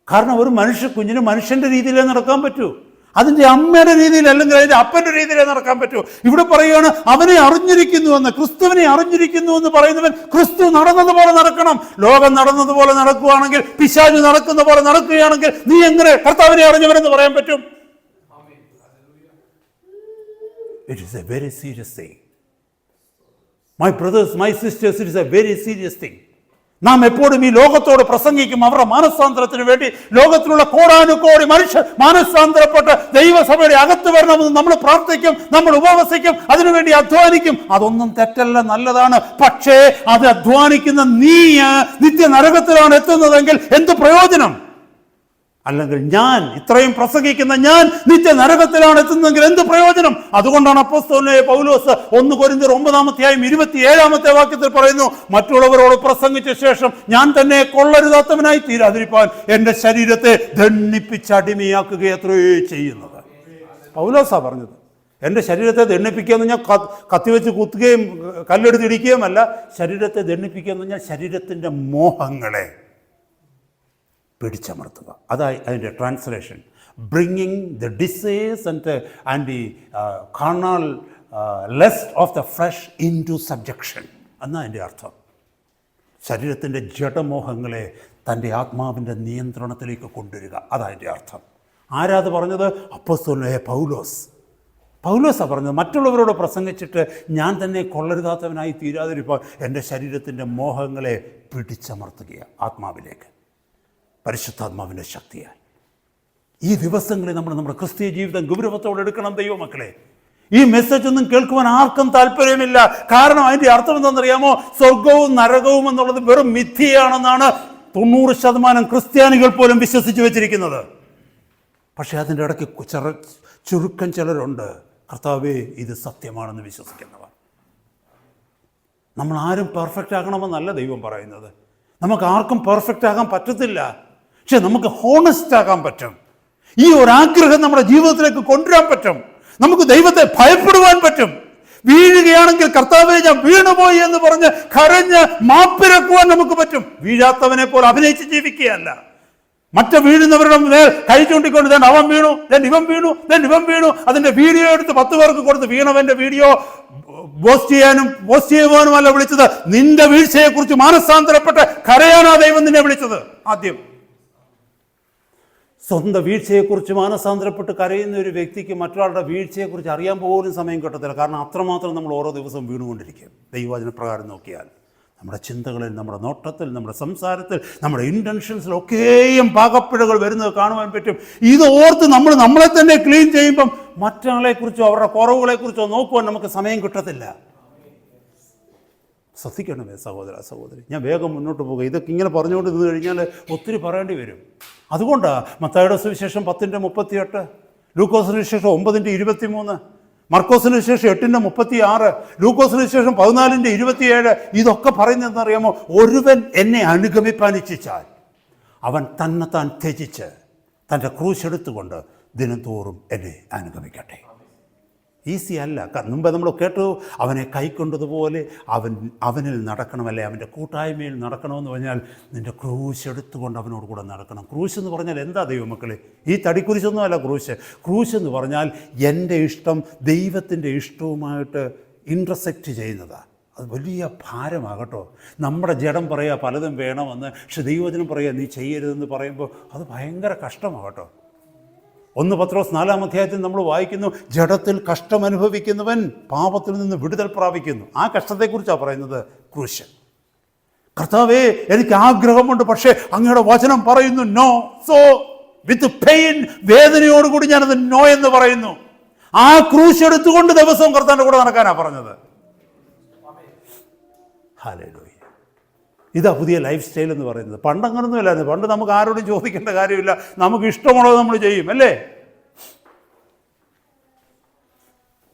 കാരണം ഒരു കുഞ്ഞിന് മനുഷ്യൻ്റെ രീതിയിലേ നടക്കാൻ പറ്റൂ, അതിൻ്റെ അമ്മയുടെ രീതിയിൽ അല്ലെങ്കിൽ അതിൻ്റെ അപ്പൻ്റെ രീതിയിലേ നടക്കാൻ പറ്റൂ. ഇവിടെ പറയുകയാണ് അവനെ അറിഞ്ഞിരിക്കുന്നുവെന്ന്, ക്രിസ്തുവിനെ അറിഞ്ഞിരിക്കുന്നുവെന്ന് പറയുന്നവൻ ക്രിസ്തു നടന്നതുപോലെ നടക്കണം. ലോകം നടന്നതുപോലെ നടക്കുകയാണെങ്കിൽ, പിശാച് നടക്കുന്ന പോലെ നടക്കുകയാണെങ്കിൽ നീ എങ്ങനെ കർത്താവിനെ അറിഞ്ഞവരെന്ന് പറയാൻ പറ്റും? It is a very serious thing. My brothers, my sisters, it is a very serious thing. നാം എപ്പോഴും ഈ ലോകത്തോട് പ്രസംഗിക്കും അവരുടെ മാനസാന്തരത്തിന് വേണ്ടി. ലോകത്തിലുള്ള കോടാനുകോടി മനുഷ്യർ മാനസാന്തരപ്പെട്ട് ദൈവസഭയുടെ അകത്ത് വരണമെന്ന് നമ്മൾ പ്രാർത്ഥിക്കും, നമ്മൾ ഉപവസിക്കും, അതിനുവേണ്ടി അധ്വാനിക്കും. അതൊന്നും തെറ്റല്ല, നല്ലതാണ്. പക്ഷേ അത് അധ്വാനിക്കുന്ന നീ നിത്യ നരകത്തിലാണ് എത്തുന്നതെങ്കിൽ എന്ത് പ്രയോജനം? അല്ലെങ്കിൽ ഞാൻ ഇത്രയും പ്രസംഗിക്കുന്ന ഞാൻ നിത്യ നരകത്തിലാണ് എത്തുന്നതെങ്കിൽ എന്ത് പ്രയോജനം? അതുകൊണ്ടാണ് അപ്പോസ്തലനായ പൗലോസ് 1 കൊരിന്ത്യർ 9-27 വാക്യത്തിൽ പറയുന്നു, മറ്റുള്ളവരോട് പ്രസംഗിച്ച ശേഷം ഞാൻ തന്നെ കൊള്ളരുതാത്തവനായി തീരാതിരിപ്പാൻ എൻ്റെ ശരീരത്തെ ദണ്ഡിപ്പിച്ച് അടിമയാക്കുകയത്രേ ചെയ്യുന്നത്. പൗലോസാ പറഞ്ഞത്. എൻ്റെ ശരീരത്തെ ദണ്ഡിപ്പിക്കുക എന്ന് പറഞ്ഞാൽ കത്തിവെച്ച് കുത്തുകയും കല്ലെടുത്തിടിക്കുകയും അല്ല. ശരീരത്തെ ദണ്ഡിപ്പിക്കുക എന്ന് പറഞ്ഞാൽ ശരീരത്തിൻ്റെ മോഹങ്ങളെ പിടിച്ചമർത്തുക. അതായി അതിൻ്റെ translation. Bringing the desires and the carnal lust of the flesh into subjection എന്നാണ് അതിൻ്റെ അർത്ഥം. ശരീരത്തിൻ്റെ ജഡമോഹങ്ങളെ തൻ്റെ ആത്മാവിൻ്റെ നിയന്ത്രണത്തിലേക്ക് കൊണ്ടുവരിക, അതതിൻ്റെ അർത്ഥം. ആരാത് പറഞ്ഞത്? അപ്പോസ്തലനായ പൗലോസാണ് പറഞ്ഞത്. മറ്റുള്ളവരോട് പ്രസംഗിച്ചിട്ട് ഞാൻ തന്നെ കൊള്ളരുതാത്തവനായി തീരാതിരിപ്പോൾ എൻ്റെ ശരീരത്തിൻ്റെ മോഹങ്ങളെ പിടിച്ചമർത്തുക ആത്മാവിലേക്ക്, പരിശുദ്ധാത്മാവിൻ്റെ ശക്തിയായി. ഈ ദിവസങ്ങളിൽ നമ്മൾ നമ്മുടെ ക്രിസ്തീയ ജീവിതം ഗൗരവത്തോടെ എടുക്കണം ദൈവമക്കളെ. ഈ മെസ്സേജ് ഒന്നും കേൾക്കുവാൻ ആർക്കും താല്പര്യമില്ല. കാരണം അതിൻ്റെ അർത്ഥം എന്താണെന്നറിയാമോ? സ്വർഗവും നരകവും എന്നുള്ളത് വെറും മിഥ്യയാണെന്നാണ് 90% ക്രിസ്ത്യാനികൾ പോലും വിശ്വസിച്ച് വെച്ചിരിക്കുന്നത്. പക്ഷേ അതിൻ്റെ ഇടയ്ക്ക് ചുരുക്കം ചിലരുണ്ട്, കർത്താവേ ഇത് സത്യമാണെന്ന് വിശ്വസിക്കുന്നവർ. നമ്മൾ ആരും പെർഫെക്റ്റ് ആകണമെന്നല്ല ദൈവം പറയുന്നത്. നമുക്ക് ആർക്കും പെർഫെക്റ്റ് ആകാൻ പറ്റത്തില്ല, പക്ഷെ നമുക്ക് ഹോണസ്റ്റ് ആകാൻ പറ്റും. ഈ ഒരാഗ്രഹം നമ്മുടെ ജീവിതത്തിലേക്ക് കൊണ്ടുവരാൻ പറ്റും. നമുക്ക് ദൈവത്തെ ഭയപ്പെടുവാൻ പറ്റും. വീഴുകയാണെങ്കിൽ കർത്താവേ ഞാൻ വീണുപോയി എന്ന് പറഞ്ഞ് കരഞ്ഞ് മാപ്പിരക്കുവാൻ നമുക്ക് പറ്റും. വീഴാത്തവനെ പോലെ അഭിനയിച്ച് ജീവിക്കുകയല്ല. മറ്റു വീഴുന്നവരുടെ മേൽ കൈ ചൂണ്ടിക്കൊണ്ട് ഞാൻ അവൻ വീണു, ഇവൻ വീണു, അതിന്റെ വീഡിയോ എടുത്ത് 10 പേർക്ക് കൊടുത്ത് വീണവന്റെ വീഡിയോ പോസ്റ്റ് ചെയ്യുവാനുമല്ല വിളിച്ചത്. നിന്റെ വീഴ്ചയെക്കുറിച്ച് മാനസാന്തരപ്പെട്ട് കരയാനാ ദൈവം നിന്നെ വിളിച്ചത്. ആദ്യം സ്വന്തം വീഴ്ചയെക്കുറിച്ച് മാനസാന്തരപ്പെട്ട് കരയുന്ന ഒരു വ്യക്തിക്ക് മറ്റൊരാളുടെ വീഴ്ചയെക്കുറിച്ച് അറിയാൻ പോലും സമയം കിട്ടത്തില്ല. കാരണം അത്രമാത്രം നമ്മൾ ഓരോ ദിവസവും വീണുകൊണ്ടിരിക്കും. ദൈവവചനപ്രകാരം നോക്കിയാൽ നമ്മുടെ ചിന്തകളിൽ, നമ്മുടെ നോട്ടത്തിൽ, നമ്മുടെ സംസാരത്തിൽ, നമ്മുടെ ഇൻറ്റൻഷൻസിലൊക്കെയും പാകപ്പിഴകൾ വരുന്നത് കാണുവാൻ പറ്റും. ഇത് ഓർത്ത് നമ്മളെ തന്നെ ക്ലീൻ ചെയ്യുമ്പം മറ്റൊരാളെക്കുറിച്ചോ അവരുടെ കുറവുകളെക്കുറിച്ചോ നോക്കുവാൻ നമുക്ക് സമയം കിട്ടത്തില്ല. ശ്രദ്ധിക്കണമേ സഹോദര സഹോദരി. ഞാൻ വേഗം മുന്നോട്ട് പോകുക. ഇതൊക്കെ ഇങ്ങനെ പറഞ്ഞുകൊണ്ട് നിന്ന് കഴിഞ്ഞാൽ ഒത്തിരി പറയേണ്ടി വരും. അതുകൊണ്ടാണ് മത്തായിയുടെ സുവിശേഷം 10:38, ലൂക്കോസിന് വിശേഷം 9:23, മർക്കോസിന് വിശേഷം 8:36, ലൂക്കോസിന് വിശേഷം 14:27 ഇതൊക്കെ പറയുന്നതെന്നറിയാമോ? ഒരുവൻ എന്നെ അനുഗമിപ്പാൻ ഇച്ഛിച്ചാൽ അവൻ തന്നെത്താൻ ത്യജിച്ച് തൻ്റെ ക്രൂശെടുത്തുകൊണ്ട് ദിനംതോറും എന്നെ അനുഗമിക്കട്ടെ. ഈസി അല്ല. മുമ്പ് നമ്മൾ കേട്ടു, അവനെ കൈക്കൊണ്ടതുപോലെ അവനിൽ നടക്കണമല്ലേ, അവൻ്റെ കൂട്ടായ്മയിൽ നടക്കണമെന്ന് പറഞ്ഞാൽ നിൻ്റെ ക്രൂശ് എടുത്തുകൊണ്ട് അവനോട് കൂടെ നടക്കണം. ക്രൂശ് എന്ന് പറഞ്ഞാൽ എന്താ ദൈവമക്കളെ? ഈ തടിക്കുരിശൊന്നും അല്ല ക്രൂശ്. ക്രൂശ് എന്ന് പറഞ്ഞാൽ എൻ്റെ ഇഷ്ടം ദൈവത്തിൻ്റെ ഇഷ്ടവുമായിട്ട് ഇൻ്റർസെക്റ്റ് ചെയ്യുന്നതാണ്. അത് വലിയ ഭാരമാകട്ടോ. നമ്മുടെ ജഡം പറയുക പലതും വേണമെന്ന്, പക്ഷെ ദൈവത്തിനും പറയുക നീ ചെയ്യരുതെന്ന് പറയുമ്പോൾ അത് ഭയങ്കര കഷ്ടമാകട്ടോ. 1 പത്രോസ് 4-ാം അധ്യായത്തിൽ നമ്മൾ വായിക്കുന്നു, ജഡത്തിൽ കഷ്ടമനുഭവിക്കുന്നവൻ പാപത്തിൽ നിന്ന് വിടുതൽ പ്രാപിക്കുന്നു. ആ കഷ്ടത്തെക്കുറിച്ചാണ് പറയുന്നത് ക്രൂശ്. കർത്താവേ, എനിക്ക് ആഗ്രഹമുണ്ട്, പക്ഷേ അങ്ങയുടെ വചനം പറയുന്നു നോ. സോ വിത്ത് പെയിൻ, വേദനയോടുകൂടി ഞാനത് നോ എന്ന് പറയുന്നു. ആ ക്രൂശ് എടുത്തുകൊണ്ട് ദിവസവും കർത്താവിൻ്റെ കൂടെ നടക്കാനാണ് പറഞ്ഞത്. ഹല്ലേലൂയ. ഇതാ പുതിയ ലൈഫ് സ്റ്റൈൽ എന്ന് പറയുന്നത്. പണ്ടങ്ങനൊന്നും ഇല്ലായിരുന്നു. പണ്ട് നമുക്ക് ആരോടും ചോദിക്കേണ്ട കാര്യമില്ല, നമുക്ക് ഇഷ്ടമുള്ളത് നമ്മൾ ചെയ്യും, അല്ലേ?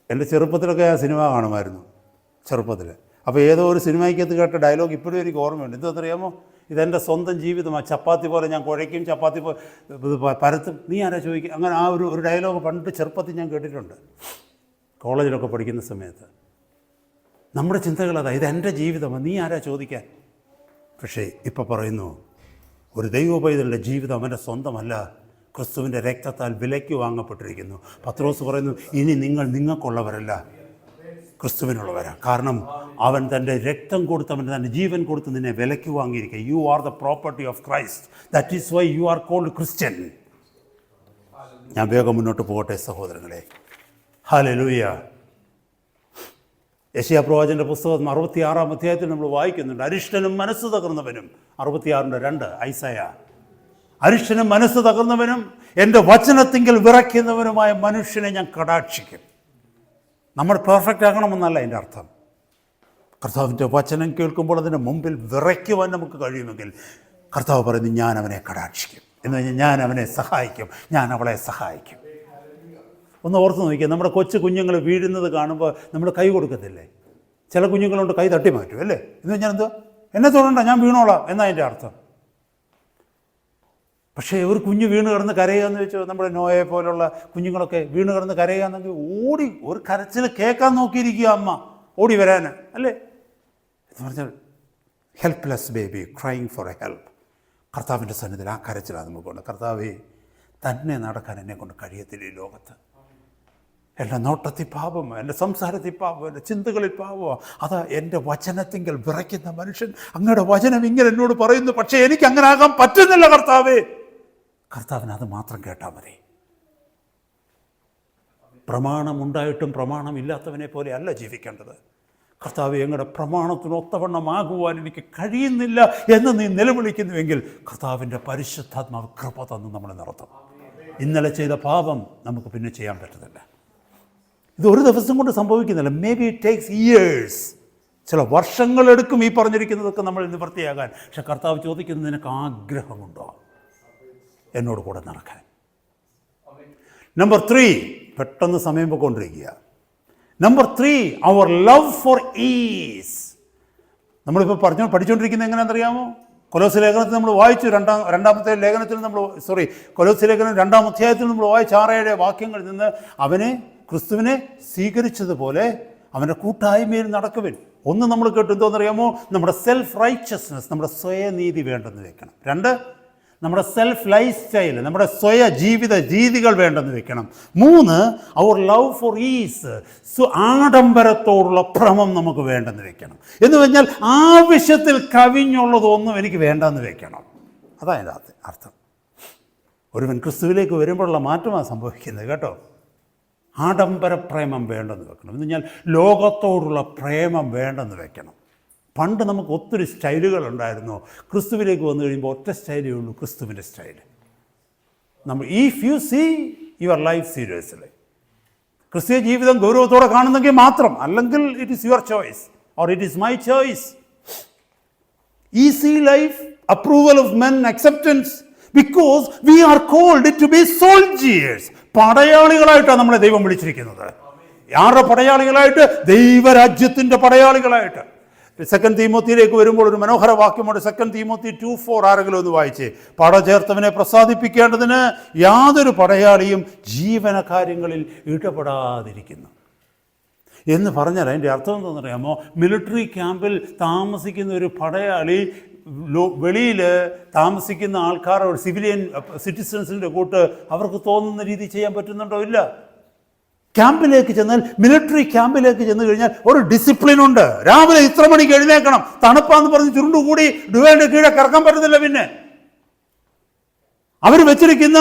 എൻ്റെ ചെറുപ്പത്തിലൊക്കെ ആ സിനിമ കാണുമായിരുന്നു, ചെറുപ്പത്തിൽ. അപ്പോൾ ഏതോ ഒരു സിനിമയ്ക്കകത്ത് കേട്ട ഡയലോഗ് ഇപ്പോഴും എനിക്ക് ഓർമ്മയുണ്ട്. എന്തെന്നറിയാമോ? ഇതെൻ്റെ സ്വന്തം ജീവിതമാണ്. ചപ്പാത്തി പോലെ ഞാൻ കുഴയ്ക്കും, ചപ്പാത്തി പോലെ പരത്തും, നീ ആരാ ചോദിക്കും. അങ്ങനെ ആ ഒരു ഡയലോഗ് പണ്ട് ചെറുപ്പത്തിൽ ഞാൻ കേട്ടിട്ടുണ്ട്, കോളേജിലൊക്കെ പഠിക്കുന്ന സമയത്ത്. നമ്മുടെ ചിന്തകൾ അതാ, ഇതെൻ്റെ ജീവിതമാണ്, നീ ആരാ ചോദിക്കാൻ. പക്ഷേ ഇപ്പോൾ പറയുന്നു, ഒരു ദൈവ പൈതലിൻ്റെ ജീവിതം അവൻ്റെ സ്വന്തമല്ല, ക്രിസ്തുവിൻ്റെ രക്തത്താൽ വിലയ്ക്ക് വാങ്ങപ്പെട്ടിരിക്കുന്നു. പത്രോസ് പറയുന്നു, ഇനി നിങ്ങൾ നിങ്ങൾക്കുള്ളവരല്ല, ക്രിസ്തുവിനുള്ളവരാണ്. കാരണം അവൻ തൻ്റെ രക്തം കൊടുത്ത്, അവൻ തൻ്റെ ജീവൻ കൊടുത്ത് നിന്നെ വിലയ്ക്ക് വാങ്ങിയിരിക്കുക. You are the property of Christ. That is why you are called Christian. ഞാൻ വേഗം മുന്നോട്ട് പോകട്ടെ സഹോദരങ്ങളെ. ഹല്ലേലൂയ. യെശയ്യാ പ്രവാചകന്റെ പുസ്തകം 66-ാം അധ്യായത്തിൽ നമ്മൾ വായിക്കുന്നുണ്ട്, അരിഷ്ടനും മനസ്സ് തകർന്നവനും. 66:2 ഐസയ. അരിഷ്ടനും മനസ്സ് തകർന്നവനും എൻ്റെ വചനത്തിങ്കിൽ വിറയ്ക്കുന്നവനുമായ മനുഷ്യനെ ഞാൻ കടാക്ഷിക്കും. നമ്മൾ പെർഫെക്റ്റ് ആകണമെന്നല്ല എൻ്റെ അർത്ഥം. കർത്താവിൻ്റെ വചനം കേൾക്കുമ്പോൾ അതിൻ്റെ മുമ്പിൽ വിറയ്ക്കുവാൻ നമുക്ക് കഴിയുമെങ്കിൽ കർത്താവ് പറയുന്നു, ഞാൻ അവനെ കടാക്ഷിക്കും എന്ന് പറഞ്ഞാൽ ഞാൻ അവനെ സഹായിക്കും, ഞാൻ അവളെ സഹായിക്കും. ഒന്ന് ഓർത്ത് നോക്കിയാൽ, നമ്മുടെ കൊച്ചു കുഞ്ഞുങ്ങൾ വീഴുന്നത് കാണുമ്പോൾ നമ്മൾ കൈ കൊടുക്കത്തില്ലേ? ചില കുഞ്ഞുങ്ങളുണ്ട് കൈ തട്ടി മാറ്റും, അല്ലേ? എന്ന് പറഞ്ഞാൽ എന്തോ, എന്നെ തൊടണ്ട, ഞാൻ വീണോളാം എന്നതിൻ്റെ അർത്ഥം. പക്ഷേ ഒരു കുഞ്ഞ് വീണ് കിടന്ന് കരയുക എന്ന് വെച്ചോ, നമ്മുടെ നോയെ പോലുള്ള കുഞ്ഞുങ്ങളൊക്കെ വീണ് കിടന്ന് കരയുക എന്നെങ്കിൽ ഓടി ഒരു കരച്ചിൽ കേൾക്കാൻ നോക്കിയിരിക്കുക അമ്മ, ഓടി വരാൻ, അല്ലേ? എന്ന് പറഞ്ഞാൽ helpless baby crying for a help. കർത്താവിൻ്റെ സന്നിധിയിൽ ആ കരച്ചിലാണ് നമുക്കുണ്ട്. കർത്താവേ, തന്നെ നടക്കാൻ എന്നെ കൊണ്ട് കഴിയത്തില്ല ഈ ലോകത്ത്. എൻ്റെ നോട്ടത്തിൽ പാപമോ, എൻ്റെ സംസാരത്തിൽ പാപമോ, എൻ്റെ ചിന്തകളിൽ പാപമോ. അതാ എൻ്റെ വചനത്തിങ്കിൽ വിറയ്ക്കുന്ന മനുഷ്യൻ. അങ്ങയുടെ വചനം ഇങ്ങനെ എന്നോട് പറയുന്നു, പക്ഷേ എനിക്ക് അങ്ങനെ ആകാൻ പറ്റുന്നില്ല കർത്താവേ. കർത്താവിന് അത് മാത്രം കേട്ടാൽ മതി. പ്രമാണമുണ്ടായിട്ടും പ്രമാണമില്ലാത്തവനെ പോലെ അല്ല ജീവിക്കേണ്ടത്. കർത്താവേ, ഞങ്ങളുടെ പ്രമാണത്തിനൊത്തവണ്ണമാകുവാൻ എനിക്ക് കഴിയുന്നില്ല എന്ന് നീ നിലവിളിക്കുന്നുവെങ്കിൽ കർത്താവിൻ്റെ പരിശുദ്ധാത്മാവ് കൃപ തന്ന് നമ്മളെ നടത്തും. ഇന്നലെ ചെയ്ത പാപം നമുക്ക് പിന്നെ ചെയ്യാൻ പറ്റുന്നില്ല. ഇത് ഒരു ദിവസം കൊണ്ട് സംഭവിക്കുന്നില്ല. May be it takes years, ചില വർഷങ്ങളെടുക്കും ഈ പറഞ്ഞിരിക്കുന്നതൊക്കെ നമ്മൾ നിവൃത്തിയാകാൻ. പക്ഷെ കർത്താവ് ചോദിക്കുന്നത്, നിനക്ക് ആഗ്രഹമുണ്ടോ എന്നോട് കൂടെ നടക്കാൻ? നമ്പർ 3, പെട്ടെന്ന് സമയം പോയിക്കൊണ്ടിരിക്കുക. Number 3, our love for ease. നമ്മളിപ്പോൾ പഠിച്ചുകൊണ്ടിരിക്കുന്നത് എങ്ങനെയാണെന്നറിയാമോ? കൊലോസ്യ ലേഖനത്തിൽ നമ്മൾ വായിച്ചു, രണ്ടാമത്തെ ലേഖനത്തിൽ കൊലോസ്യ ലേഖനം 2-ാം അധ്യായത്തിൽ നമ്മൾ വായിച്ച 6-7 വാക്യങ്ങളിൽ നിന്ന്, അവനെ ക്രിസ്തുവിനെ സ്വീകരിച്ചതുപോലെ അവൻ്റെ കൂട്ടായ്മയിൽ നടക്കുവിൻ. ഒന്ന് നമ്മൾ കേട്ടു, എന്തോന്നറിയാമോ? നമ്മുടെ സെൽഫ് റൈച്ചസ്നെസ്, നമ്മുടെ സ്വയനീതി വേണ്ടെന്ന് വെക്കണം. 2, നമ്മുടെ സെൽഫ് ലൈഫ് സ്റ്റൈൽ, നമ്മുടെ സ്വയ ജീവിത രീതികൾ വേണ്ടെന്ന് വെക്കണം. 3, അവർ ലവ് ഫോർ ഈസ്, ആഡംബരത്തോടുള്ള ഭ്രമം നമുക്ക് വേണ്ടെന്ന് വെക്കണം. എന്ന് പറഞ്ഞാൽ ആവശ്യത്തിൽ കവിഞ്ഞുള്ളതൊന്നും എനിക്ക് വേണ്ടെന്ന് വെക്കണം. അതായത് അർത്ഥം. ഒരുവൻ ക്രിസ്തുവിലേക്ക് വരുമ്പോഴുള്ള മാറ്റമാണ് സംഭവിക്കുന്നത് കേട്ടോ. ആഡംബര പ്രേമം വേണ്ടെന്ന് വെക്കണം. എന്ന് പറഞ്ഞാൽ ലോകത്തോടുള്ള പ്രേമം വേണ്ടെന്ന് വെക്കണം. പണ്ട് നമുക്ക് ഒത്തിരി സ്റ്റൈലുകളുണ്ടായിരുന്നു. ക്രിസ്തുവിലേക്ക് വന്നു കഴിയുമ്പോൾ ഒറ്റ സ്റ്റൈലേ ഉള്ളൂ, ക്രിസ്തുവിൻ്റെ സ്റ്റൈൽ. നമ്മൾ if you see your life seriously, ക്രിസ്തീയ ജീവിതം ഗൗരവത്തോടെ കാണുന്നെങ്കിൽ മാത്രം, അല്ലെങ്കിൽ it is your choice or it is my choice. Easy life, approval of men, acceptance, because we are called to be soldiers. പടയാളികളായിട്ടാണ് നമ്മളെ ദൈവം വിളിച്ചിരിക്കുന്നത്. ആരുടെ പടയാളികളായിട്ട്? ദൈവരാജ്യത്തിൻ്റെ പടയാളികളായിട്ട്. 2 തീമോത്തിയിലേക്ക് വരുമ്പോൾ ഒരു മനോഹര വാക്യമുണ്ട്. 2 തീമോത്തി 2:4 ആരെങ്കിലും ഒന്ന് വായിച്ചേ. പടചേർത്തവനെ പ്രസാദിപ്പിക്കേണ്ടതിന് യാതൊരു പടയാളിയും ജീവനകാര്യങ്ങളിൽ ഇടപെടാതിരിക്കുന്നു. എന്ന് പറഞ്ഞാൽ അതിൻ്റെ അർത്ഥം എന്താണെന്നറിയാമോ? മിലിറ്ററി ക്യാമ്പിൽ താമസിക്കുന്ന ഒരു പടയാളി വെളിയിൽ താമസിക്കുന്ന ആൾക്കാർ, സിവിലിയൻ സിറ്റിസൺസിൻ്റെ കൂട്ട് അവർക്ക് തോന്നുന്ന രീതി ചെയ്യാൻ പറ്റുന്നുണ്ടോ? ഇല്ല. ക്യാമ്പിലേക്ക് ചെന്നാൽ, മിലിറ്ററി ക്യാമ്പിലേക്ക് ചെന്ന് കഴിഞ്ഞാൽ ഒരു ഡിസിപ്ലിൻ ഉണ്ട്. രാവിലെ ഇത്ര മണിക്ക് എഴുന്നേക്കണം. തണുപ്പാന്ന് പറഞ്ഞ് ചുരുണ്ടുകൂടി ഡുവേൻ്റെ കീഴെ കിടക്കാൻ പറ്റത്തില്ല. പിന്നെ അവർ വെച്ചിരിക്കുന്ന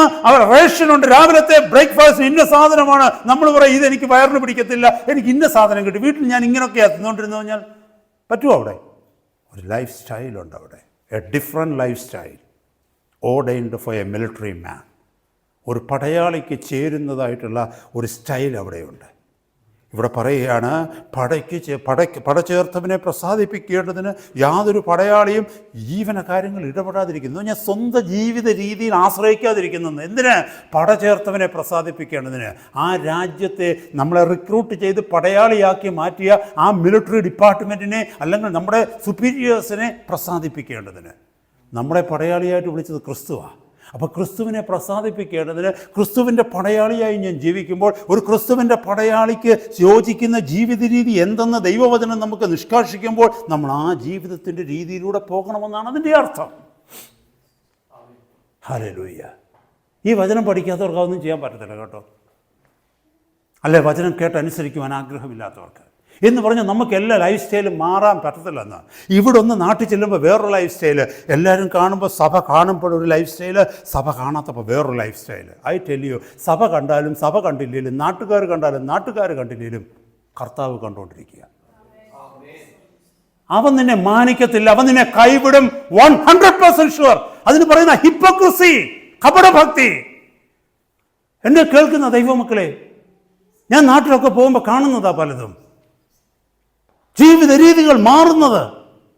റേഷനുണ്ട്. രാവിലത്തെ ബ്രേക്ക്ഫാസ്റ്റ് ഇന്ന സാധനമാണ്. നമ്മൾ പറയും ഇതെനിക്ക് വയറിന് പിടിക്കത്തില്ല, എനിക്ക് ഇന്ന സാധനം കിട്ടി. വീട്ടിൽ ഞാൻ ഇങ്ങനെയൊക്കെയാണ് തിന്നുകൊണ്ടിരുന്നു കഴിഞ്ഞാൽ പറ്റുമോ? അവിടെ ഒരു ലൈഫ് സ്റ്റൈലുണ്ട്. അവിടെ a different life style ordained for a military man. ഒരു പടയാളിക്ക് ചേരുന്നതായിട്ടുള്ള ഒരു സ്റ്റൈൽ അവിടെയുണ്ട്. ഇവിടെ പറയുകയാണ്, പടചേർത്തവനെ പ്രസാദിപ്പിക്കേണ്ടതിന് യാതൊരു പടയാളിയും ജീവന കാര്യങ്ങൾ ഇടപെടാതിരിക്കുന്നു. ഞാൻ സ്വന്തം ജീവിത രീതിയിൽ ആശ്രയിക്കാതിരിക്കുന്നു. എന്തിന്? പടചേർത്തവനെ പ്രസാദിപ്പിക്കേണ്ടതിന്. ആ രാജ്യത്തെ നമ്മളെ റിക്രൂട്ട് ചെയ്ത് പടയാളിയാക്കി മാറ്റിയ ആ മിലിറ്ററി ഡിപ്പാർട്ട്മെൻറ്റിനെ അല്ലെങ്കിൽ നമ്മുടെ സുപ്പീരിയേഴ്സിനെ പ്രസാദിപ്പിക്കേണ്ടതിന്. നമ്മളെ പടയാളിയായിട്ട് വിളിച്ചത് ക്രിസ്തുവാണ്. അപ്പോൾ ക്രിസ്തുവിനെ പ്രസാദിപ്പിക്കേണ്ടതിന് ക്രിസ്തുവിൻ്റെ പടയാളിയായി ഞാൻ ജീവിക്കുമ്പോൾ ഒരു ക്രിസ്തുവിൻ്റെ പടയാളിക്ക് യോജിക്കുന്ന ജീവിത രീതി എന്തെന്ന് ദൈവവചനം നമുക്ക് നിഷ്കാഷിക്കുമ്പോൾ നമ്മൾ ആ ജീവിതത്തിൻ്റെ രീതിയിലൂടെ പോകണമെന്നാണ് അതിൻ്റെ അർത്ഥം. ഹല്ലേലൂയ. ഈ വചനം പഠിക്കാത്തവർക്ക് അതൊന്നും ചെയ്യാൻ പറ്റത്തില്ല കേട്ടോ. അല്ലെ, വചനം കേട്ടനുസരിക്കുവാൻ ആഗ്രഹമില്ലാത്തവർക്ക് എന്ന് പറഞ്ഞാൽ നമുക്ക് എല്ലാ ലൈഫ് സ്റ്റൈലും മാറാൻ പറ്റത്തില്ലെന്ന്. ഇവിടെ ഒന്ന് നാട്ടിൽ ചെല്ലുമ്പോൾ വേറൊരു ലൈഫ് സ്റ്റൈല്, എല്ലാവരും കാണുമ്പോൾ സഭ കാണുമ്പോഴൊരു ലൈഫ് സ്റ്റൈല്, സഭ കാണാത്തപ്പോൾ വേറൊരു life style. I tell you, സഭ കണ്ടാലും സഭ കണ്ടില്ലെങ്കിലും നാട്ടുകാർ കണ്ടാലും നാട്ടുകാർ കണ്ടില്ലെങ്കിലും കർത്താവ് കണ്ടുകൊണ്ടിരിക്കുക. അവൻ നിന്നെ മാനിക്കത്തില്ല, അവൻ നിന്നെ കൈവിടും. 100% ഷുവർ. അതിന് പറയുന്ന ഹിപ്പോക്രസി, കപടഭക്തി. എന്നെ കേൾക്കുന്ന ദൈവമക്കളെ, ഞാൻ നാട്ടിലൊക്കെ പോകുമ്പോൾ കാണുന്നതാ പലതും. ജീവിത രീതികൾ മാറുന്നത്.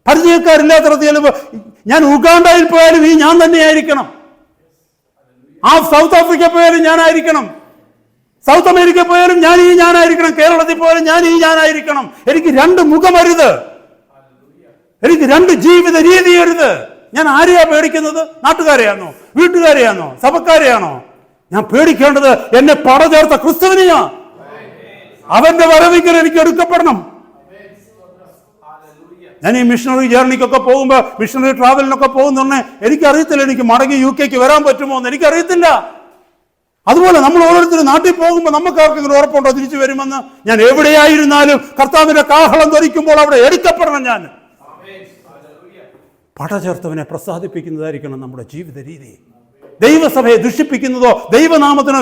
പരിചയക്കാരില്ലാത്ത ചിലപ്പോൾ ഞാൻ ഉഗാണ്ടയിൽ പോയാലും ഈ ഞാൻ തന്നെയായിരിക്കണം. സൗത്ത് ആഫ്രിക്ക പോയാലും ഞാനായിരിക്കണം. സൗത്ത് അമേരിക്ക പോയാലും ഞാനായിരിക്കണം. കേരളത്തിൽ പോയാലും ഞാനായിരിക്കണം. എനിക്ക് രണ്ട് മുഖമരുത്, എനിക്ക് രണ്ട് ജീവിത രീതിയരുത്. ഞാൻ ആരെയാ പേടിക്കുന്നത്? നാട്ടുകാരെയാണോ, വീട്ടുകാരെയാണോ, സഭക്കാരെയാണോ? ഞാൻ പേടിക്കേണ്ടത് എന്നെ പടചേർത്ത ക്രിസ്തുവിനെയാ. അവന്റെ വരവിക്കൽ എനിക്ക് എടുക്കപ്പെടണം. ഞാൻ ഈ മിഷണറി ജേർണിക്കൊക്കെ പോകുമ്പോൾ, മിഷണറി ട്രാവലിനൊക്കെ പോകുന്നുണ്ടെ എനിക്കറിയത്തില്ല എനിക്ക് മടങ്ങി UK വരാൻ പറ്റുമോ എന്ന് എനിക്കറിയത്തില്ല. അതുപോലെ നമ്മൾ ഓരോരുത്തരും നാട്ടിൽ പോകുമ്പോൾ നമുക്ക് ആർക്കെങ്കിലും ഉറപ്പുണ്ടോ തിരിച്ചു വരുമെന്ന്? ഞാൻ എവിടെയായിരുന്നാലും കർത്താവിന്റെ കാഹളം ധരിക്കുമ്പോൾ അവിടെ എടുക്കപ്പെടണം. ഞാൻ പടചേർത്തവനെ പ്രസാദിപ്പിക്കുന്നതായിരിക്കണം നമ്മുടെ ജീവിത രീതി. ദൈവസഭയെ ദുഷിപ്പിക്കുന്നതോ ദൈവനാമത്തിന്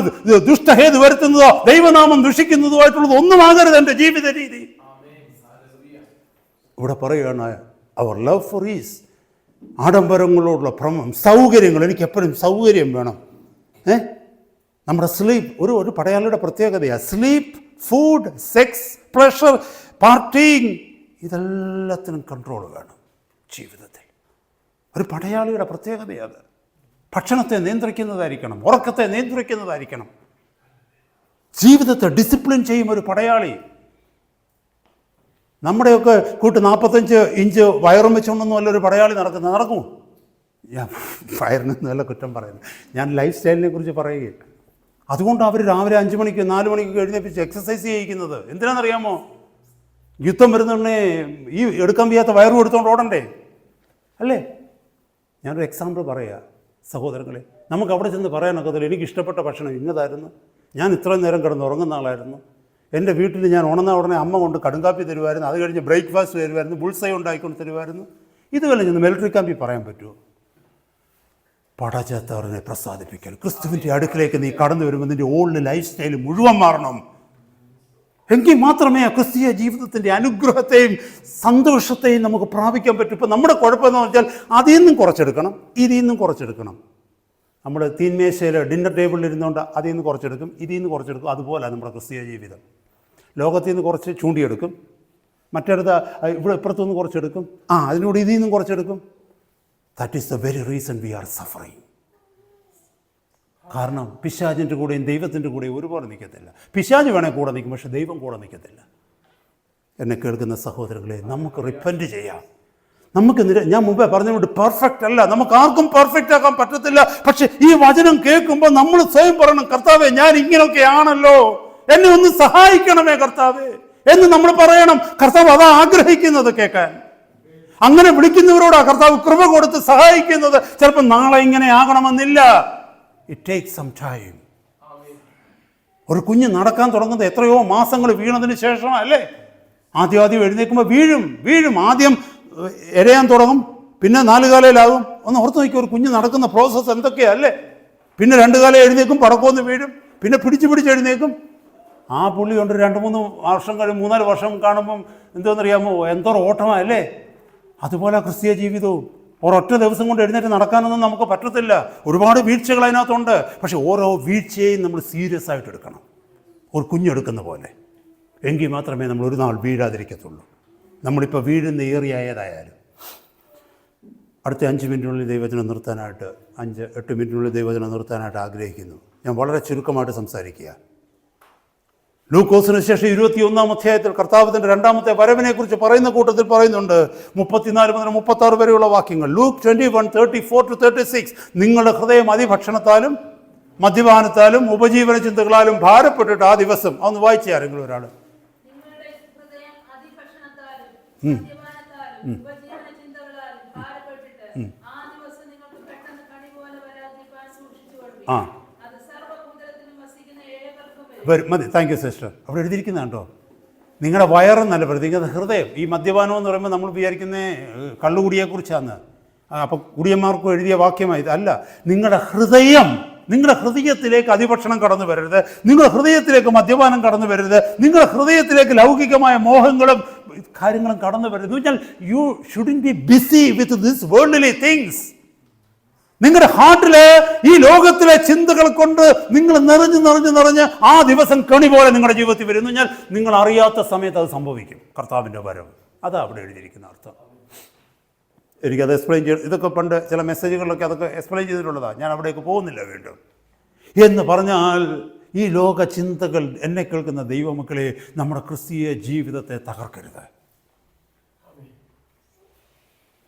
ദുഷ്ടഹേതു വരുത്തുന്നതോ ദൈവനാമം ദുഷിക്കുന്നതോ ആയിട്ടുള്ളത് ഒന്നുമാകരുത് എൻ്റെ ജീവിത രീതി. ഇവിടെ പറയുകയാണ്, അവർ ലവ് ഫോർ ഈസ്, ആഡംബരങ്ങളോടുള്ള ഭ്രമം, സൗകര്യങ്ങൾ. എനിക്ക് എപ്പോഴും സൗകര്യം വേണം. നമ്മുടെ സ്ലീപ്പ് ഒരു പടയാളിയുടെ പ്രത്യേകതയാണ്. Sleep, food, sex, pleasure, partying, ഇതെല്ലാത്തിനും കൺട്രോൾ വേണം ജീവിതത്തിൽ. ഒരു പടയാളിയുടെ പ്രത്യേകതയാണ്. ഭക്ഷണത്തെ നിയന്ത്രിക്കുന്നതായിരിക്കണം, ഉറക്കത്തെ നിയന്ത്രിക്കുന്നതായിരിക്കണം. ജീവിതത്തെ ഡിസിപ്ലിൻ ചെയ്യും ഒരു പടയാളി. നമ്മുടെയൊക്കെ കൂട്ട് 45 ഇഞ്ച് വയറും വെച്ചുകൊണ്ടൊന്നും അല്ല ഒരു പടയാളി നടക്കുമോ? ഞാൻ വയറിനൊന്നും അല്ല കുറ്റം പറയുന്നത്, ഞാൻ ലൈഫ് സ്റ്റൈലിനെ കുറിച്ച് പറയുകയാണ്. അതുകൊണ്ട് അവർ രാവിലെ 5 മണിക്ക് 4 മണിക്ക് എഴുന്നേപ്പിച്ച് എക്സസൈസ് ചെയ്യിക്കുന്നത് എന്തിനാണെന്നറിയാമോ? യുദ്ധം വരുന്നുണ്ടേ ഈ എടുക്കാൻ വയ്യാത്ത വയറും എടുത്തുകൊണ്ട് ഓടണ്ടേ അല്ലേ? ഞാനൊരു എക്സാമ്പിൾ പറയാം സഹോദരങ്ങളെ. നമുക്ക് അവിടെ ചെന്ന് പറയാനൊക്കത്തില്ല എനിക്ക് ഇഷ്ടപ്പെട്ട ഭക്ഷണം ഇന്നതായിരുന്നു, ഞാൻ ഇത്രയും നേരം കിടന്ന് ഉറങ്ങുന്ന ആളായിരുന്നു, എൻ്റെ വീട്ടിൽ ഞാൻ ഉണർന്ന ഉടനെ അമ്മ കൊണ്ട് കടുങ്കാപ്പി തരുമായിരുന്നു, അത് കഴിഞ്ഞ് ബ്രേക്ക്ഫാസ്റ്റ് തരുമായിരുന്നു, ബുൾസൈ ഉണ്ടാക്കിക്കൊണ്ട് തരുമായിരുന്നു. ഇതുവരെ ചെന്ന് മിലിറ്ററി ക്യാമ്പിൽ പറയാൻ പറ്റുമോ? പടചേർത്തവരെ പ്രസാദിപ്പിക്കൽ. ക്രിസ്തുവിൻ്റെ അടുക്കിലേക്ക് നീ കടന്നു വരുമ്പോൾ നിൻ്റെ ഓൾഡ് ലൈഫ് സ്റ്റൈൽ മുഴുവൻ മാറണം. എങ്കിൽ മാത്രമേ ക്രിസ്തീയ ജീവിതത്തിൻ്റെ അനുഗ്രഹത്തെയും സന്തോഷത്തെയും നമുക്ക് പ്രാപിക്കാൻ പറ്റും. ഇപ്പം നമ്മുടെ കുഴപ്പമെന്ന് വെച്ചാൽ അതിൽ നിന്നും കുറച്ചെടുക്കണം, ഇതിൽ നിന്നും കുറച്ചെടുക്കണം. നമ്മൾ തീന്മേശയിൽ ഡിന്നർ ടേബിളിൽ ഇരുന്നുകൊണ്ട് അതിൽ നിന്ന് കുറച്ചെടുക്കും, ഇതിൽ നിന്ന് കുറച്ചെടുക്കും. അതുപോലെയാണ് നമ്മുടെ ക്രിസ്തീയ ജീവിതം. ലോകത്തിൽ നിന്ന് കുറച്ച് ചൂണ്ടിയെടുക്കും, മറ്റടുത്ത ഇവിടെ ഇപ്പുറത്തുനിന്ന് കുറച്ചെടുക്കും, അതിനോട് ഇതിൽ നിന്നും കുറച്ചെടുക്കും. That is the very reason we are suffering. കാരണം പിശാചിൻ്റെ കൂടെയും ദൈവത്തിൻ്റെ കൂടെയും ഒരുപോലെ നിൽക്കത്തില്ല. പിശാച് വേണേൽ കൂടെ നിൽക്കും, പക്ഷെ ദൈവം കൂടെ നിൽക്കത്തില്ല. എന്നെ കേൾക്കുന്ന സഹോദരങ്ങളെ, നമുക്ക് റിപ്പൻറ്റ് ചെയ്യാം. നമുക്ക് ഞാൻ മുമ്പേ പറഞ്ഞുകൊണ്ട് പെർഫെക്റ്റ് അല്ല, നമുക്ക് ആർക്കും പെർഫെക്റ്റ് ആക്കാൻ പറ്റത്തില്ല. പക്ഷെ ഈ വചനം കേൾക്കുമ്പോൾ നമ്മൾ സ്വയം പറയണം, കർത്താവേ ഞാൻ ഇങ്ങനെയൊക്കെ ആണല്ലോ, എന്നെ ഒന്ന് സഹായിക്കണമേ കർത്താവേ, എന്ന് നമ്മൾ പറയണം. കർത്താവ് അതാ ആഗ്രഹിക്കുന്നത് കേൾക്കാൻ. അങ്ങനെ വിളിക്കുന്നവരോടാ കർത്താവ് കൃപ കൊടുത്ത് സഹായിക്കുന്നത്. ചിലപ്പോൾ നാളെ ഇങ്ങനെ ആകണമെന്നില്ല. It takes some time. ഒരു കുഞ്ഞ് നടക്കാൻ തുടങ്ങുന്നത് എത്രയോ മാസങ്ങൾ വീണതിന് ശേഷമല്ലേ? ആദ്യം എഴുന്നേൽക്കുമ്പോൾ വീഴും. ആദ്യം എരയാൻ തുടങ്ങും, പിന്നെ 4 കാലയിലാകും. ഒന്ന് ഓർത്ത് നോക്കി, ഒരു കുഞ്ഞ് നടക്കുന്ന പ്രോസസ്സ് എന്തൊക്കെയാ അല്ലേ? പിന്നെ 2 കാലം എഴുന്നേക്കും, പടക്കമൊന്ന് വീഴും, പിന്നെ പിടിച്ച് എഴുന്നേക്കും. ആ പുള്ളി കൊണ്ട് 2-3 വർഷം കഴിയും, 3-4 വർഷം കാണുമ്പം എന്തോന്നറിയാമോ, എന്തോ ഓട്ടമല്ലേ? അതുപോലെ ക്രിസ്തീയ ജീവിതവും ഒരൊറ്റ ദിവസം കൊണ്ട് എഴുന്നേറ്റ് നടക്കാനൊന്നും നമുക്ക് പറ്റത്തില്ല. ഒരുപാട് വീഴ്ചകൾ അതിനകത്തുണ്ട്. പക്ഷെ ഓരോ വീഴ്ചയെയും നമ്മൾ സീരിയസ് ആയിട്ട് എടുക്കണം, ഒരു കുഞ്ഞെടുക്കുന്ന പോലെ. എങ്കിൽ മാത്രമേ നമ്മൾ ഒരു നാൾ വീഴാതിരിക്കത്തുള്ളൂ. നമ്മളിപ്പോൾ വീഴുന്ന ഏറിയ ഏതായാലും അടുത്ത 5 മിനിറ്റിനുള്ളിൽ ദൈവത്തിനെ നിർത്താനായിട്ട് 5-8 മിനിറ്റിനുള്ളിൽ ദൈവത്തിനെ നിർത്താനായിട്ട് ആഗ്രഹിക്കുന്നു. ഞാൻ വളരെ ചുരുക്കമായിട്ട് സംസാരിക്കുക. ലൂക്കോസിന് ശേഷം 21-ാം അധ്യായത്തിൽ കർത്താവിൻ്റെ 2ാമത്തെ വരവിനെ കുറിച്ച് പറയുന്ന കൂട്ടത്തിൽ പറയുന്നുണ്ട് 34 മുതൽ 36 വരെയുള്ള വാക്യങ്ങൾ. ലൂക്ക് 21:34-36. നിങ്ങളുടെ ഹൃദയം അതിഭക്ഷണത്താലും മദ്യപാനത്താലും ഉപജീവന ചിന്തകളാലും ഭാരപ്പെട്ടിട്ട് ആ ദിവസം. അതൊന്ന് വായിച്ചേ ആരെങ്കിലും ഒരാൾ. ആ മതി. Thank you sister. അവിടെ എഴുതിയിരിക്കുന്നതാണ്ടോ, നിങ്ങളുടെ വയറെന്നല്ല പ്രതിക്കുന്നത്, ഹൃദയം. ഈ മദ്യപാനം എന്ന് പറയുമ്പോൾ നമ്മൾ വിചാരിക്കുന്ന കള്ളുകുടിയെക്കുറിച്ചാണ്. അപ്പോൾ കുടിയന്മാർക്കും എഴുതിയ വാക്യമായി അല്ല. നിങ്ങളുടെ ഹൃദയത്തിലേക്ക് അതിഭക്ഷണം കടന്നു വരരുത്. നിങ്ങളുടെ ഹൃദയത്തിലേക്ക് മദ്യപാനം കടന്നു വരരുത്. നിങ്ങളുടെ ഹൃദയത്തിലേക്ക് ലൗകികമായ മോഹങ്ങളും കാര്യങ്ങളും കടന്നു വരരുത്. എന്ന് വെച്ചാൽ you shouldn't B busy with this worldly things. നിങ്ങളുടെ ഹാർട്ടില് ഈ ലോകത്തിലെ ചിന്തകൾ കൊണ്ട് നിങ്ങൾ നിറഞ്ഞ് ആ ദിവസം കണി പോലെ നിങ്ങളുടെ ജീവിതത്തിൽ വരുന്നു. ഞാൻ നിങ്ങൾ അറിയാത്ത സമയത്ത് അത് സംഭവിക്കും. കർത്താവിൻ്റെ വരവ് അതാ അവിടെ എഴുതിയിരിക്കുന്ന അർത്ഥം. എനിക്കത് എക്സ്പ്ലെയിൻ ചെയ്ത്, ഇതൊക്കെ പണ്ട് ചില മെസ്സേജുകളിലൊക്കെ അതൊക്കെ എക്സ്പ്ലെയിൻ ചെയ്തിട്ടുള്ളതാണ്. ഞാൻ അവിടേക്ക് പോകുന്നില്ല വീണ്ടും. എന്ന് പറഞ്ഞാൽ ഈ ലോക ചിന്തകൾ, എന്നെ കേൾക്കുന്ന ദൈവമക്കളെ, നമ്മുടെ ക്രിസ്തീയ ജീവിതത്തെ തകർക്കരുത്.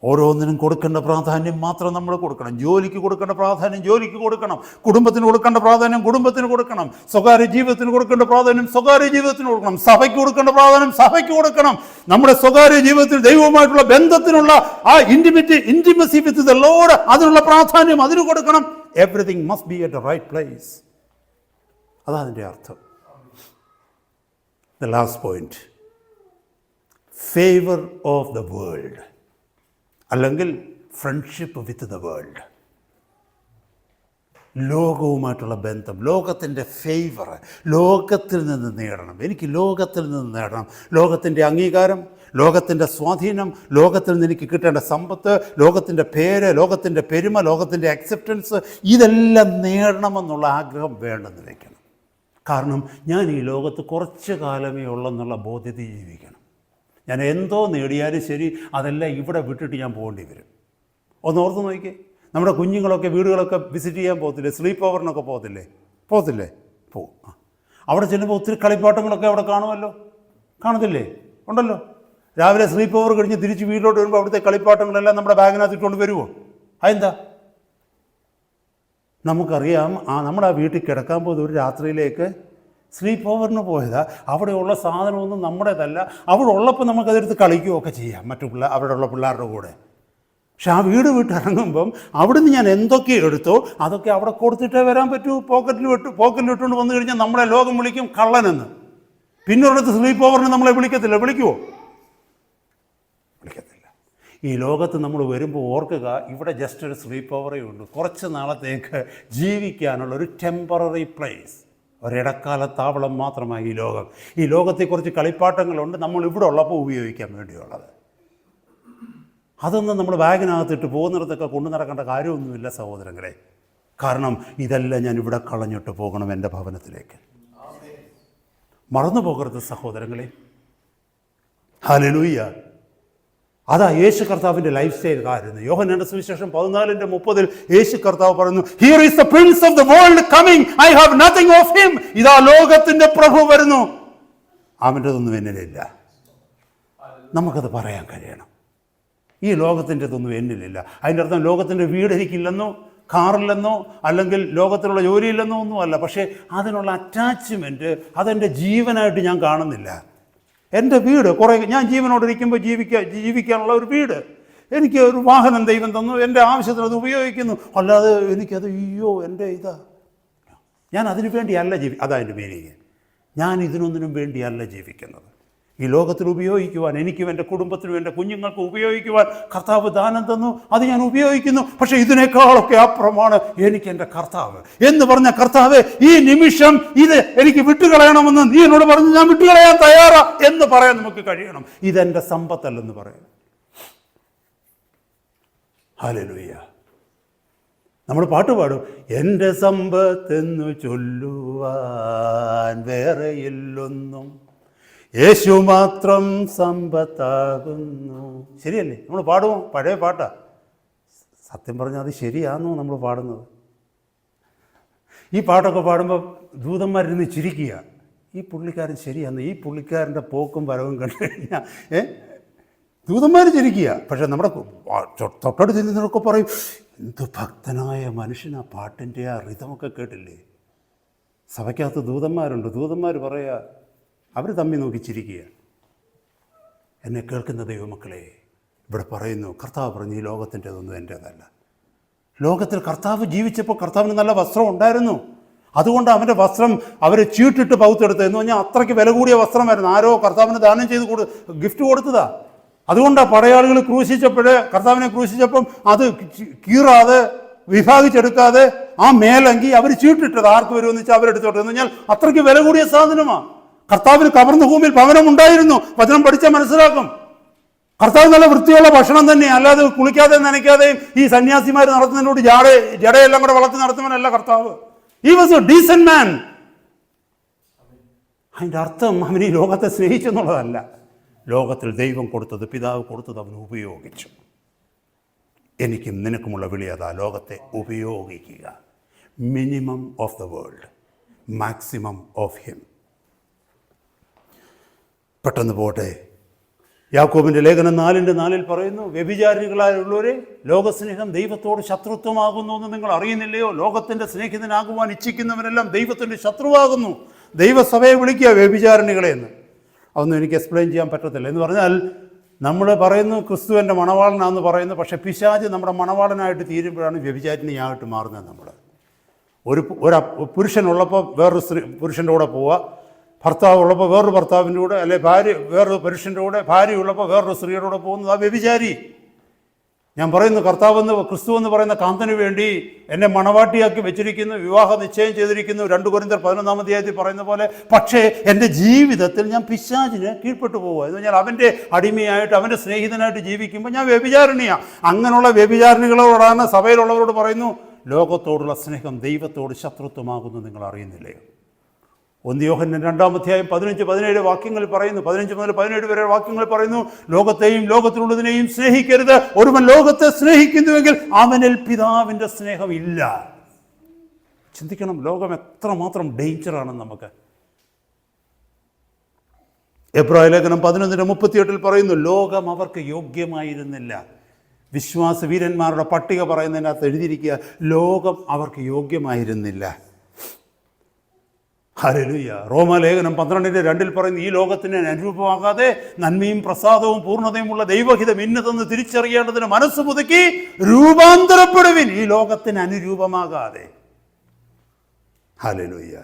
ഓരോന്നിനും കൊടുക്കേണ്ട പ്രാധാന്യം മാത്രം നമ്മൾ കൊടുക്കണം. ജോലിക്ക് കൊടുക്കേണ്ട പ്രാധാന്യം ജോലിക്ക് കൊടുക്കണം. കുടുംബത്തിന് കൊടുക്കേണ്ട പ്രാധാന്യം കുടുംബത്തിന് കൊടുക്കണം. സ്വകാര്യ ജീവിതത്തിന് കൊടുക്കേണ്ട പ്രാധാന്യം സ്വകാര്യ ജീവിതത്തിന് കൊടുക്കണം. സഭയ്ക്ക് കൊടുക്കേണ്ട പ്രാധാന്യം സഭയ്ക്ക് കൊടുക്കണം. നമ്മുടെ സ്വകാര്യ ജീവിതത്തിൽ ദൈവവുമായിട്ടുള്ള ബന്ധത്തിനുള്ള ആ ഇന്റിമസി വിത്ത് ദ ലോർഡ്, അതിനുള്ള പ്രാധാന്യം അതിന് കൊടുക്കണം. Everything must be at the right place. അതാ അതിൻ്റെ അർത്ഥം. The last point, favour of the world, അല്ലെങ്കിൽ ഫ്രണ്ട്ഷിപ്പ് വിത്ത് ദ വേൾഡ്. ലോകവുമായിട്ടുള്ള ബന്ധം, ലോകത്തിൻ്റെ ഫേവർ, ലോകത്തിൽ നിന്ന് നേടണം. എനിക്ക് ലോകത്തിൽ നിന്ന് നേടണം. ലോകത്തിൻ്റെ അംഗീകാരം, ലോകത്തിൻ്റെ സ്വാധീനം, ലോകത്തിൽ നിന്ന് എനിക്ക് കിട്ടേണ്ട സമ്പത്ത്, ലോകത്തിൻ്റെ പേര്, ലോകത്തിൻ്റെ പെരുമ, ലോകത്തിൻ്റെ അക്സെപ്റ്റൻസ്, ഇതെല്ലാം നേടണമെന്നുള്ള ആഗ്രഹം വേണ്ടെന്ന് വയ്ക്കണം. കാരണം ഞാൻ ഈ ലോകത്ത് കുറച്ച് കാലമേ ഉള്ളെന്നുള്ള ബോധ്യത ജീവിക്കണം. ഞാൻ എന്തോ നേടിയാലും ശരി, അതെല്ലാം ഇവിടെ വിട്ടിട്ട് ഞാൻ പോകേണ്ടി വരും. ഒന്ന് ഓർത്ത് നോക്കിക്കേ, നമ്മുടെ കുഞ്ഞുങ്ങളൊക്കെ വീടുകളൊക്കെ വിസിറ്റ് ചെയ്യാൻ പോകത്തില്ലേ? സ്ലീപ്പ് ഓവറിനൊക്കെ പോകത്തില്ലേ? പോവും. അവിടെ ചെല്ലുമ്പോൾ ഒത്തിരി കളിപ്പാട്ടങ്ങളൊക്കെ അവിടെ കാണുമല്ലോ, കാണത്തില്ലേ? ഉണ്ടല്ലോ. രാവിലെ സ്ലീപ്പ് ഓവർ കഴിഞ്ഞ് തിരിച്ച് വീട്ടിലോട്ട് വരുമ്പോൾ അവിടുത്തെ കളിപ്പാട്ടങ്ങളെല്ലാം നമ്മുടെ ബാഗിനകത്ത് ഇട്ടുകൊണ്ട് വരുമോ? അതെന്താ? നമുക്കറിയാം, നമ്മുടെ ആ വീട്ടിൽ കിടക്കാൻ പോകുന്ന ഒരു രാത്രിയിലേക്ക് സ്ലീപ്പ് ഓവറിന് പോയതാ. അവിടെയുള്ള സാധനമൊന്നും നമ്മുടേതല്ല. അവിടെ ഉള്ളപ്പോൾ നമുക്കതെടുത്ത് കളിക്കുകയൊക്കെ ചെയ്യാം അവിടെയുള്ള പിള്ളേരുടെ കൂടെ. പക്ഷെ ആ വീട് വിട്ടിറങ്ങുമ്പം അവിടുന്ന് ഞാൻ എന്തൊക്കെ എടുത്തോ അതൊക്കെ അവിടെ കൊടുത്തിട്ടേ വരാൻ പറ്റൂ. പോക്കറ്റിലിട്ടുകൊണ്ട് വന്നു കഴിഞ്ഞാൽ നമ്മളെ ലോകം വിളിക്കും കള്ളനെന്ന്. പിന്നെ ഒരിടത്ത് സ്ലീപ്പ് ഓവറിന് നമ്മളെ വിളിക്കത്തില്ല. വിളിക്കുമോ? വിളിക്കത്തില്ല. ഈ ലോകത്ത് നമ്മൾ വരുമ്പോൾ ഓർക്കുക, ഇവിടെ ജസ്റ്റ് ഒരു സ്ലീപ്പ് ഓവറേ ഉള്ളൂ. കുറച്ച് നാളത്തേക്ക് ജീവിക്കാനുള്ളൊരു ടെമ്പററി പ്ലേസ്, ഒരിടക്കാല താവളം മാത്രമായി ഈ ലോകം. ഈ ലോകത്തെക്കുറിച്ച് കളിപ്പാട്ടങ്ങളുണ്ട് നമ്മൾ ഇവിടെ ഉള്ളപ്പോൾ ഉപയോഗിക്കാൻ വേണ്ടിയുള്ളത്. അതൊന്നും നമ്മൾ ബാഗിനകത്തിട്ട് പോകുന്നിടത്തൊക്കെ കൊണ്ടു നടക്കേണ്ട കാര്യമൊന്നുമില്ല സഹോദരങ്ങളെ. കാരണം ഇതെല്ലാം ഞാൻ ഇവിടെ കളഞ്ഞിട്ട് പോകണം എൻ്റെ ഭവനത്തിലേക്ക്. മറന്നു പോകരുത് സഹോദരങ്ങളെ. ഹല്ലേലൂയ. അതാ യേശു കർത്താവിൻ്റെ ലൈഫ് സ്റ്റൈൽ ആയിരുന്നു. യോഹന്നാന്റെ സുവിശേഷം 14:30 യേശു കർത്താവ് പറയുന്നു, here is the Prince of the world coming, I have nothing of him. ഇതാ ലോകത്തിൻ്റെ പ്രഭു വരുന്നു, അവൻ്റെതൊന്നും എന്നിലില്ല. നമുക്കത് പറയാൻ കഴിയണം. ഈ ലോകത്തിൻ്റെതൊന്നും എന്നിലില്ല. അതിൻ്റെ അർത്ഥം ലോകത്തിൻ്റെ വീട് എനിക്കില്ലെന്നോ കാറില്ലെന്നോ അല്ലെങ്കിൽ ലോകത്തിലുള്ള ജോലിയില്ലെന്നോ ഒന്നുമല്ല. പക്ഷേ അതിനുള്ള അറ്റാച്ച്മെൻറ്റ് അതെൻ്റെ ജീവനായിട്ട് ഞാൻ കാണുന്നില്ല. എൻ്റെ വീട് കുറേ ഞാൻ ജീവനോടിരിക്കുമ്പോൾ ജീവിക്കാനുള്ള ഒരു വീട്, എനിക്ക് ഒരു വാഹനം ദൈവം തന്നു, എൻ്റെ ആവശ്യത്തിന് അത് ഉപയോഗിക്കുന്നു. അല്ലാതെ എനിക്കത് അയ്യോ എൻ്റെ ഇതാ, ഞാൻ അതിനു വേണ്ടിയല്ല അതാ എൻ്റെ മീനിങ്. ഞാൻ ഇതിനൊന്നിനും വേണ്ടിയല്ല ജീവിക്കുന്നത്. ഈ ലോകത്തിൽ ഉപയോഗിക്കുവാൻ, എനിക്കും എൻ്റെ കുടുംബത്തിനും എൻ്റെ കുഞ്ഞുങ്ങൾക്കും ഉപയോഗിക്കുവാൻ കർത്താവ് ദാനം തന്നു, അത് ഞാൻ ഉപയോഗിക്കുന്നു. പക്ഷേ ഇതിനേക്കാളൊക്കെ അപ്പുറമാണ് എനിക്ക് എൻ്റെ കർത്താവ് എന്ന് പറഞ്ഞ കർത്താവ് ഈ നിമിഷം ഇത് എനിക്ക് വിട്ടുകളയണമെന്ന് നീ എന്നോട് പറഞ്ഞു, ഞാൻ വിട്ടുകളയാൻ തയ്യാറാ എന്ന് പറയാൻ നമുക്ക് കഴിയണം. ഇതെൻ്റെ സമ്പത്തല്ലെന്ന് പറയാം. ഹല്ലേലൂയ. നമ്മൾ പാട്ട് പാടും, എൻ്റെ സമ്പത്തെന്നു ചൊല്ലുവാൻ വേറെയില്ലൊന്നും, യേശു മാത്രം സമ്പത്താകുന്നു. ശരിയല്ലേ? നമ്മൾ പാടുമോ? പഴയ പാട്ടാ. സത്യം പറഞ്ഞാൽ അത് ശരിയാണോ നമ്മൾ പാടുന്നത്? ഈ പാട്ടൊക്കെ പാടുമ്പോൾ ദൂതന്മാരിന്ന് ചിരിക്കുക, ഈ പുള്ളിക്കാരൻ ശരിയാന്ന്, ഈ പുള്ളിക്കാരൻ്റെ പോക്കും വരവും കണ്ടു കഴിഞ്ഞാൽ ദൂതന്മാർ ചിരിക്കുക. പക്ഷെ നമ്മുടെ തൊട്ടടുത്ത് നിന്നൊക്കെ പറയും, എന്ത് ഭക്തനായ മനുഷ്യനാ, പാട്ടിൻ്റെ ആ റിതമൊക്കെ കേട്ടില്ലേ? സഭയ്ക്കകത്ത് ദൂതന്മാരുണ്ട്. ദൂതന്മാർ പറയുക, അവർ തമ്മിൽ നോക്കി ചിരിക്കുക. എന്നെ കേൾക്കുന്ന ദൈവമക്കളെ, ഇവിടെ പറയുന്നു, കർത്താവ് പറഞ്ഞു ഈ ലോകത്തിൻ്റെതൊന്നും എൻ്റേതല്ല. ലോകത്തിൽ കർത്താവ് ജീവിച്ചപ്പോൾ കർത്താവിന് നല്ല വസ്ത്രം ഉണ്ടായിരുന്നു. അതുകൊണ്ട് അവൻ്റെ വസ്ത്രം അവർ ചീട്ടിട്ട് പൗത്തെടുത്തത് എന്ന് പറഞ്ഞാൽ അത്രയ്ക്ക് വില കൂടിയ വസ്ത്രമായിരുന്നു. ആരോ കർത്താവിന് ദാനം ചെയ്ത് ഗിഫ്റ്റ് കൊടുത്തതാ. അതുകൊണ്ടാണ് പടയാളികൾ കർത്താവിനെ ക്രൂശിച്ചപ്പം അത് കീറാതെ വിഭാഗിച്ചെടുക്കാതെ ആ മേലങ്കി അവർ ചീട്ടിട്ടത്. ആർക്ക് വരുമെന്ന് വെച്ചാൽ അവരെടുത്തോട്ടെ എന്ന് പറഞ്ഞാൽ അത്രയ്ക്ക് വില കൂടിയ സാധനമാണ്. കർത്താവിന് കവർന്ന ഭൂമിയിൽ ഭവനം ഉണ്ടായിരുന്നു. വചനം പഠിച്ചാൽ മനസ്സിലാക്കും. കർത്താവ് നല്ല വൃത്തിയുള്ള ഭക്ഷണം തന്നെയാണ്, അല്ലാതെ കുളിക്കാതെ നനയ്ക്കാതെയും ഈ സന്യാസിമാർ നടത്തുന്നതിനോട് ജടയെല്ലാം കൂടെ വളർത്തി നടത്തുന്നവനല്ല കർത്താവ്. ഹി വാസ് എ ഡീസന്റ് മാൻ. അതിൻ്റെ അർത്ഥം അവൻ ഈ ലോകത്തെ സ്നേഹിച്ചെന്നുള്ളതല്ല. ലോകത്തിൽ ദൈവം കൊടുത്തത്, പിതാവ് കൊടുത്തത് അവൻ ഉപയോഗിച്ചു. എനിക്കും നിനക്കുമുള്ള വിളി അതാ, ലോകത്തെ ഉപയോഗിക്കുക. Minimum of the world, maximum of him. പെട്ടെന്ന് പോട്ടെ. യാക്കോബിൻ്റെ ലേഖനം 4:4 പറയുന്നു, വ്യഭിചാരികളായുള്ളവരെ, ലോകസ്നേഹം ദൈവത്തോട് ശത്രുത്വമാകുന്നു എന്ന് നിങ്ങൾ അറിയുന്നില്ലയോ? ലോകത്തിൻ്റെ സ്നേഹിതനാകുവാൻ ഇച്ഛിക്കുന്നവരെല്ലാം ദൈവത്തിൻ്റെ ശത്രുവാകുന്നു. ദൈവസഭയെ വിളിക്കുക വ്യഭിചാരിണികളെ എന്ന്. അതൊന്നും എനിക്ക് എക്സ്പ്ലെയിൻ ചെയ്യാൻ പറ്റത്തില്ല. എന്ന് പറഞ്ഞാൽ നമ്മൾ പറയുന്നു ക്രിസ്തു എൻ്റെ മണവാളനാണെന്ന് പറയുന്നു, പക്ഷേ പിശാച് നമ്മുടെ മണവാളനായിട്ട് തീരുമ്പോഴാണ് വ്യഭിചാരിണിയായിട്ട് മാറുന്നത്. നമ്മൾ ഒരു പുരുഷനുള്ളപ്പോൾ വേറൊരു പുരുഷൻ്റെ കൂടെ പോവുക, ഭർത്താവ് ഉള്ളപ്പോൾ വേറൊരു ഭർത്താവിൻ്റെ കൂടെ, അല്ലെ വേറൊരു പുരുഷൻ്റെ കൂടെ, ഭാര്യ ഉള്ളപ്പോൾ വേറൊരു സ്ത്രീയുടെ കൂടെ പോകുന്നത് ആ വ്യഭിചാരി. ഞാൻ പറയുന്നു, ക്രിസ്തു എന്ന് പറയുന്ന കാന്തന് വേണ്ടി എന്നെ മണവാട്ടിയാക്കി വെച്ചിരിക്കുന്നു, വിവാഹ നിശ്ചയം ചെയ്തിരിക്കുന്നു, 2 കൊരിന്ത്യർ 11-ാം അധ്യായത്തിൽ പറയുന്ന പോലെ. പക്ഷേ എൻ്റെ ജീവിതത്തിൽ ഞാൻ പിശാചിന് കീഴ്പ്പെട്ടു പോവുക എന്ന് പറഞ്ഞാൽ അവൻ്റെ അടിമയായിട്ട്, അവൻ്റെ സ്നേഹിതനായിട്ട് ജീവിക്കുമ്പോൾ ഞാൻ വ്യഭിചാരിണിയാണ്. അങ്ങനെയുള്ള വ്യഭിചാരിണികളോടാണ് സഭയിലുള്ളവരോട് പറയുന്നു, ലോകത്തോടുള്ള സ്നേഹം ദൈവത്തോട് ശത്രുത്വമാകുന്നു നിങ്ങൾ അറിയുന്നില്ലയോ? 1 യോഹന്നാൻ 2-ാം അധ്യായം 15-17 വാക്യങ്ങൾ പറയുന്നു, 15 മുതൽ 17 വരെ വാക്യങ്ങൾ പറയുന്നു, ലോകത്തെയും ലോകത്തിലുള്ളതിനെയും സ്നേഹിക്കരുത്. ഒരുവൻ ലോകത്തെ സ്നേഹിക്കുന്നുവെങ്കിൽ അവനിൽ പിതാവിൻ്റെ സ്നേഹം ഇല്ല. ചിന്തിക്കണം, ലോകം എത്രമാത്രം ഡേഞ്ചറാണെന്ന് നമുക്ക്. എബ്രായ ലേഖനം 11:38 പറയുന്നു, ലോകം അവർക്ക് യോഗ്യമായിരുന്നില്ല. വിശ്വാസ വീരന്മാരുടെ പട്ടിക പറയുന്നതിനകത്ത് എഴുതിയിരിക്കുക, ലോകം അവർക്ക് യോഗ്യമായിരുന്നില്ല. ഹല്ലേലൂയ. റോമാലേഖനം 12:2 പറയുന്നു, ഈ ലോകത്തിന് അനുരൂപമാകാതെ നന്മയും പ്രസാദവും പൂർണ്ണതയുമുള്ള ദൈവഹിതം ഇന്നതെന്ന് തിരിച്ചറിയേണ്ടതിന് മനസ്സ് പുതുക്കി രൂപാന്തരപ്പെടുവിൻ, ഈ ലോകത്തിന് അനുരൂപമാകാതെ. ഹല്ലേലൂയ.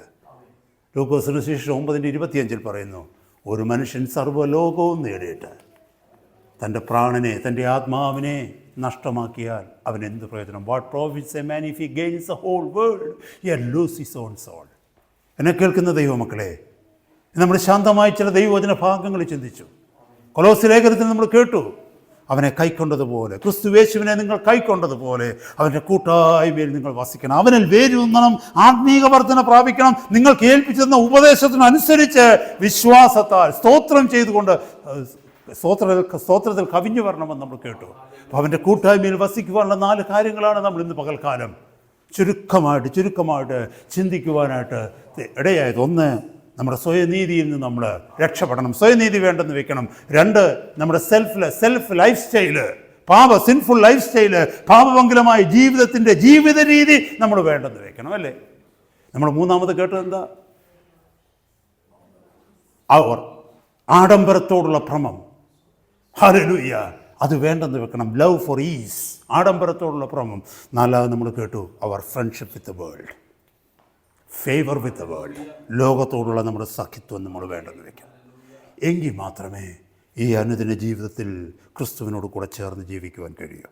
ലൂക്കോസിന് സുവിശേഷം 9:25 പറയുന്നു, ഒരു മനുഷ്യൻ സർവ്വലോകവും നേടിയിട്ട് തൻ്റെ പ്രാണനെ, തൻ്റെ ആത്മാവിനെ നഷ്ടമാക്കിയാൽ അവൻ എന്ത് പ്രയോജനം? What profits a man if he gains the whole world yet lose his own soul. എന്നെ കേൾക്കുന്ന ദൈവമക്കളെ, നമ്മൾ ശാന്തമായി ചില ദൈവവചന ഭാഗങ്ങൾ ചിന്തിച്ചു. കൊലോസ്യ ലേഖനത്തിൽ നമ്മൾ കേട്ടു, അവനെ കൈക്കൊണ്ടതുപോലെ, ക്രിസ്തുയേശുവിനെ നിങ്ങൾ കൈക്കൊണ്ടതുപോലെ അവൻ്റെ കൂട്ടായ്മയിൽ നിങ്ങൾ വസിക്കണം, അവനിൽ വേരൂന്നണം, ആത്മീക വർധന പ്രാപിക്കണം. നിങ്ങൾ കേൾപ്പിച്ചെന്ന ഉപദേശത്തിനനുസരിച്ച് വിശ്വാസത്താൽ സ്തോത്രം ചെയ്തുകൊണ്ട് സ്തോത്രത്തിൽ കവിഞ്ഞു വരണമെന്ന് നമ്മൾ കേട്ടു. അപ്പോൾ അവൻ്റെ കൂട്ടായ്മയിൽ വസിക്കുവാനുള്ള 4 കാര്യങ്ങളാണ് നമ്മൾ ഇന്ന് പകൽക്കാലം ചുരുക്കമായിട്ട് ചിന്തിക്കുവാനായിട്ട് ഇടയായത്. 1, നമ്മുടെ സ്വയനീതിയിൽ നിന്ന് നമ്മൾ രക്ഷപ്പെടണം, സ്വയനീതി വേണ്ടെന്ന് വെക്കണം. 2, നമ്മുടെ self life style, sinful life style, പാപമംഗലമായ ജീവിതത്തിൻ്റെ ജീവിത രീതി നമ്മൾ വേണ്ടെന്ന് വെക്കണം, അല്ലേ? നമ്മൾ 3-ാമത് കേട്ടത് എന്താ? ആഡംബരത്തോടുള്ള ഭ്രമം, ഹല്ലേലൂയ, അത് വേണ്ടെന്ന് വെക്കണം. ലവ് ഫോർ ഈസ്, ആഡംബരത്തോടുള്ള ഭ്രമം. നാലാമത് നമ്മൾ കേട്ടു, our friendship with the world, favour with the world. ലോകത്തോടുള്ള നമ്മുടെ സഖിത്വം നമ്മൾ വേണ്ടെന്ന് വെക്കണം. എങ്കിൽ മാത്രമേ ഈ അനുദിന ജീവിതത്തിൽ ക്രിസ്തുവിനോട് കൂടെ ചേർന്ന് ജീവിക്കുവാൻ കഴിയൂ.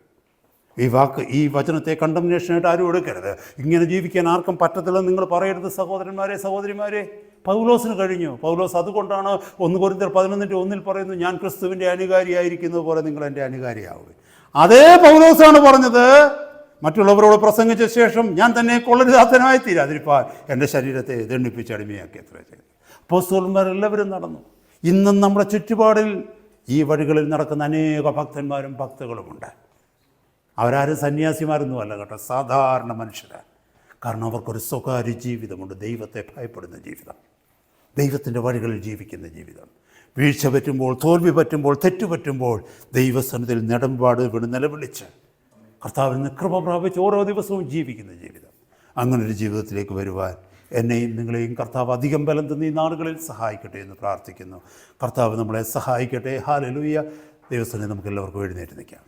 ഈ വചനത്തെ കണ്ടംനേഷനായിട്ട് ആരും എടുക്കരുത്. ഇങ്ങനെ ജീവിക്കാൻ ആർക്കും പറ്റത്തില്ലെന്ന് നിങ്ങൾ പറയരുത് സഹോദരന്മാരെ, സഹോദരിമാരെ. പൗലോസിന് കഴിഞ്ഞു. പൗലോസ് അതുകൊണ്ടാണ് 1 കൊരിന്ത്യർ 11:1 പറയുന്നു, ഞാൻ ക്രിസ്തുവിൻ്റെ അനുകാരിയായിരിക്കുന്നത് പോലെ നിങ്ങൾ എൻ്റെ അനുകാരിയാവുക. അതേ പൗലോസാണ് പറഞ്ഞത്, മറ്റുള്ളവരോട് പ്രസംഗിച്ച ശേഷം ഞാൻ തന്നെ കൊള്ളരുതാത്തനായി തീരാതിരിപ്പാൻ എൻ്റെ ശരീരത്തെ ദണ്ഡിപ്പിച്ച് അടിമയാക്കി എത്ര ചെയ്തു. അപ്പോസ്തലന്മാരെല്ലാവരും നടന്നു. ഇന്നും നമ്മുടെ ചുറ്റുപാടിൽ ഈ വഴികളിൽ നടക്കുന്ന അനേക ഭക്തന്മാരും ഭക്തകളുമുണ്ട്. അവരാരും സന്യാസിമാരൊന്നും അല്ല കേട്ടോ, സാധാരണ മനുഷ്യരാണ്. കാരണം അവർക്കൊരു സ്വകാര്യ ജീവിതമുണ്ട്, ദൈവത്തെ ഭയപ്പെടുന്ന ജീവിതം, ദൈവത്തിൻ്റെ വഴികളിൽ ജീവിക്കുന്ന ജീവിതം. വീഴ്ച പറ്റുമ്പോൾ, തോൽവി പറ്റുമ്പോൾ, തെറ്റുപറ്റുമ്പോൾ ദൈവസന്നിധിയിൽ നെടുമ്പാട് വീണ് നിലവിളിച്ച് കർത്താവിൽ നിന്ന് കൃപ പ്രാപിച്ച് ഓരോ ദിവസവും ജീവിക്കുന്ന ജീവിതം. അങ്ങനൊരു ജീവിതത്തിലേക്ക് വരുവാൻ എന്നെയും നിങ്ങളെയും കർത്താവ് അധികം ബലം തന്ന ഈ നാളുകളിൽ സഹായിക്കട്ടെ എന്ന് പ്രാർത്ഥിക്കുന്നു. കർത്താവ് നമ്മളെ സഹായിക്കട്ടെ. ഹല്ലേലൂയ. ദൈവസന്നിധിയിൽ നമുക്ക് എല്ലാവർക്കും എഴുന്നേറ്റ് നിൽക്കാം.